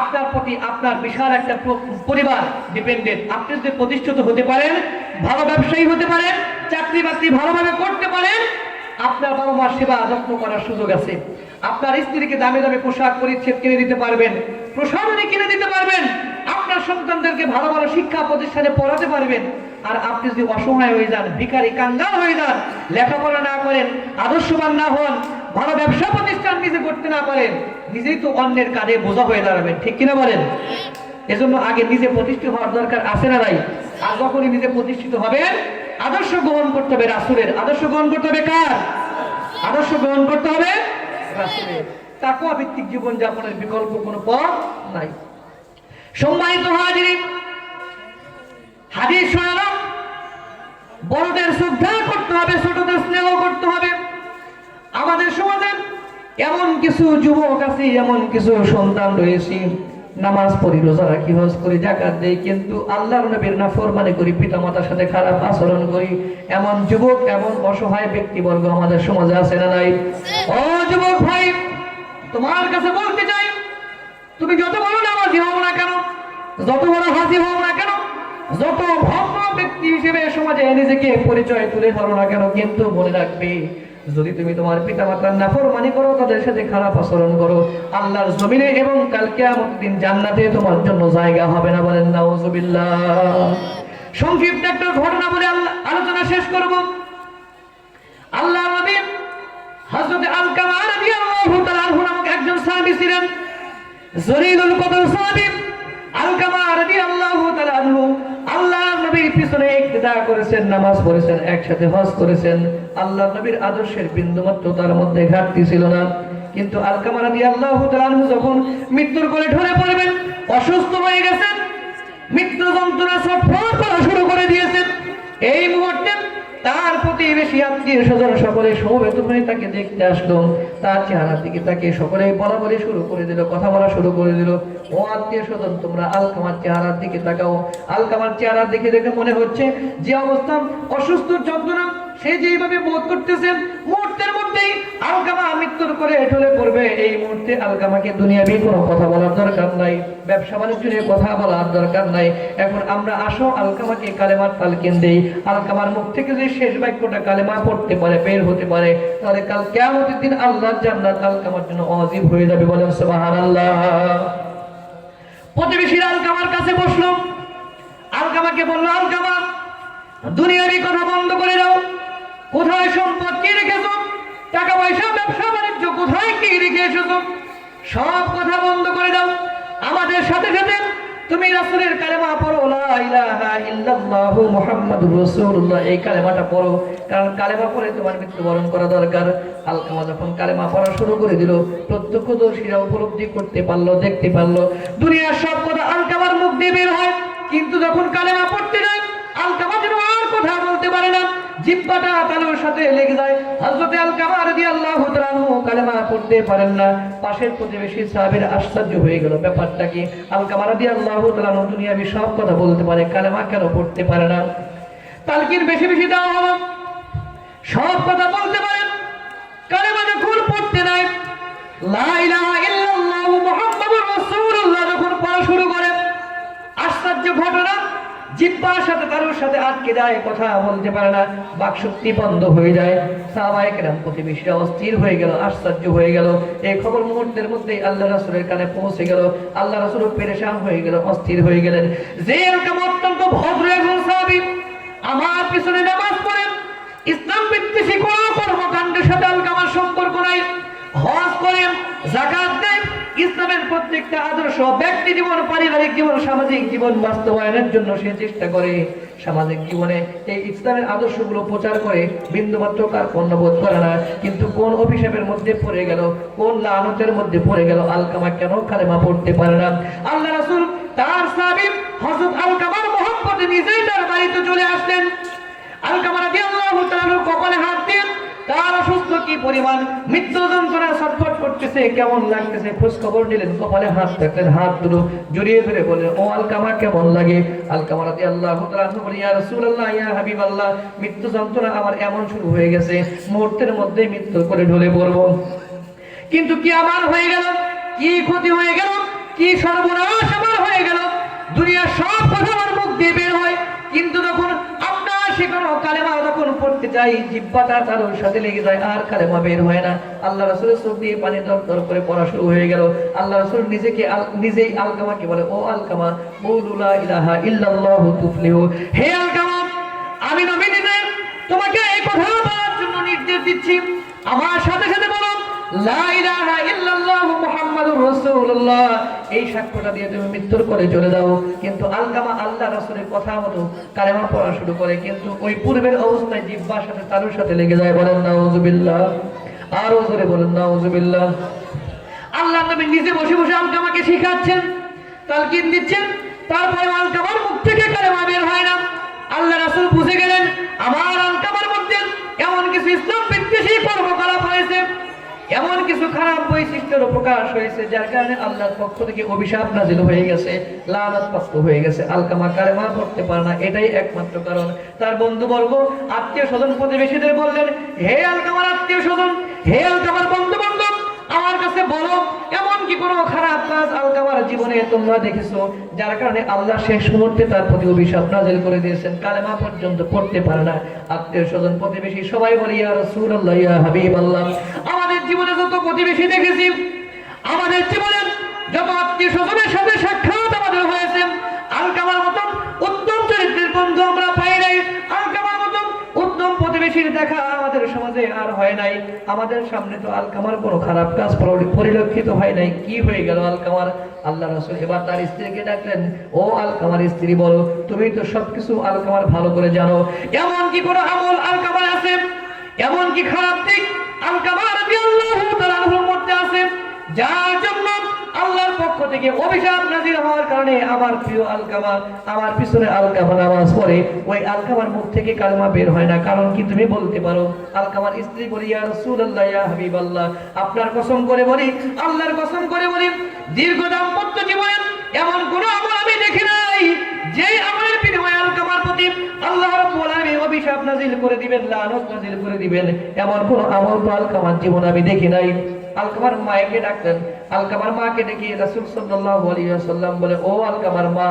আপনার প্রতি আপনার বিশাল একটা পরিবার ডিপেন্ডেন্ট। আপনি যদি প্রতিষ্ঠিত হতে পারেন, ভালো ব্যবসায়ী হতে পারেন, চাকরি বাকরি ভালোভাবে করতে পারেন, আপনার বাবা মার সেবা যত্ন করার সুযোগ আছে। আপনার স্ত্রীকে দামে দামে পোশাক পরিচ্ছদ কিনে দিতে পারবেন, প্রসাধনী কিনে দিতে পারবেন, আপনার সন্তানদেরকে ভালো ভালো শিক্ষা প্রতিষ্ঠানে পড়াতে পারবেন। আর আপনি যদি অসহায় হয়ে যান, ভিখারি কাঙ্গাল হয়ে যান, লেখাপড়া না করেন, আদর্শবান না হন, ভালো ব্যবসা প্রতিষ্ঠান নিজে করতে না পারেন, নিজেই তো অন্যের কাঁধে বোঝা হয়ে দাঁড়াবেন, ঠিক কিনা বলেন? এজন্য আগে নিজে প্রতিষ্ঠিত হওয়ার দরকার আছে না নাই? আর যখনই নিজে প্রতিষ্ঠিত হবেন, আদর্শ গ্রহণ করতে হবে রাসূলের। আদর্শ গ্রহণ করতে হবে কার? আদর্শ গ্রহণ করতে হবে রাসূলের। তাকওয়া ভিত্তিক জীবন যাপনের বিকল্প কোনো পথ নাই। সম্মানিত হাজিরিন, হাদিস শোনালাম, বড়দের শ্রদ্ধা করতে হবে, ছোটদের স্নেহ করতে হবে। আমাদের সমাজে এমন কিছু যুবক আছে, এমন কিছু সন্তান রয়েছে, নামাজ পড়ি, রোজা রাখি, হজ করি, যাকাত দেই, কিন্তু আল্লাহর নবীর নাফরমানি করি, পিতা মাতার সাথে খারাপ আচরণ করি। এমন যুবক, এমন অসহায় ব্যক্তিবর্গ আমাদের সমাজে আছে না নাই? ও যুবক ভাই, তোমার কাছে বলতে চাই, তুমি যত বড় নামাজি হও না কেন, যত বড় হাজি হও না কেন, যত ভব্য ব্যক্তি হিসেবে সমাজে নিজেকে পরিচয় তুলে ধরো না কেন, কিন্তু মনে রাখবে, যদি তুমি তোমার পিতা মাতার নাফরমানি করো, তাদের সাথে খারাপ আচরণ করো, আল্লাহর জমিনে এবং কাল কিয়ামতের দিন জান্নাতে তোমার জন্য জায়গা হবে না। বলেন নাউজুবিল্লাহ। সংক্ষিপ্ত একটা ঘটনা বলে আলোচনা শেষ করব। আল্লাহর নবী হযরত আলকামা রাদিয়াল্লাহু তাআলা আনহু নামক একজন সাহাবী ছিলেন, জলিলুল কদর সাহাবী আলকামা রাদিয়াল্লাহু তাআলা আনহু আল্লাহর নবীর পিছনে ইক্তিদা করেছেন, নামাজ পড়েছেন, একসাথে হজ করেছেন। আল্লাহর নবীর আদর্শের বিন্দুমাত্র তার মধ্যে ঘাটতি ছিল না। কিন্তু আলকামা রাদিয়াল্লাহু তাআলা আনহু যখন মৃত্যুর কোলে ঢলে পড়বেন, অসুস্থ হয়ে গেছেন, মৃত্যু যন্ত্রণা ছটফট করা শুরু করে দিয়েছেন, এই মুহূর্তে তার প্রতিবেশী আত্মীয় স্বজন সকলে সমবেত হয়ে তাকে দেখতে আসলো। তার চেহারার দিকে তাকে সকলে বলা বলি শুরু করে দিল, কথা বলা শুরু করে দিল। ও আত্মীয় স্বজন, তোমরা আলকামার চেহারার দিকে তাকাও। আলকামার চেহারার দিকে দেখে মনে হচ্ছে যে অবস্থা, অসুস্থ যন্ত্রণা সে যেইভাবে বোধ করতেছেন, মুহূর্তের মধ্যেই আলকামা মৃত্যুর করে ঢলে পড়বে। এই মুহূর্তে আলকামাকে দুনিয়াবি কোনো কথা বলার দরকার নাই, ব্যবসা বাণিজ্য নিয়ে কথা বলার দরকার নাই। এখন আমরা আসো আলকামাকে কালেমার তালকিন দেই। আলকামার মুখ থেকে যে শেষ বাক্যটা কালেমা পড়তে পারে, বের হতে পারে, তাহলে কাল কিয়ামতের দিন আল্লাহর জান্নাত আলকামার জন্য ওয়াজিব হয়ে যাবে। বলেন সুবহানাল্লাহ। প্রতিবেশীরা আলকামার কাছে বসলো, আলকামাকে বলল, আলকামা, দুনিয়াবি কথা বন্ধ করে দাও। কোথায় সম্পদ কি রেখেছো? টাকা পয়সা, ব্যবসা বাণিজ্য কোথায় কি রেখে এসেছো? সব কথা বন্ধ করে দাও। আমাদের সাথে সাথে তুমি রাসূলের কালেমা পড়ো, লা ইলাহা ইল্লাল্লাহু মুহাম্মাদুর রাসূলুল্লাহ। এই কালেমাটা পড়ো, কারণ কালেমা পড়ে তোমার মৃত্যুবরণ করা দরকার। আলকামা যখন কালেমা পড়া শুরু করে দিল, প্রত্যক্ষদর্শীরা উপলব্ধি করতে পারলো, দেখতে পারলো দুনিয়ার সব কথা আলকামার মুখ দিয়ে বের হয়, কিন্তু যখন কালেমা পড়তে যায় আলকামা যেন আর কথা বলতে পারে না, জিহ্বাটা তালুর সাথে লেগে যায়। হযরতে আলকামা রাদিয়াল্লাহু তাআলা আনহু কালেমা পড়তে পারেন না। পাশের প্রতিবেশী সাহাবীরা আশ্চর্য হয়ে গেল, ব্যাপারটা কি? আলকামা রাদিয়াল্লাহু তাআলা আনহু দুনিয়াবি সব কথা বলতে পারে, কালেমা কেন পড়তে পারে না? তালকিন বেশি বেশি দেওয়া হলো, সব কথা বলতে পারে, কালেমা যখন পড়তে নাই, লা ইলাহা ইল্লাল্লাহু মুহাম্মাদুর রাসূলুল্লাহ যখন পড়া শুরু করে, আশ্চর্য ঘটনা, জিহ্বার সাথে তালুর সাথে আটকে যায়, কথা বলতে পারে না, বাকশক্তি বন্ধ হয়ে যায়। সাহাবায়ে কেরাম প্রতিবেশীরা অস্থির হয়ে গেল, আশ্চর্য হয়ে গেল। এই খবর মুহূর্তের মধ্যেই আল্লাহ রাসূলের কানে পৌঁছে গেল। আল্লাহ রাসূল পেরেশান হয়ে গেল, অস্থির হয়ে গেলেন। যে এরকম অত্যন্ত ভদ্র একজন সাহাবী আমার পিছনে নামাজ পড়েন, ইসলাম বিদ্বেষী কোনো কর্মকাণ্ডের সাথে আলকামার সম্পর্ক নাই, হজ করেন, যাকাত দেন, ইসলামের প্রত্যেকটা আদর্শ ব্যক্তি জীবন, পারিবারিক জীবন, সামাজিক জীবন বাস্তবায়নের জন্য সে চেষ্টা করে, সামাজিক জীবনে এই ইসলামের আদর্শগুলো প্রচার করে, বিন্দুমাত্র কার্পণ্যবোধ করে না, কিন্তু কোন অভিশাপের মধ্যে পড়ে গেল, কোন লানতের মধ্যে পড়ে গেল, আলকামা কেন কালেমা পড়তে পারে না? আল্লাহ রাসূল তার সাহাবী হযরত আলকামার মহব্বতে নিজেই তার বাড়িতে চলে আসলেন। আলকামা রাদিয়াল্লাহু তাআলা কপালে হাত দিয়ে তার অসুস্থ কি পরিমাণ, মৃত্যু যন্ত্রণা ছটফট করতেছে, কেমন লাগতেছে খোঁজ খবর নিলেন, কপালে হাত রাখলেন, হাত দুটো জড়িয়ে ধরে বললেন, ও আলকামা কেমন লাগে? আলকামা রাদিয়াল্লাহু তাআলা বলেন, ইয়া রাসূলুল্লাহ, ইয়া হাবিবাল্লাহ, মৃত্যু যন্ত্রণা আমার এমন শুরু হয়ে গেছে, মুহূর্তের মধ্যে মৃত্যু করে ঢলে পড়ব। কিন্তু কি আমার হয়ে গেল, কি ক্ষতি হয়ে গেল, কি সর্বনাশ আমার হয়ে গেল? দুনিয়ার সব কথা আমার মুখ দিয়ে বের হয়, কিন্তু যখন সেখানে কালেমা যখন পড়তে চাই, জিহ্বাটা তালুর সাথে লেগে যায়, আর কালেমা বের হয় না। আল্লাহ রাসূলের চোখ দিয়ে পানি দরদর করে পড়া শুরু হয়ে গেল। আল্লাহ রাসূল নিজেই আলকামাকে বলে, ও আলকামা, কুলু লা ইলাহা ইল্লাল্লাহু তুফলিহু। হে আলকামা, আমি নবী তোমাকে এই কথা বলার জন্য নির্দেশ দিচ্ছি, আমার সাথে সাথে বলো, লা ইলাহা ইল্লাল্লাহু মুহাম্মাদুর রাসূলুল্লাহ। এই সাক্ষ্যটা দিয়ে তুমি মৃত্যুর করে চলে যাও। কিন্তু আলকামা আল্লাহ রাসূলের কথা মতো কালেমা পড়া শুরু করে, কিন্তু ওই পূর্বের অবস্থায় জিহ্বার সাথে তালুর সাথে লেগে যায়। বলেন নাউযুবিল্লাহ, আরো জোরে বলেন নাউযুবিল্লাহ। আল্লাহ নবী নিজে বসে বসে আলকামাকে শিখাচ্ছেন, তালকিন দিচ্ছেন, তারপরে আলকামার মুখ থেকে কালেমা বের হয় না। আল্লাহ রাসূল বুঝে গেলেন আমার আলকামার মধ্যে এমন কিছু ইসলাম বিদ্বেষী কর্মকলাপ হয়েছে, এমন কিছু খারাপ বৈশিষ্ট্যের প্রকাশ হয়েছে, যার কারণে আল্লাহর পক্ষ থেকে অভিশাপ নাযিল হয়ে গেছে, লানত প্রাপ্ত হয়ে গেছে। আলকামা কালেমা পড়তে পারে না, এটাই একমাত্র কারণ। তার বন্ধুবর্গ, আত্মীয় স্বজন, প্রতিবেশীদের বললেন, হে আলকামার আত্মীয় স্বজন, হে আলকামার বন্ধু বান্ধব, আমার কাছে বলো, এমন কি কোনো খারাপ কাজ আলকামার জীবনে তোমরা দেখেছো, যার কারণে আল্লাহ শেষ মুহূর্তে তার প্রতি অভিশাপ নাযিল করে দিয়েছেন, কালেমা পর্যন্ত পড়তে পারে না? আত্মীয় স্বজন, প্রতিবেশী সবাই বলি, ইয়া রাসূলুল্লাহ, ইয়া হাবিবাল্লাহ, আমাদের জীবনে যত প্রতিবেশী দেখেছি, আমাদের জীবনে যত আত্মীয় স্বজনের সাথে সাক্ষাৎ আমাদের হয়েছে, আলকামার মতন উত্তম চরিত্রের বন্ধু আমরা পাই নাই, আলকামার মতন উত্তম প্রতিবেশীর দেখা আমাদের সমাজে আর হয় নাই। আমাদের সামনে তো আলকামার কোনো খারাপ কাজ পরিলক্ষিত হয় নাই। কি হয়ে গেল আলকামার? আল্লাহ রাসূল এবার তার স্ত্রীকে ডাকলেন, ও আলকামার স্ত্রী, বলো, তুমি তো সবকিছু আলকামার ভালো করে জানো, এমন কি কোনো আমল আলকামার আছে, এমন কি খারাপ দিক আলকামা রাদিয়াল্লাহু তাআলার মধ্যে আছে, যার জন্য আল্লাহর পক্ষ থেকে অভিশাপ নাযিল হওয়ার কারণে আমার প্রিয় আলকামা, আমার পিছনে আলকামা নামাজ পড়ে, ওই আলকামার মুখ থেকে কালেমা বের হয় না? কারণ কি তুমি বলতে পারো? আলকামার স্ত্রী বলি, ইয়া রাসূলুল্লাহ, ইয়া হাবিবাল্লাহ, আপনার কসম করে বলি, আল্লাহর কসম করে বলি, দীর্ঘ দাম্পত্য জীবনে এমন কোন আমল আমি দেখি নাই যে আমলের বিনিময়ে আলকামার প্রতি আল্লাহ রাব্বুল আলামিন অভিশাপ নাযিল করে দিবেন, লানত নাযিল করে দিবেন, এমন কোন আমল তো আলকামার জীবনে আমি দেখি নাই। আলকামার মাকে ডাকলেন, আলকামার মাকে ডেকে রাসূল সাল্লাল্লাহু আলাইহি ওয়াসাল্লাম বলে, ও আলকামার মা,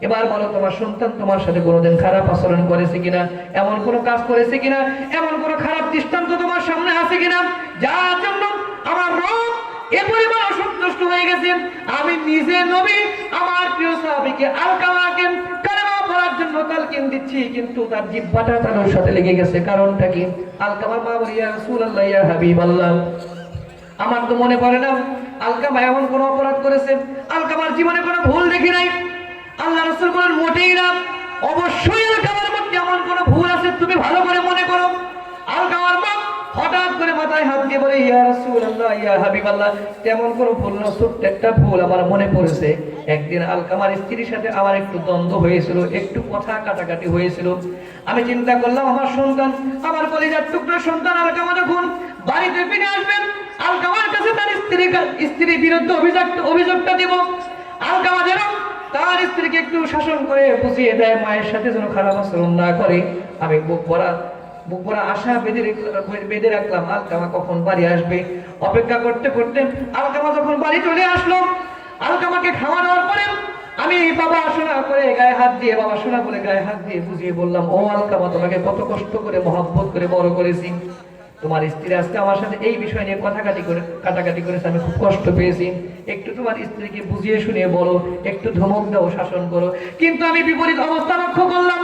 এবার বলো, তোমার সন্তান তোমার সাথে কোনোদিন খারাপ আচরণ করেছে কিনা, এমন কোনো কাজ করেছে কিনা, এমন কোনো খারাপ দৃষ্টান্ত তোমার সামনে আছে কিনা, যার জন্য আমার রব এ পরিমাণ অসন্তুষ্ট হয়ে গেছে? আমি নিজে নবী আমার প্রিয় সাহাবীকে আলকামাকে কালেমা পড়ার জন্য তালকিন দিচ্ছি, কিন্তু তার জিহ্বাটা তালুর সাথে লেগে গেছে। কারণটা কি? আলকামার মা বলি, ইয়া রাসূলুল্লাহ, ইয়া হাবিবাল্লাহ, আমার তো মনে পড়ে না আলকামা এমন কোন অপরাধ করেছে? আলকামার জীবনে কোনো ভুল দেখি নাই। আল্লাহ রাসূল বলেন মোটেই না, অবশ্যই আলকামার মধ্যে এমন কোনো ভুল আছে, তুমি ভালো করে মনে করো। আলকামার মা হঠাৎ করে মাথায় হাত দিয়ে বলে, ইয়া রাসূলুল্লাহ, ইয়া হাবিবাল্লাহ, তেমন কোনো ভুল না, ছোট্ট একটা ভুল আমার মনে পড়েছে। একদিন আলকামার স্ত্রীর সাথে আমার একটু দ্বন্দ্ব হয়েছিল, একটু কথা কাটাকাটি হয়েছিল। আমি চিন্তা করলাম আমার সন্তান, আমার কলিজার টুকরো সন্তান আলকামা যখন বাড়িতে ফিরে আসবেন, আলকামার কাছে তার স্ত্রীর বিরুদ্ধে অভিযোগটা দিব। আলকামা যেন তার স্ত্রীকে একটু শাসন করে বুঝিয়ে দেয়, মায়ের সাথে যেন খারাপ আচরণ না করে। আমি বুক ভরা আশা বেঁধে রাখলাম আলকামা কখন বাড়ি আসবে। অপেক্ষা করতে করতে আলকামা যখন বাড়ি চলে আসলো, আলকামাকে খাওয়ানোর পরে আমি বাবা শোনা করে গায়ে হাত দিয়ে, বাবা শোনা বলে গায়ে হাত দিয়ে বুঝিয়ে বললাম, ও আলকামা, তোমাকে কত কষ্ট করে মহব্বত করে বড় করেছি। তোমার স্ত্রী আজকে আমার সাথে এই বিষয় নিয়ে কাটাকাটি করেছে, আমি খুব কষ্ট পেয়েছি। একটু তোমার স্ত্রীকে বুঝিয়ে শুনিয়ে বলো, একটু ধমক দাও, শাসন করো। কিন্তু আমি বিপরীত অবস্থা লক্ষ্য করলাম।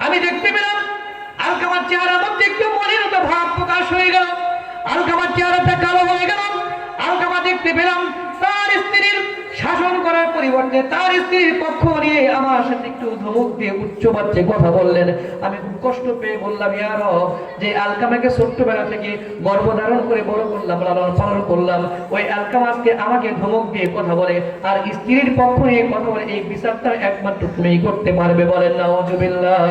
আমি দেখতে পেলাম আলকামার চেহারার মধ্যে একটু মলিনতা ভাব প্রকাশ হয়ে গেল, আলকামার চেহারাটা কালো হয়ে গেল। আলকামা দেখতে পেলাম তার স্ত্রীর শাসন করার পরিবর্তে তার স্ত্রীর পক্ষ নিয়ে আমার সাথে একটু ধমক দিয়ে উচ্চ বাচ্চে কথা বললেন। আমি খুব কষ্ট পেয়ে বললাম, ইয়া রব, যে আলকামাকে ছোট্টবেলা থেকে গর্ভধারণ করে বড় করলাম, লালন পালন করলাম, ওই আলকামা আজকে আমাকে ধমক দিয়ে কথা বলে আর স্ত্রীর পক্ষ নিয়ে কথা বলে, এই বিচারটা একমাত্র তুমিই করতে পারবে। বলেন নাউজুবিল্লাহ।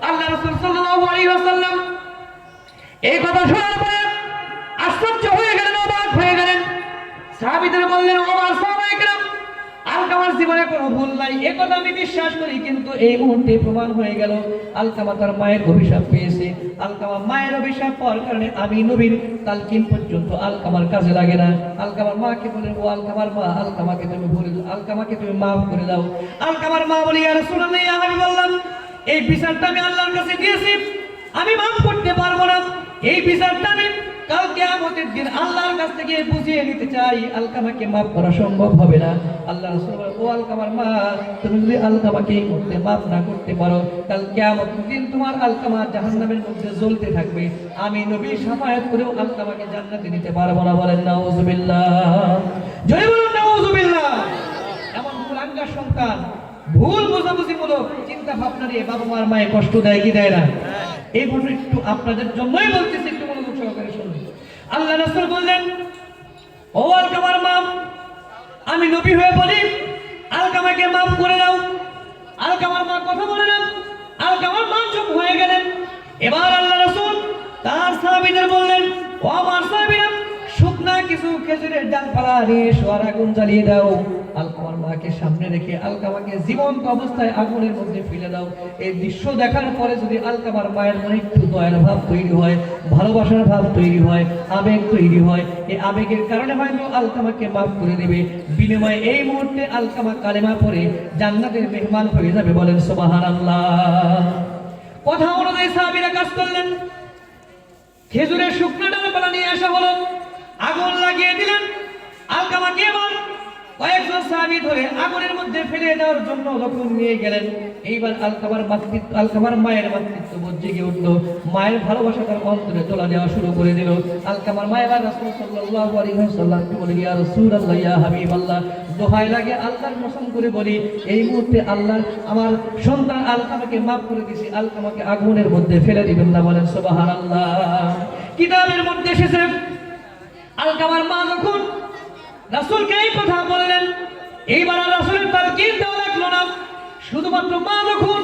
আল্লাহ রাসূল সাল্লাল্লাহু আলাইহি ওয়াসাল্লাম এই কথা শোনার পরে আশ্চর্য হয়ে গেলেন, অবাক হয়ে গেলেন। সাহাবীদের বললেন, ও আমার সাহাবায়ে কেরাম, আলকামার জীবনে কোনো ভুল নাই, এই কথা আমি বিশ্বাস করি, কিন্তু এই মুহূর্তে প্রমাণ হয়ে গেল আলকামা তার মায়ের অভিশাপ পেয়েছে। আলকামা মায়ের অভিশাপ পাওয়ার কারণে আমি নবীর তালকিন পর্যন্ত আলকামার কাজে লাগে না। আলকামার মাকে বলে, ও আলকামার মা, আলকামাকে তুমি ভুলে দাও, আলকামাকে তুমি মাফ করে দাও। আলকামার মা বলে, ইয়া রাসূলুল্লাহ, ইয়া হাবিবাল্লাহ, এই বিচারটা আমি আল্লাহর কাছে দিয়েছি, আমি মাফ করতে পারবো না। এই বিচারটা আমি কাল কিয়ামতের দিন আল্লাহর কাছ থেকে বুঝিয়ে নিতে চাই, আলকামাকে মাফ করা সম্ভব হবে না। আল্লাহ রাসূল বলেন, ও আলকামার মা, তুমি যদি আলকামাকে এই মুহূর্তে মাফ না করতে পারো, কাল কিয়ামতের দিন তোমার আলকামা জাহান্নামের মধ্যে জ্বলতে থাকবে। আমি নবী শাফায়াত করেও আলকামাকে জান্নাতে নিতে পারবো না। বলেন নাউজুবিল্লাহ, জয় বলুন নাউজুবিল্লাহ। এমন কুলাঙ্গার সন্তান ভুল বোঝাবুঝিমূলক চিন্তা ভাবনা নিয়ে বাবা মার মায়ের কষ্ট দেয় কি দেয় না? এই ঘটনা একটু আপনাদের জন্যই বলতেছি, একটু মনোযোগ সহকারে শুনুন। আল্লাহ রাসূল বললেন, ও আলকামার মা, আমি নবী হয়ে বলি, আলকামাকে মাফ করে দাও। আলকামার মা কথা বলে না, আলকামার মা চুপ হয়ে গেলেন। এবার আল্লাহ রাসূল তার সাহাবীদের বললেন, ও আমার সাহাবীরা, শুকনা কিছু খেজুরের ডালপালা নিয়ে সোয়ার আগুন জ্বালিয়ে দাও। আলকামার মাকে সামনে রেখে আলকামাকে জীবন্ত অবস্থায় আগুনের মধ্যে ফেলে দাও। এই দৃশ্য দেখার পরে যদি আলকামার মায়ের মনে একটু দয়ার ভাব তৈরি হয়, ভালোবাসার ভাব তৈরি হয়, আবেগ তৈরি হয়, এই আবেগের কারণে হয়তো আলকামাকে মাফ করে দেবে। বিনিময়ে এই মুহূর্তে আলকামা কালেমা পড়ে জান্নাতের মেহমান হয়ে যাবে। বলেন সুবহানাল্লাহ। কথা অনুযায়ী সাহাবীরা কাজ করলেন। খেজুরের শুকনো ডালপালা নিয়ে আসা হলো, আগুন লাগিয়ে দিলেন। আলকামাকে এবার কয়েকজন সাহাবী ধরে আগুনের মধ্যে ফেলে দেওয়ার জন্য যখন নিয়ে গেলেন, এইবার আলকামার মায়ের মাতৃত্ব বোধ জেগে উঠলো। মায়ের ভালোবাসা তার অন্তরে তোলা দেওয়া শুরু করে দিল। আলকামার মা এবার রাসূল সাল্লাল্লাহু আলাইহি ওয়াসাল্লামকে বলে, ইয়া রাসূলুল্লাহ, ইয়া হাবিবাল্লাহ, দোহাই লাগে আল্লাহর কসম করে বলি, এই মুহূর্তে আল্লাহ আমার সন্তান আলকামাকে মাফ করে দিয়েছি, আলকামাকে আগুনের মধ্যে ফেলে দিবেন না। বলেন সুবহানাল্লাহ। কিতাবের মধ্যে এসেছে আলকামার মা যখন রাসূলকে এই কথা বললেন, এইবার আর রাসূলের তালকিন দেওয়া লাগলো না। শুধুমাত্র মা যখন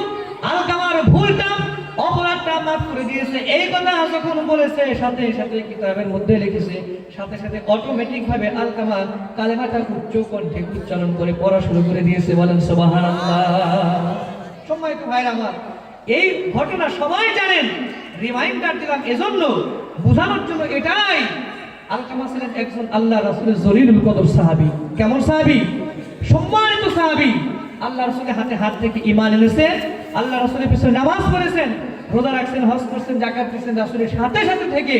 আলকামার ভুলটা, অপরাধটা মাফ করে দিয়েছে, এই কথা যখন বলেছে, সাথে সাথে কিতাবের মধ্যে লিখেছে, সাথে সাথে অটোমেটিক ভাবে আলকামা কালেমাটা উচ্চ কণ্ঠে উচ্চারণ করে পড়া শুরু করে দিয়েছে। বলেন সুবহানাল্লাহ। সম্মানিত ভাইরা আমার, এই ঘটনা সবাই জানেন, রিমাইন্ডার দিলাম এজন্য, বোঝানোর জন্য। এটাই আলকামা ছিলেন একজন আল্লাহ রাসূলের জলিলুল কদর সাহাবী। কেমন সাহাবী? সম্মানিত সাহাবী। আল্লাহ রাসূলের হাতে হাত রেখে ঈমান এনেছেন, আল্লাহ রাসূলের পিছনে নামাজ পড়েছেন, রোজা রাখছেন, হজ করছেন, যাকাত দিয়েছেন। রাসূলের সাথে সাথে থেকে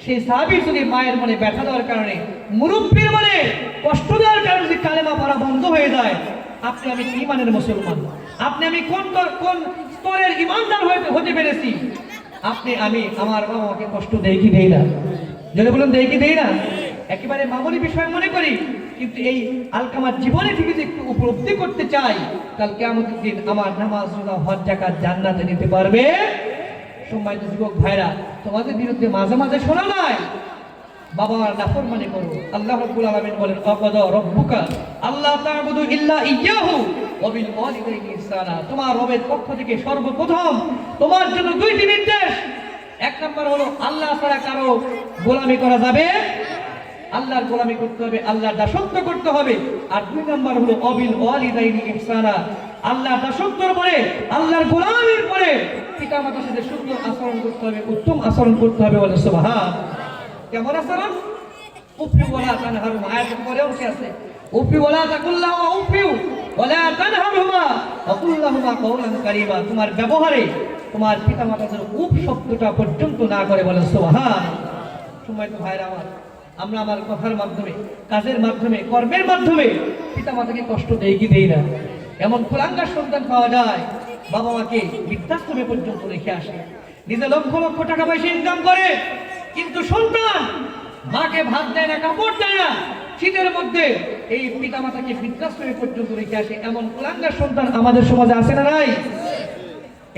সেই সাহাবী যদি মায়ের মনে ব্যথা দেওয়ার কারণে, মুরব্বির মনে কষ্ট দেওয়ার কারণে যদি কালেমা পড়া বন্ধ হয়ে যায়, আপনি আমি ঈমানের মুসলমান, আপনি আমি কোন স্তরের ঈমানদার হতে পেরেছি, আপনি আমি আমার বাবা মাকে কষ্ট দেই কি দেই না? যদি বলেন দেই কি দেই না? একেবারে মামুলি বিষয় মনে করি, কিন্তু এই আলকামার জীবনে থেকে যে একটু উপলব্ধি করতে চাই, কাল কিয়ামতের দিন আমার নামাজ রোজা হজ যাকাত জান্নাতে নিতে পারবে। সম্মানিত যুবক ভাইরা, তোমাদের বিরুদ্ধে মাঝে মাঝে শোনা নাই বাবা মার নাফরমানি করো। আল্লাহ রাব্বুল আলামিন বলেন আকাদা রাব্বুকা আল্লাহ তা'বুদু ইল্লা ইয়্যাহু ওয়া বিল ওয়ালিদাইনি ইহসানা। তোমার রবের পক্ষ থেকে সর্বপ্রথম তোমার জন্য দুইটি নির্দেশ। এক নম্বর হলো আল্লাহ ছাড়া কারো গোলামি করা যাবে, আল্লাহর গোলামি করতে হবে, আল্লাহর দাসত্ব করতে হবে। আর দুই নম্বর হলো ওয়াবিল ওয়ালিদাইনি ইহসানা, আল্লাহর দাসত্বের পরে আল্লাহর গোলামির পরে পিতামাতার সাথে সুন্দর আচরণ করতে হবে, উত্তম আচরণ করতে হবে। বলে সুবহান। কেমন আচরণ? উফি ওয়ালা তানহারুমা, আয়াতের পরেও কি আছে? উফি ওয়ালা তাকুল্লাহুমা উফি ওয়ালা তানহারুমা ওয়া কুল্লাহুমা কাওলান কারীমা। তোমার ব্যবহারে তোমার পিতামাতাদের উফ শব্দটা পর্যন্ত না করে। বলে সুবহান। সম্মানিত ভাইরা আমার, আমরা আমার কথার মাধ্যমে, কাজের মাধ্যমে, কর্মের মাধ্যমে পিতামাতাকে কষ্ট দেই কি দেই না? এমন কুলাঙ্গার সন্তান পাওয়া যায় বাবা মাকে বৃদ্ধাশ্রমে পর্যন্ত রেখে আসে, নিজে লক্ষ লক্ষ টাকা পয়সা ইনকাম করে, কিন্তু সন্তান মাকে ভাত দেয় না, কাপড় দেয় না, শীতের মধ্যে এই পিতামাতাকে বৃদ্ধাশ্রমে পর্যন্ত রেখে আসে। এমন কুলাঙ্গার সন্তান আমাদের সমাজে আছে না নাই?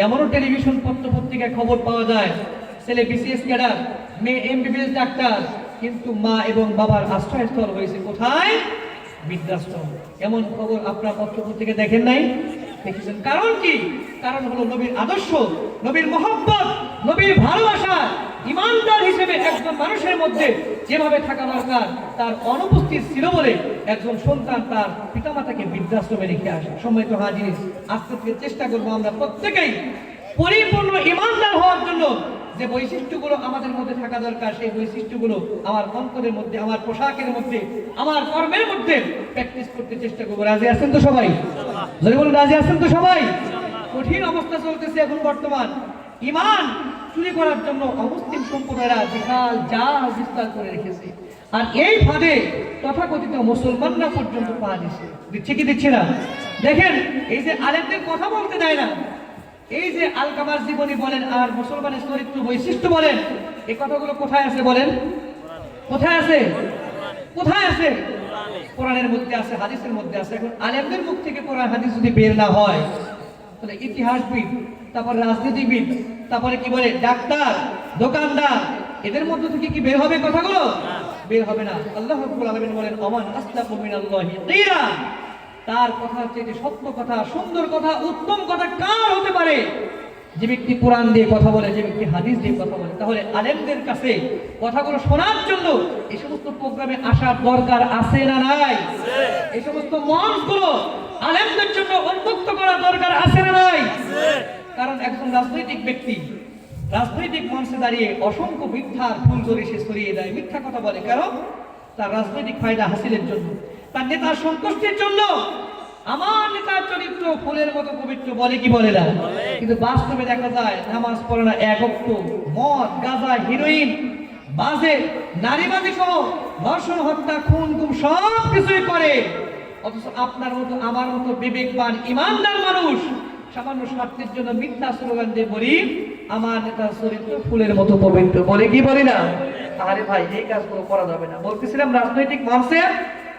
এমনও টেলিভিশন পত্র পত্রিকায় খবর পাওয়া যায়, ছেলে বিসিএস ক্যাডার, মেয়ে এমবিবিএস ডাক্তার, কিন্তু মা এবং বাবার আশ্রয়স্থল হয়েছে কোথায়? বৃদ্ধাশ্রম। এমন খবর আপনার পত্র পত্রিকায় দেখেন নাই? দেখেছেন। কারণ কি? কারণ হলো নবীর আদর্শ, নবীর মহব্বত, নবীর ভালোবাসা। ইমানদার হিসেবে একজন মানুষের মধ্যে যেভাবে থাকা দরকার তার অনুপস্থিত ছিল বলে একজন সন্তান তার পিতামাতাকে বৃদ্ধাশ্রমে রেখে আসে। সম্মানিত হাজির, আজকে থেকে চেষ্টা করবো আমরা প্রত্যেকেই পরিপূর্ণ ইমানদার হওয়ার জন্য যে বৈশিষ্ট্যগুলো আমাদের মধ্যে থাকা দরকার, সেই বৈশিষ্ট্যগুলো আমার অন্তরের মধ্যে, আমার পোশাকের মধ্যে, আমার কর্মের মধ্যে প্র্যাকটিস করতে চেষ্টা করবো। রাজি আছেন তো সবাই? যদি বলুন রাজি আছেন তো সবাই? কঠিন অবস্থা চলতেছে এখন বর্তমান। ইমান চুরি করার জন্য অমুসলিম সম্প্রদায়রা বিশাল জাল বিস্তার করে রেখেছে, আর এই ফাঁদে তথাকথিত মুসলমানরা পর্যন্ত পা দিচ্ছে কি দিচ্ছে না? দেখেন, এই যে আলেমদের কথা বলতে দেয় না, এই যে আলকামার জীবনী বলেন আর মুসলমানের চরিত্র বৈশিষ্ট্য বলেন, এই কথাগুলো কোথায় আছে বলেন? কোথায় আছে? কোথায় আছে? কোরআনের মধ্যে আছে, হাদিসের মধ্যে আছে। এখন আলেমদের মুখ থেকে কোরআন হাদিস যদি বের না হয়, তাহলে ইতিহাসবিদ, তারপরে রাজনীতিবিদ, তারপরে কি বলে ডাক্তার, দোকানদার, এদের মধ্য থেকে কি বের হবে কথাগুলো? বের হবে না। আল্লাহ রাব্বুল আলামিন বলেন আমান আসলামু মিনাল্লাহি কিরা, তার কথা হচ্ছে যে সত্য কথা, সুন্দর কথা, উত্তম কথা কার হতে পারে? যে ব্যক্তি কোরআন দিয়ে কথা বলে, যে ব্যক্তি হাদিস দিয়ে কথা বলে। তাহলে আলেমদের কাছে কথাগুলো শোনার জন্য এই সমস্ত প্রোগ্রামে আসার দরকার আছে না নাই? এই সমস্ত মঞ্চগুলো আলেমদের জন্য উন্মুক্ত করার দরকার আছে না নাই? কারণ একজন রাজনৈতিক ব্যক্তি রাজনৈতিক মঞ্চে দাঁড়িয়ে অসংখ্য মিথ্যার ফুলঝুরি সে ছড়িয়ে দেয়, মিথ্যা কথা বলে। কারণ তার রাজনৈতিক ফায়দা হাসিলের জন্য, তার নেতার সন্তুষ্টির জন্য। আমার নেতার চরিত্র ফুলের মতো পবিত্র, বলে কি বলে না? কিন্তু বাস্তবে দেখা যায় নামাজ পড়ে না, এক ওয়াক্ত মদ, গাঁজা, হিরোইন, বাজে, নারীবাদী সহ ধর্ষণ, হত্যা, খুন, গুম সব কিছুই করে। অথচ আপনার মতো আমার মতো বিবেকবান ইমানদার মানুষ সামান্য স্বার্থের জন্য মিথ্যা স্লোগান দিয়ে বলি আমার নেতার চরিত্র ফুলের মতো পবিত্র, বলে কি বলি না? আরে ভাই, এই কাজগুলো করা যাবে না। বলতেছিলাম রাজনৈতিক মঞ্চে,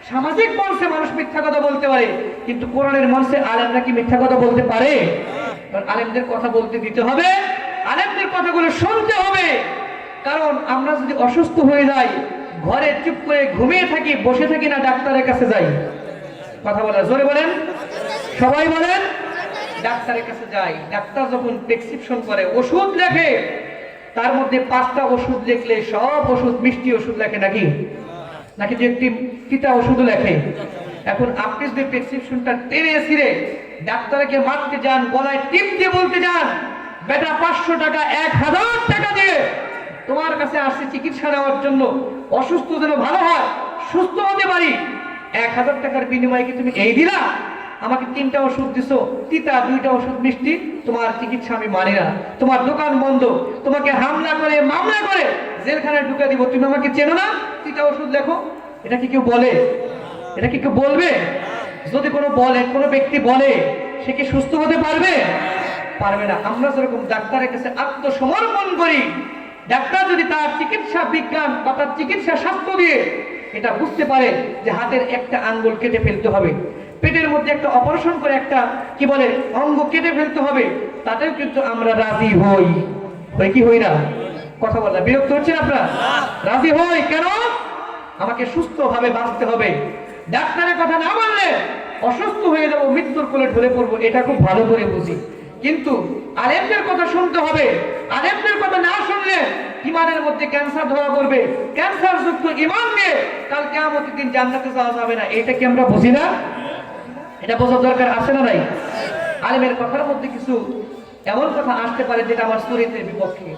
সামাজিক মঞ্চে মানুষ মিথ্যা কথা বলতে পারে, কিন্তু কোরআনের মঞ্চে আলেমরা কি মিথ্যা কথা বলতে পারে? কারণ আলেমদের কথা বলতে দিতে হবে, আলেমদের কথাগুলো শুনতে হবে। কারণ আমরা যদি অসুস্থ হয়ে যাই, ঘরে চুপ করে ঘুমিয়ে থাকি, বসে থাকি না, ডাক্তারের কাছে যাই। কথা বলা জোরে বলেন, সবাই বলেন। ডাক্তারের কাছে যাই, ডাক্তার যখন প্রেসক্রিপশন করে, ওষুধ লেখে, তার মধ্যে 5টা ওষুধ লিখলে সব ওষুধ মিষ্টি ওষুধ লেখে নাকি? নাকি যে একটি তিতা ওষুধও লেখে? এখন আপনি যদি প্রেসক্রিপশনটা টেনে ছিঁড়ে ডাক্তারকে মারতে যান, গলায় টিপ দিয়ে বলতে যান, বেটা 500 টাকা 1000 টাকা দিয়ে তোমার কাছে আসছে চিকিৎসা নেওয়ার জন্য, অসুস্থ যেন ভালো হয়, সুস্থ হতে পারি, 1000 টাকার বিনিময়ে কি তুমি এই দিলা? আমাকে 3টা ওষুধ দিছো, তিতা, 2টা ওষুধ মিষ্টি, তোমার চিকিৎসা আমি মানি না, তোমার দোকান বন্ধ, তোমাকে হামলা করে মামলা করে জেলখানায় ঢুকে দিব, তুমি আমাকে চেনো না, তিতা ওষুধ লেখো। এটা কি কেউ বলে? এটা কি কেউ বলবে? যদি কোনো ব্যক্তি বলে, সে কি সুস্থ হতে পারবে? পারবে না। আমরা যেরকম ডাক্তারের কাছে আত্মসমর্পণ করি, ডাক্তার যদি তার চিকিৎসা বিজ্ঞান বা তার চিকিৎসা শাস্ত্র দিয়ে এটা বুঝতে পারে যে হাতের একটা আঙ্গুল কেটে ফেলতে হবে, পেটের মধ্যে একটা অপারেশন করে একটা কি বলে অঙ্গ কেটে ফেলতে হবে, তাতেও কিন্তু আমরা রাজি হই। হই কি হই না? কথা বলা বিরক্ত হচ্ছেন আপনারা? রাজি হই কেন? আমাকে সুস্থভাবে বাঁচতে হবে। ডাক্তারের কথা না মানলে অসুস্থ হয়ে যাবো, মৃত্যুর কোলে ঢলে পড়বো, এটা খুব ভালো করে বুঝি। কিন্তু আলেমদের কথা শুনতে হবে। আলেমদের কথা না শুনলে ইমানের মধ্যে ক্যান্সার ধরা পড়বে, ক্যান্সার যুক্ত ইমান নিয়ে কাল কিয়ামতের দিন জান্নাতে যাওয়া যাবে না। এটা কি আমরা বুঝি না? এটা বোঝার দরকার আছে না নাই? আলেমের কথার মধ্যে কিছু এমন কথা আসতে পারে যেটা আমার শরীরের বিপক্ষে।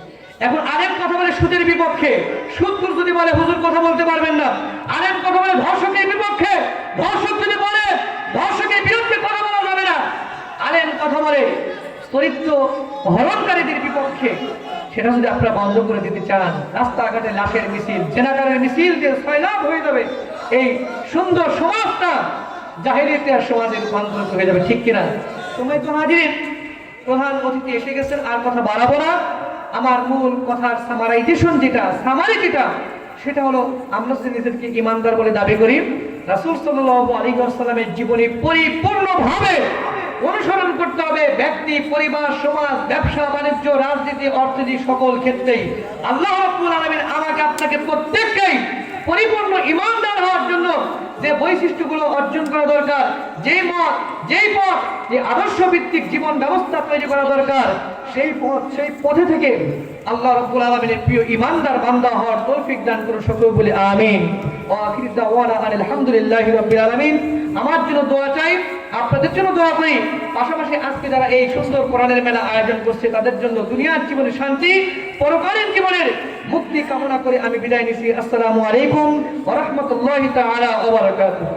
এখন আলেম কথা বলে সুদের বিপক্ষে, সুদপুর যদি বলে হুজুর কথা বলতে পারবেন না। আলেম কথা বলে ধর্ষকের বিপক্ষে, ধর্ষক যদি বলে ধর্ষকের বিরুদ্ধে কথা বলা যাবে না। আলেম কথা বলে চরিত্র হরণকারীদের বিপক্ষে, সেটা যদি আপনারা বন্ধ করে দিতে চান, রাস্তাঘাটে লাশের মিছিল, জেনাকারের মিছিল দিয়ে সয়লাভ হয়ে যাবে, এই সুন্দর সমাজটা জাহেলিয়াতের সমাজে রূপান্তরিত হয়ে যাবে, ঠিক কিনা? সময় তো হাজির, প্রধান অতিথি এসে গেছেন, আর কথা বাড়াবো না। আমার মূল কথার সামারাইজেশন যেটা সেটা হলো, আমরা যদি নিজেদেরকে ইমানদার বলে দাবি করি, রাসূল সাল্লাল্লাহু আলাইহি ওয়াসাল্লামের জীবনী পরিপূর্ণভাবে অনুসরণ করতে হবে। ব্যক্তি, পরিবার, সমাজ, ব্যবসা বাণিজ্য, রাজনীতি, অর্থনীতি সকল ক্ষেত্রেই আল্লাহ রাব্বুল আলামিন আমাকে আপনাকে প্রত্যেককেই পরিপূর্ণ ইমানদার হওয়ার জন্য যে বৈশিষ্ট্যগুলো অর্জন করা দরকার, যেই মত, যেই পথ, যে আদর্শ ভিত্তিক জীবন ব্যবস্থা তৈরি করা দরকার, সেই পথে থেকে আল্লাহ রাব্বুল আলামিনের প্রিয় ইমানদার বান্দা হওয়ার তৌফিক দান করুন সকলে বলি আমিন। ওয়া আখিরু দাওয়ানা আলহামদুলিল্লাহি রাব্বিল আলামিন। আমার জন্য দোয়া চাই, আপনাদের জন্য দোয়া করি। পাশাপাশি আজকে যারা এই সুন্দর কোরআনের মেলা আয়োজন করছে তাদের জন্য দুনিয়ার জীবনে শান্তি, পরকালীন জীবনের মুক্তি কামনা করে আমি বিদায় নিচ্ছি। আসসালামু আলাইকুম ওয়া রাহমাতুল্লাহি তাআলা ওয়া বারাকাতুহু।